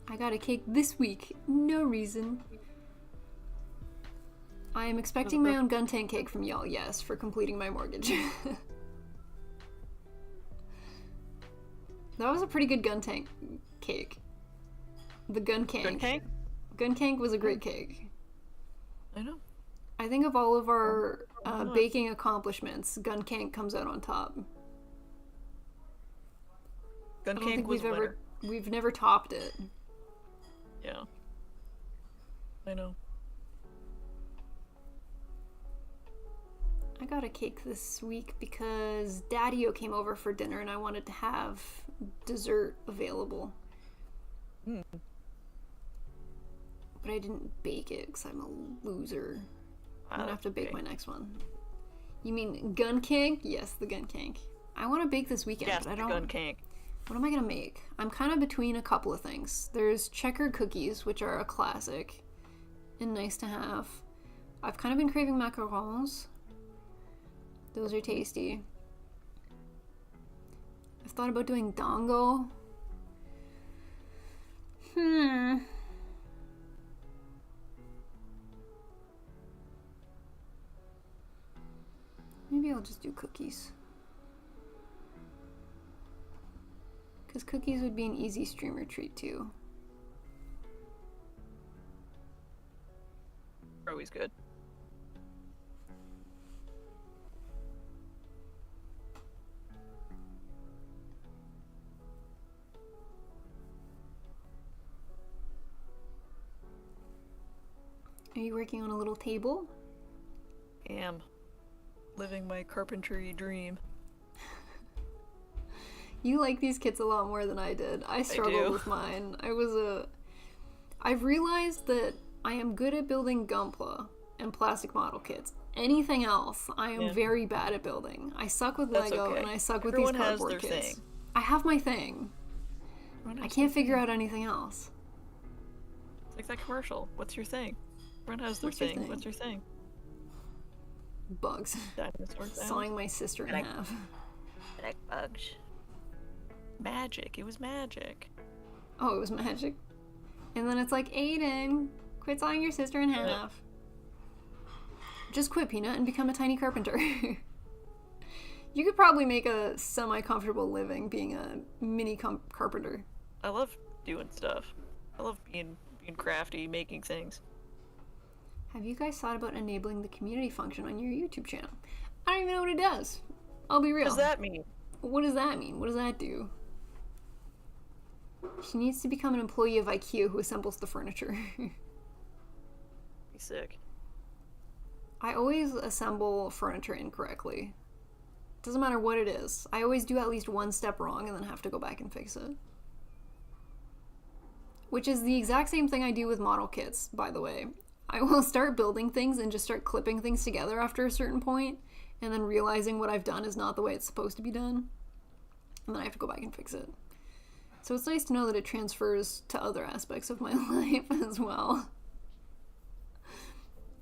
I got a cake this week. No reason. I am expecting my own gun tank cake from y'all, yes, for completing my mortgage. That was a pretty good gun tank cake. The gun cank. Gun cank? Gun cank was a great cake. I know. I think of all of our baking accomplishments, gun cank comes out on top. Gun cank was winner. We've never topped it. Yeah. I know. I got a cake this week because Daddy-o came over for dinner and I wanted to have dessert available. Mm. But I didn't bake it because I'm a loser. I'm gonna have to bake my next one. You mean gun cank? Yes, the gun cank. I want to bake this weekend, yes, but I don't. Gun cank. What am I gonna make? I'm kind of between a couple of things. There's checkered cookies, which are a classic and nice to have. I've kind of been craving macarons. Those are tasty. I've thought about doing dango. Maybe I'll just do cookies. Because cookies would be an easy streamer treat too. Always good. Are you working on a little table? Am. Living my carpentry dream. You like these kits a lot more than I did. I struggled with mine. I've realized that I am good at building Gunpla and plastic model kits. Anything else, I am very bad at building. I suck with Lego and I suck with these cardboard kits. Thing. I have my thing. I can't figure out anything else. It's like that commercial. What's your thing? Everyone has their thing. What's your thing? Bugs. Sawing my sister in half. Like bugs. Magic. It was magic. Oh, it was magic. And then it's like, Aiden, quit sawing your sister in half. Just quit, Peanut, and become a tiny carpenter. You could probably make a semi-comfortable living being a mini carpenter. I love doing stuff. I love being crafty, making things. Have you guys thought about enabling the community function on your YouTube channel? I don't even know what it does. I'll be real. What does that mean? What does that mean? What does that do? She needs to become an employee of IKEA who assembles the furniture. Be sick. I always assemble furniture incorrectly. Doesn't matter what it is. I always do at least one step wrong and then have to go back and fix it. Which is the exact same thing I do with model kits, by the way. I will start building things and just start clipping things together after a certain point, and then realizing what I've done is not the way it's supposed to be done. And then I have to go back and fix it. So it's nice to know that it transfers to other aspects of my life as well.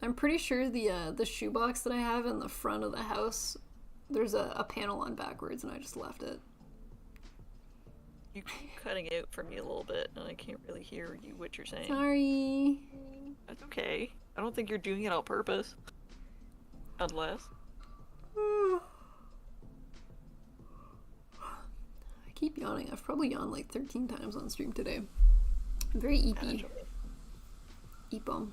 I'm pretty sure the shoebox that I have in the front of the house, there's a panel on backwards, and I just left it. You keep cutting out for me a little bit, and I can't really hear you what you're saying. Sorry. That's okay. I don't think you're doing it on purpose. Unless. I keep yawning. I've probably yawned like 13 times on stream today. I'm very eepy. Eepom.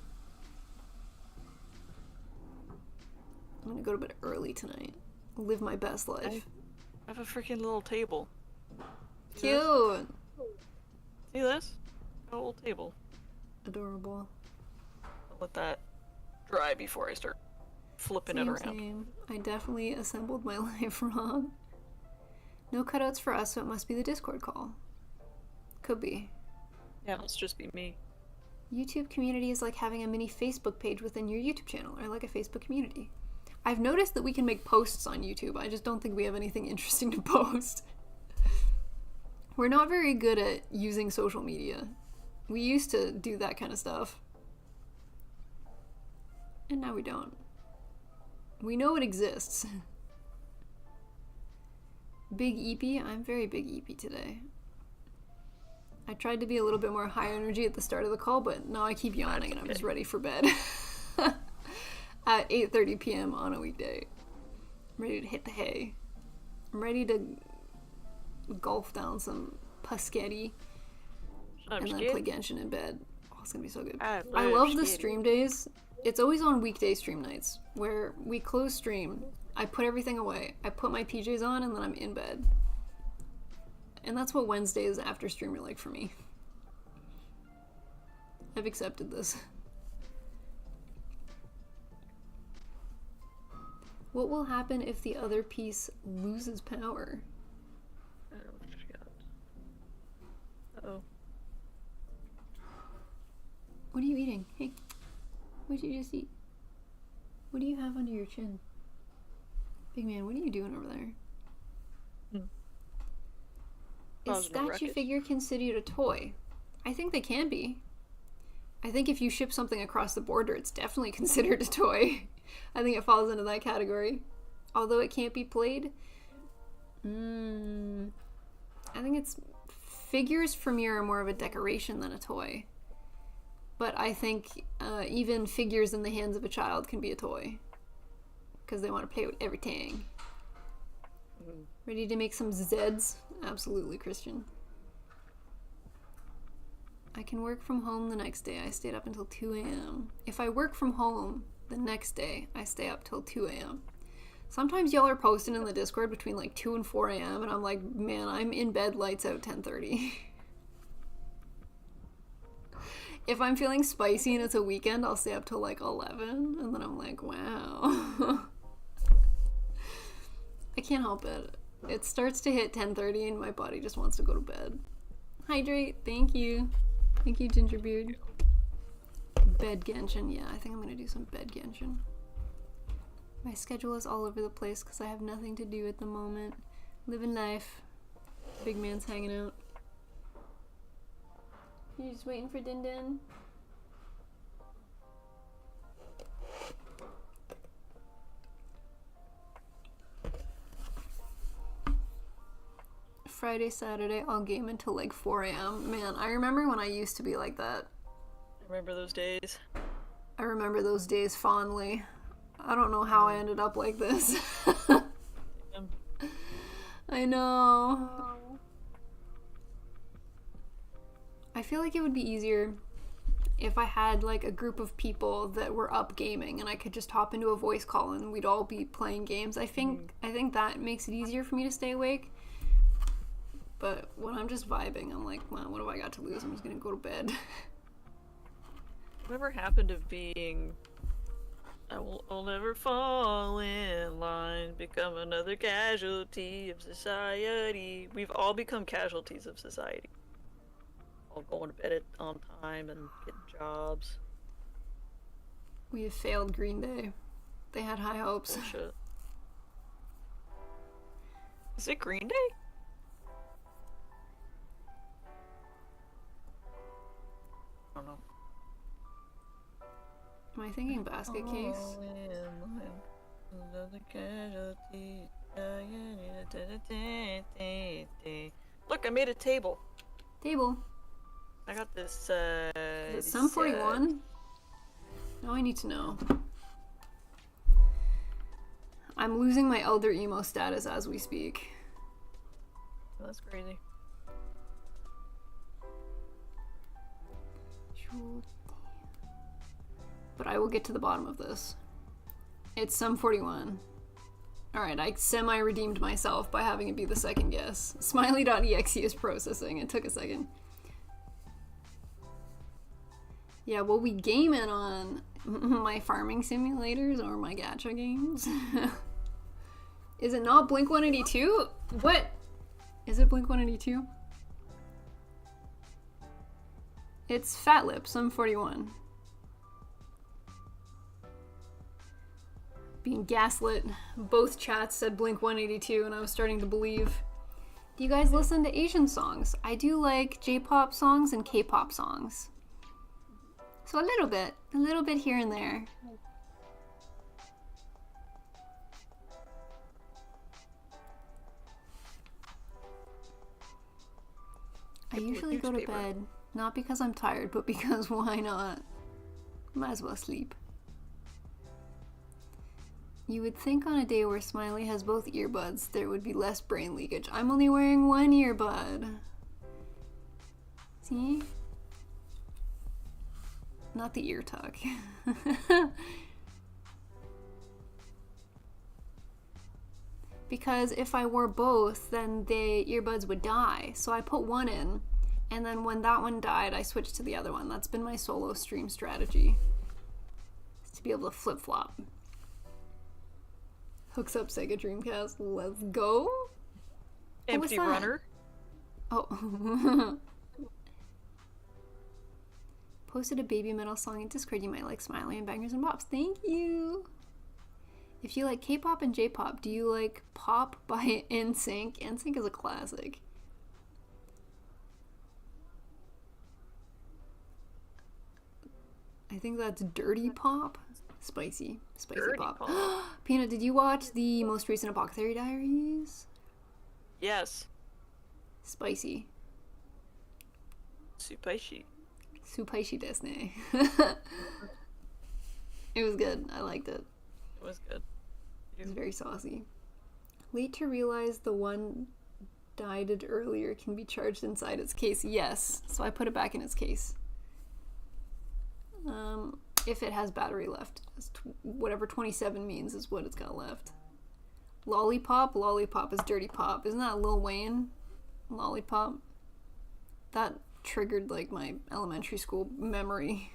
I'm gonna go to bed early tonight. Live my best life. I have a freaking little table. Cute! See this? A little table. Adorable. I'll let that dry before I start flipping it around. Same. I definitely assembled my life wrong. No cutouts for us, so it must be the Discord call. Could be. Yeah, it must just be me. YouTube community is like having a mini Facebook page within your YouTube channel, or like a Facebook community. I've noticed that we can make posts on YouTube. I just don't think we have anything interesting to post. We're not very good at using social media. We used to do that kind of stuff. And now we don't. We know it exists. Big eepy? I'm very big eepy today. I tried to be a little bit more high energy at the start of the call, but now I keep yawning and I'm just ready for bed. At 8:30 p.m. on a weekday. I'm ready to hit the hay. I'm ready to golf down some Paschetti and then play Genshin in bed. Oh, it's gonna be so good. I love the stream days. It's always on weekday stream nights where we close stream, I put everything away, I put my PJs on, and then I'm in bed. And that's what Wednesdays after stream are like for me. I've accepted this. What will happen if the other piece loses power? Uh-oh. What are you eating? Hey, what did you just eat? What do you have under your chin? Big man, what are you doing over there? Is statue figure considered a toy? I think they can be. I think if you ship something across the border, it's definitely considered a toy. I think it falls into that category. Although it can't be played. I think it's... Figures for me are more of a decoration than a toy. But I think even figures in the hands of a child can be a toy. Because they want to play with everything. Ready to make some Zeds? Absolutely, Christian. I can work from home the next day. I stayed up until 2 a.m. If I work from home the next day, I stay up till 2 a.m. Sometimes y'all are posting in the Discord between like 2 and 4 a.m. and I'm like, man, I'm in bed, lights out, 10:30. If I'm feeling spicy and it's a weekend, I'll stay up till like 11 and then I'm like, wow. I can't help it. It starts to hit 10:30 and my body just wants to go to bed. Hydrate, thank you. Thank you, Gingerbeard. Bed Genshin, yeah, I think I'm gonna do some bed Genshin. My schedule is all over the place because I have nothing to do at the moment. Living life. Big man's hanging out. You just waiting for Din Din? Friday, Saturday, I'll game until like 4 a.m. Man, I remember when I used to be like that. Remember those days? I remember those days fondly. I don't know how I ended up like this. I know. I feel like it would be easier if I had like a group of people that were up gaming and I could just hop into a voice call and we'd all be playing games. I think that makes it easier for me to stay awake. But when I'm just vibing, I'm like, well, what have I got to lose? I'm just gonna go to bed. Whatever happened of being... I'll never never fall in line, become another casualty of society. We've all become casualties of society. All going to bed on time and getting jobs. We have failed Green Day. They had high hopes. Bullshit. Is it Green Day? I don't know. Am I thinking Basket Case? Look, I made a table. Table. I got this, Is it Sum 41? Now I need to know. I'm losing my elder emo status as we speak. That's crazy. But I will get to the bottom of this. It's Sum 41. Alright, I semi-redeemed myself by having it be the second guess. Smiley.exe is processing. It took a second. Yeah, well, we game it on my farming simulators or my gacha games. Is it not Blink 182? What? Is it Blink 182? It's Fat Lip, Sum 41. Being gaslit. Both chats said Blink 182 and I was starting to believe. Do you guys listen to Asian songs? I do like J-pop songs and K-pop songs. So a little bit here and there. I usually go to bed, not because I'm tired, but because why not? Might as well sleep. You would think on a day where Smiley has both earbuds, there would be less brain leakage. I'm only wearing one earbud. See? Not the ear tuck. Because if I wore both, then the earbuds would die. So I put one in, and then when that one died, I switched to the other one. That's been my solo stream strategy. Is to be able to flip-flop. Hooks up Sega Dreamcast. Let's go. Empty runner. Oh. Posted a baby metal song in Discord. You might like Smiley and Bangers and Bops. Thank you. If you like K-pop and J-pop, do you like Pop by NSYNC? NSYNC is a classic. I think that's Dirty Pop. Spicy Dirty pop. Peanut, did you watch the most recent Apothecary Diaries? Yes. Spicy. Supaishi. Supaishi desu ne. It was good. I liked it. It was good. It was very saucy. Late to realize the one died earlier can be charged inside its case. Yes. So I put it back in its case. If it has battery left. Whatever 27 means is what it's got left. Lollipop? Lollipop is Dirty Pop. Isn't that Lil Wayne? Lollipop? That triggered like my elementary school memory.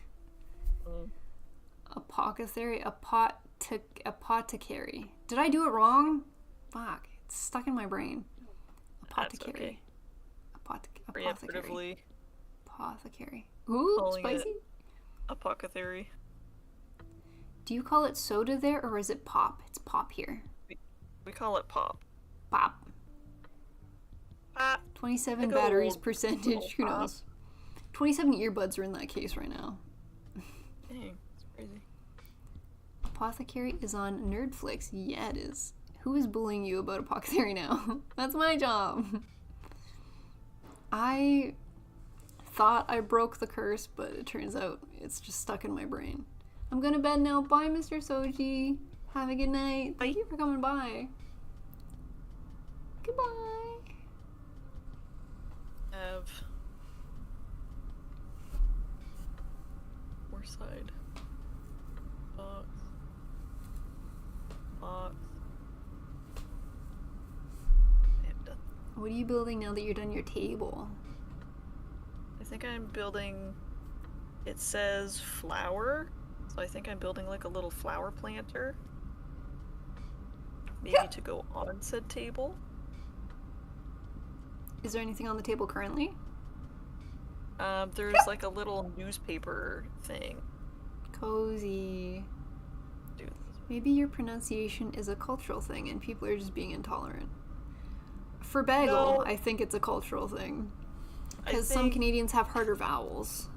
Apothecary? Apothecary. Did I do it wrong? Fuck. It's stuck in my brain. Apothecary. Apothecary. Apothecary. Ooh, spicy. Apothecary. Do you call it soda there, or is it pop? It's pop here. We call it pop. Pop. 27 batteries percentage. Who knows? 27 earbuds are in that case right now. Dang, that's crazy. Apothecary is on Nerdflix. Yeah, it is. Who is bullying you about Apothecary now? That's my job. I thought I broke the curse, but it turns out it's just stuck in my brain. I'm going to bed now. Bye, Mr. Soji. Have a good night. Thank you for coming by. Goodbye. Have more side. Box. I'm done. What are you building now that you're done your table? I think I'm building, it says flower, so I think I'm building like a little flower planter. maybe to go on said table. Is there anything on the table currently? There's like a little newspaper thing. Cozy. Dude. Maybe your pronunciation is a cultural thing and people are just being intolerant. For bagel, No. I think it's a cultural thing. Because think... some Canadians have harder vowels.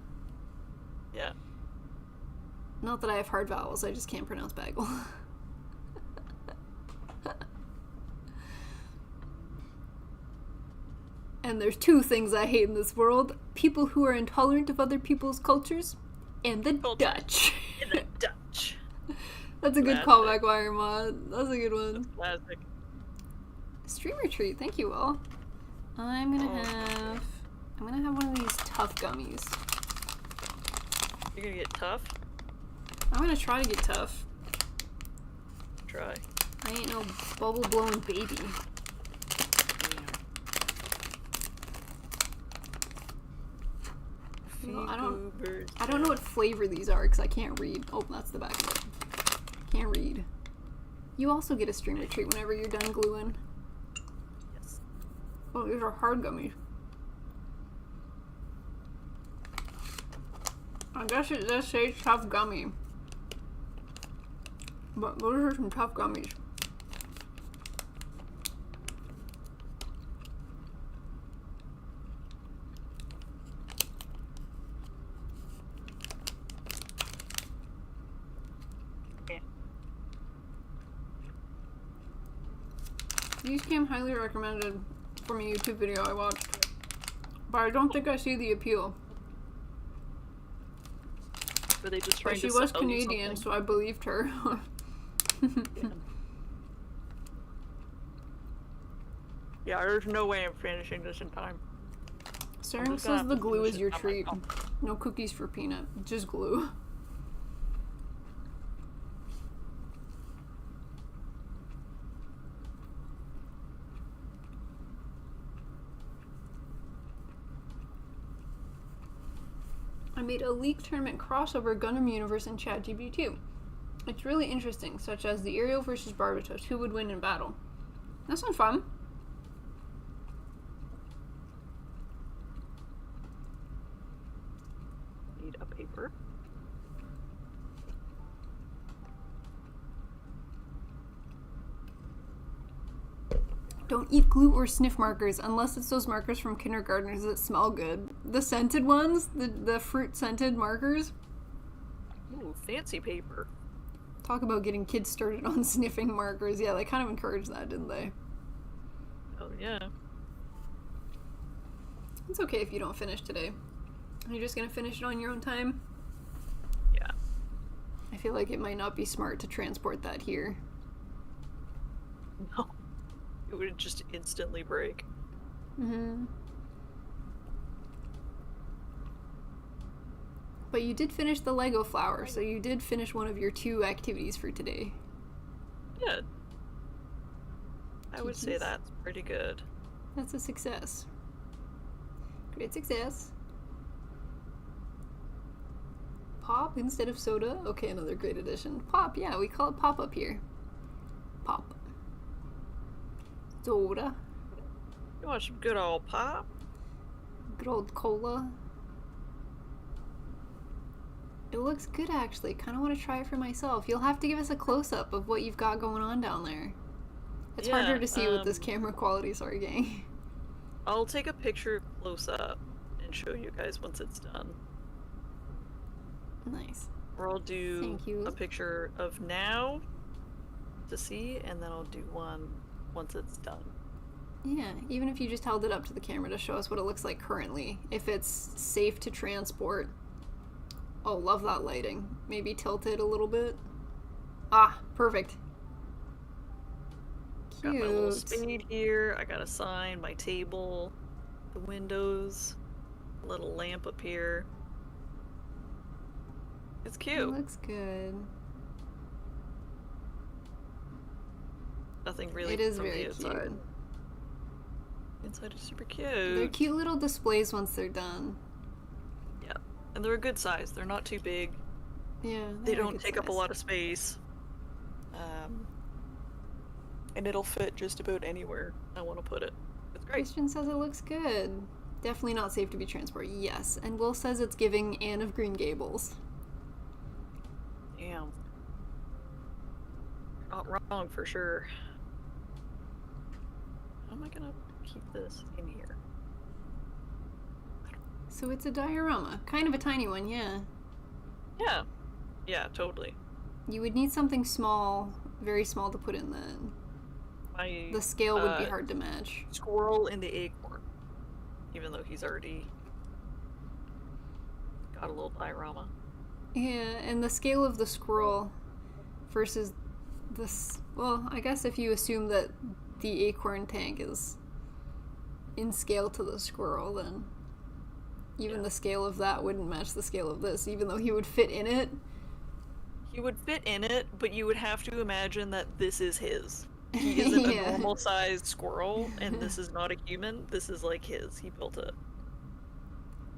Yeah. Not that I have hard vowels, I just can't pronounce bagel. And there's two things I hate in this world. People who are intolerant of other people's cultures, and the Dutch. And the Dutch. That's a good callback, Wire Mod. That's a good one. That's classic. Streamer treat, thank you all. I'm gonna have one of these tough gummies. You're gonna get tough? I'm gonna try to get tough. Try. I ain't no bubble blowing baby. Well, I don't know what flavor these are because I can't read. Oh, that's the back of it. Can't read. You also get a streamer treat whenever you're done gluing. Yes. Oh, these are hard gummies. I guess it does say tough gummy. But those are some tough gummies. These came highly recommended from a YouTube video I watched, but I don't think I see the appeal. Were they just But trying she to was sell you Canadian, something? so I believed her. Yeah, there's no way I'm finishing this in time. Sarah says the glue is your treat. No cookies for Peanut, just glue. I made a League Tournament crossover Gundam universe in ChatGPT. It's really interesting, such as the Aerial versus Barbatos. Who would win in battle? That sounds fun. Need a paper. Don't eat glue or sniff markers unless it's those markers from kindergartners that smell good. The scented ones, the fruit scented markers. Ooh, fancy paper. Talk about getting kids started on sniffing markers. Yeah, they kind of encouraged that, didn't they? Oh yeah. It's okay if you don't finish today. You're just gonna finish it on your own time? Yeah. I feel like it might not be smart to transport that here. No. It would just instantly break. Mm-hmm. But you did finish the Lego flower, so you did finish one of your 2 activities for today. Yeah. I would say that's pretty good. That's a success. Great success. Pop instead of soda? Okay, another great addition. Pop, yeah, we call it pop up here. Pop. Soda. You want some good old pop? Good old cola. It looks good, actually. Kind of want to try it for myself. You'll have to give us a close-up of what you've got going on down there. It's harder to see with this camera quality, sorry, gang. I'll take a picture close-up and show you guys once it's done. Nice. Or I'll do Thank you. a picture of now to see, and then I'll do one once it's done. Yeah, even if you just held it up to the camera to show us what it looks like currently. If it's safe to transport. Oh, love that lighting. Maybe tilt it a little bit. Ah, perfect. Cute. Got my little spade here. I got a sign, my table, the windows, a little lamp up here. It's cute. It looks good. Nothing really. It is from very the outside. cute. Inside is super They're cute. cute little displays once they're done. Yeah, and they're a good size. They're not too big. Yeah. They they're don't good take up a size. lot of space. And it'll fit just about anywhere I want to put it. It's great. Christian says it looks good. Definitely not safe to be transported. Yes. And Will says it's giving Anne of Green Gables. Damn. Not wrong for sure. How am I gonna keep this in here? So it's a diorama. Kind of a tiny one, yeah. Yeah. Yeah, totally. You would need something small, very small to put in then. The scale would be hard to match. Squirrel in the acorn. Even though he's already got a little diorama. Yeah, and the scale of the squirrel versus this... Well, I guess if you assume that the acorn tank is in scale to the squirrel, then even the scale of that wouldn't match the scale of this, even though he would fit in it. He would fit in it, but you would have to imagine that this is his. He isn't a normal-sized squirrel, and this is not a human. This is like his. He built it.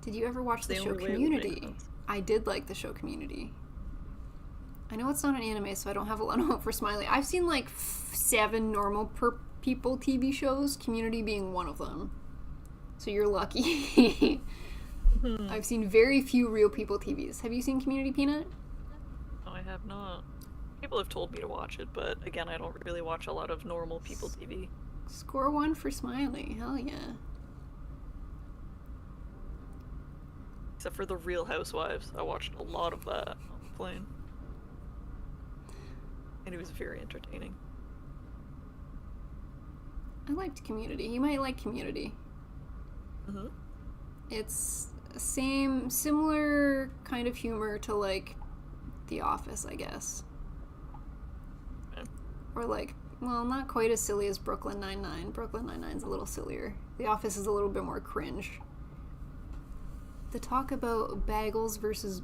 Did you ever watch the show Community? I did like the show Community. I know it's not an anime, so I don't have a lot of hope for Smiley. I've seen like 7 normal people TV shows, Community being one of them. So you're lucky. I've seen very few real people TVs. Have you seen Community, Peanut? No, I have not. People have told me to watch it, but again, I don't really watch a lot of normal people TV. Score 1 for Smiley. Hell yeah. Except for The Real Housewives. I watched a lot of that on the plane. And it was very entertaining. I liked Community. You might like Community. Mm-hmm. It's similar kind of humor to, like, The Office, I guess. Okay. Or, like, well, not quite as silly as Brooklyn Nine-Nine. Brooklyn Nine-Nine's a little sillier. The Office is a little bit more cringe. The talk about bagels versus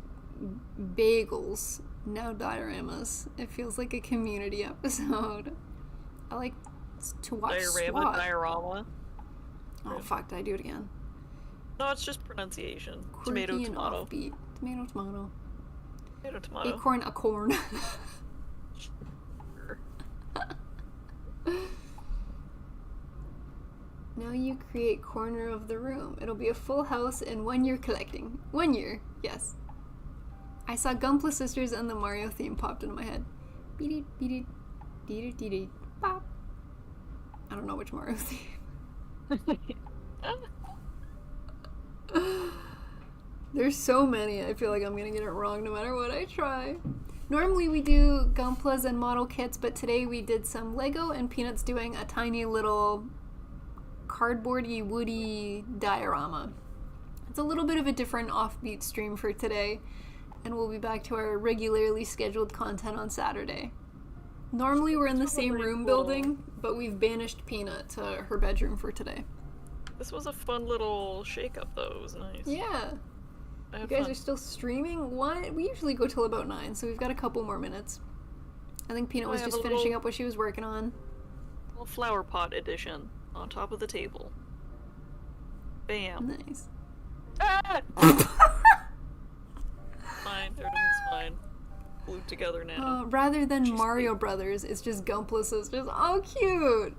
bagels, now dioramas. It feels like a Community episode. I like to watch SWAT. Diorama. Oh, fuck, did I do it again? No, it's just pronunciation. Quirky Tomato, and tomato. Offbeat. Tomato, tomato. Tomato, tomato. Acorn, a corn. Sure. Now you create corner of the room. It'll be a full house in 1 year collecting. 1 year, yes. I saw Gunpla Sisters and the Mario theme popped into my head. Beep beep beep beep pop. I don't know which Mario theme. There's so many, I feel like I'm gonna get it wrong no matter what I try. Normally we do Gunplas and model kits, but today we did some Lego and Peanut's doing a tiny little cardboardy, woody diorama. It's a little bit of a different offbeat stream for today, and we'll be back to our regularly scheduled content on Saturday. Normally we're in the same room building, but we've banished Peanut to her bedroom for today. This was a fun little shake-up, though. It was nice. Yeah. You guys are still streaming? What? We usually go till about 9, so we've got a couple more minutes. I think Peanut was just finishing up what she was working on. Little flower pot edition on top of the table. Bam. Nice. Ah! Fine, everything's fine. Glued together now. Rather than Mario Brothers, it's just Gunpla Sisters. Oh, cute!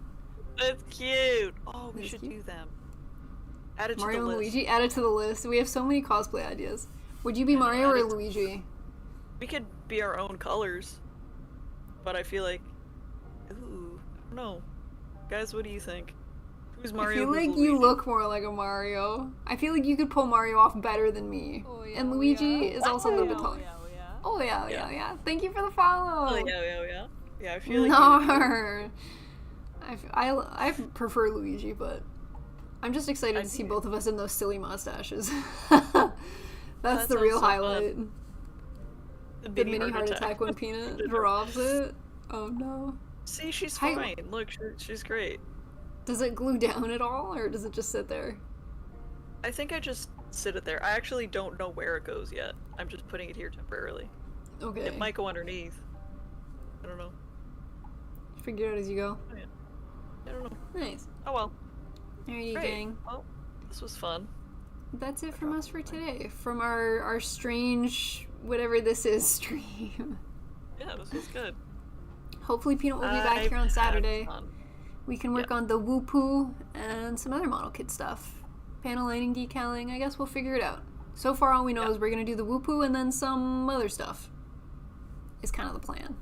That's cute! Oh, we should do them. Add it to the list. Mario and Luigi, add it to the list. We have so many cosplay ideas. Would you be Mario or Luigi? We could be our own colors. But I feel like... Ooh, I don't know. Guys, what do you think? Who's Mario? I feel like you look more like a Mario. I feel like you could pull Mario off better than me. Oh, yeah, and Luigi is also a little bit taller. Oh yeah. Thank you for the follow. Oh yeah. Yeah, I feel like no. I prefer Luigi, but I'm just excited to see both of us in those silly mustaches. That's the real highlight. The mini heart attack when Peanut drops it. Oh no. See, she's fine. Look, she's great. Does it glue down at all, or does it just sit there? I think I just sit it there. I actually don't know where it goes yet. I'm just putting it here temporarily. Okay. It might go underneath. I don't know. Figure it out as you go. Oh, yeah. I don't know. Nice. Oh well. Alrighty, gang. Well, this was fun. That's it from us for today. From our strange, whatever this is, stream. Yeah, this was good. Hopefully Peanut will be back here on Saturday. Fun. We can work on the woo-poo and some other model kit stuff. Panel lining, decaling, I guess we'll figure it out. So far all we know is we're going to do the woo-poo and then some other stuff. Is kind of the plan.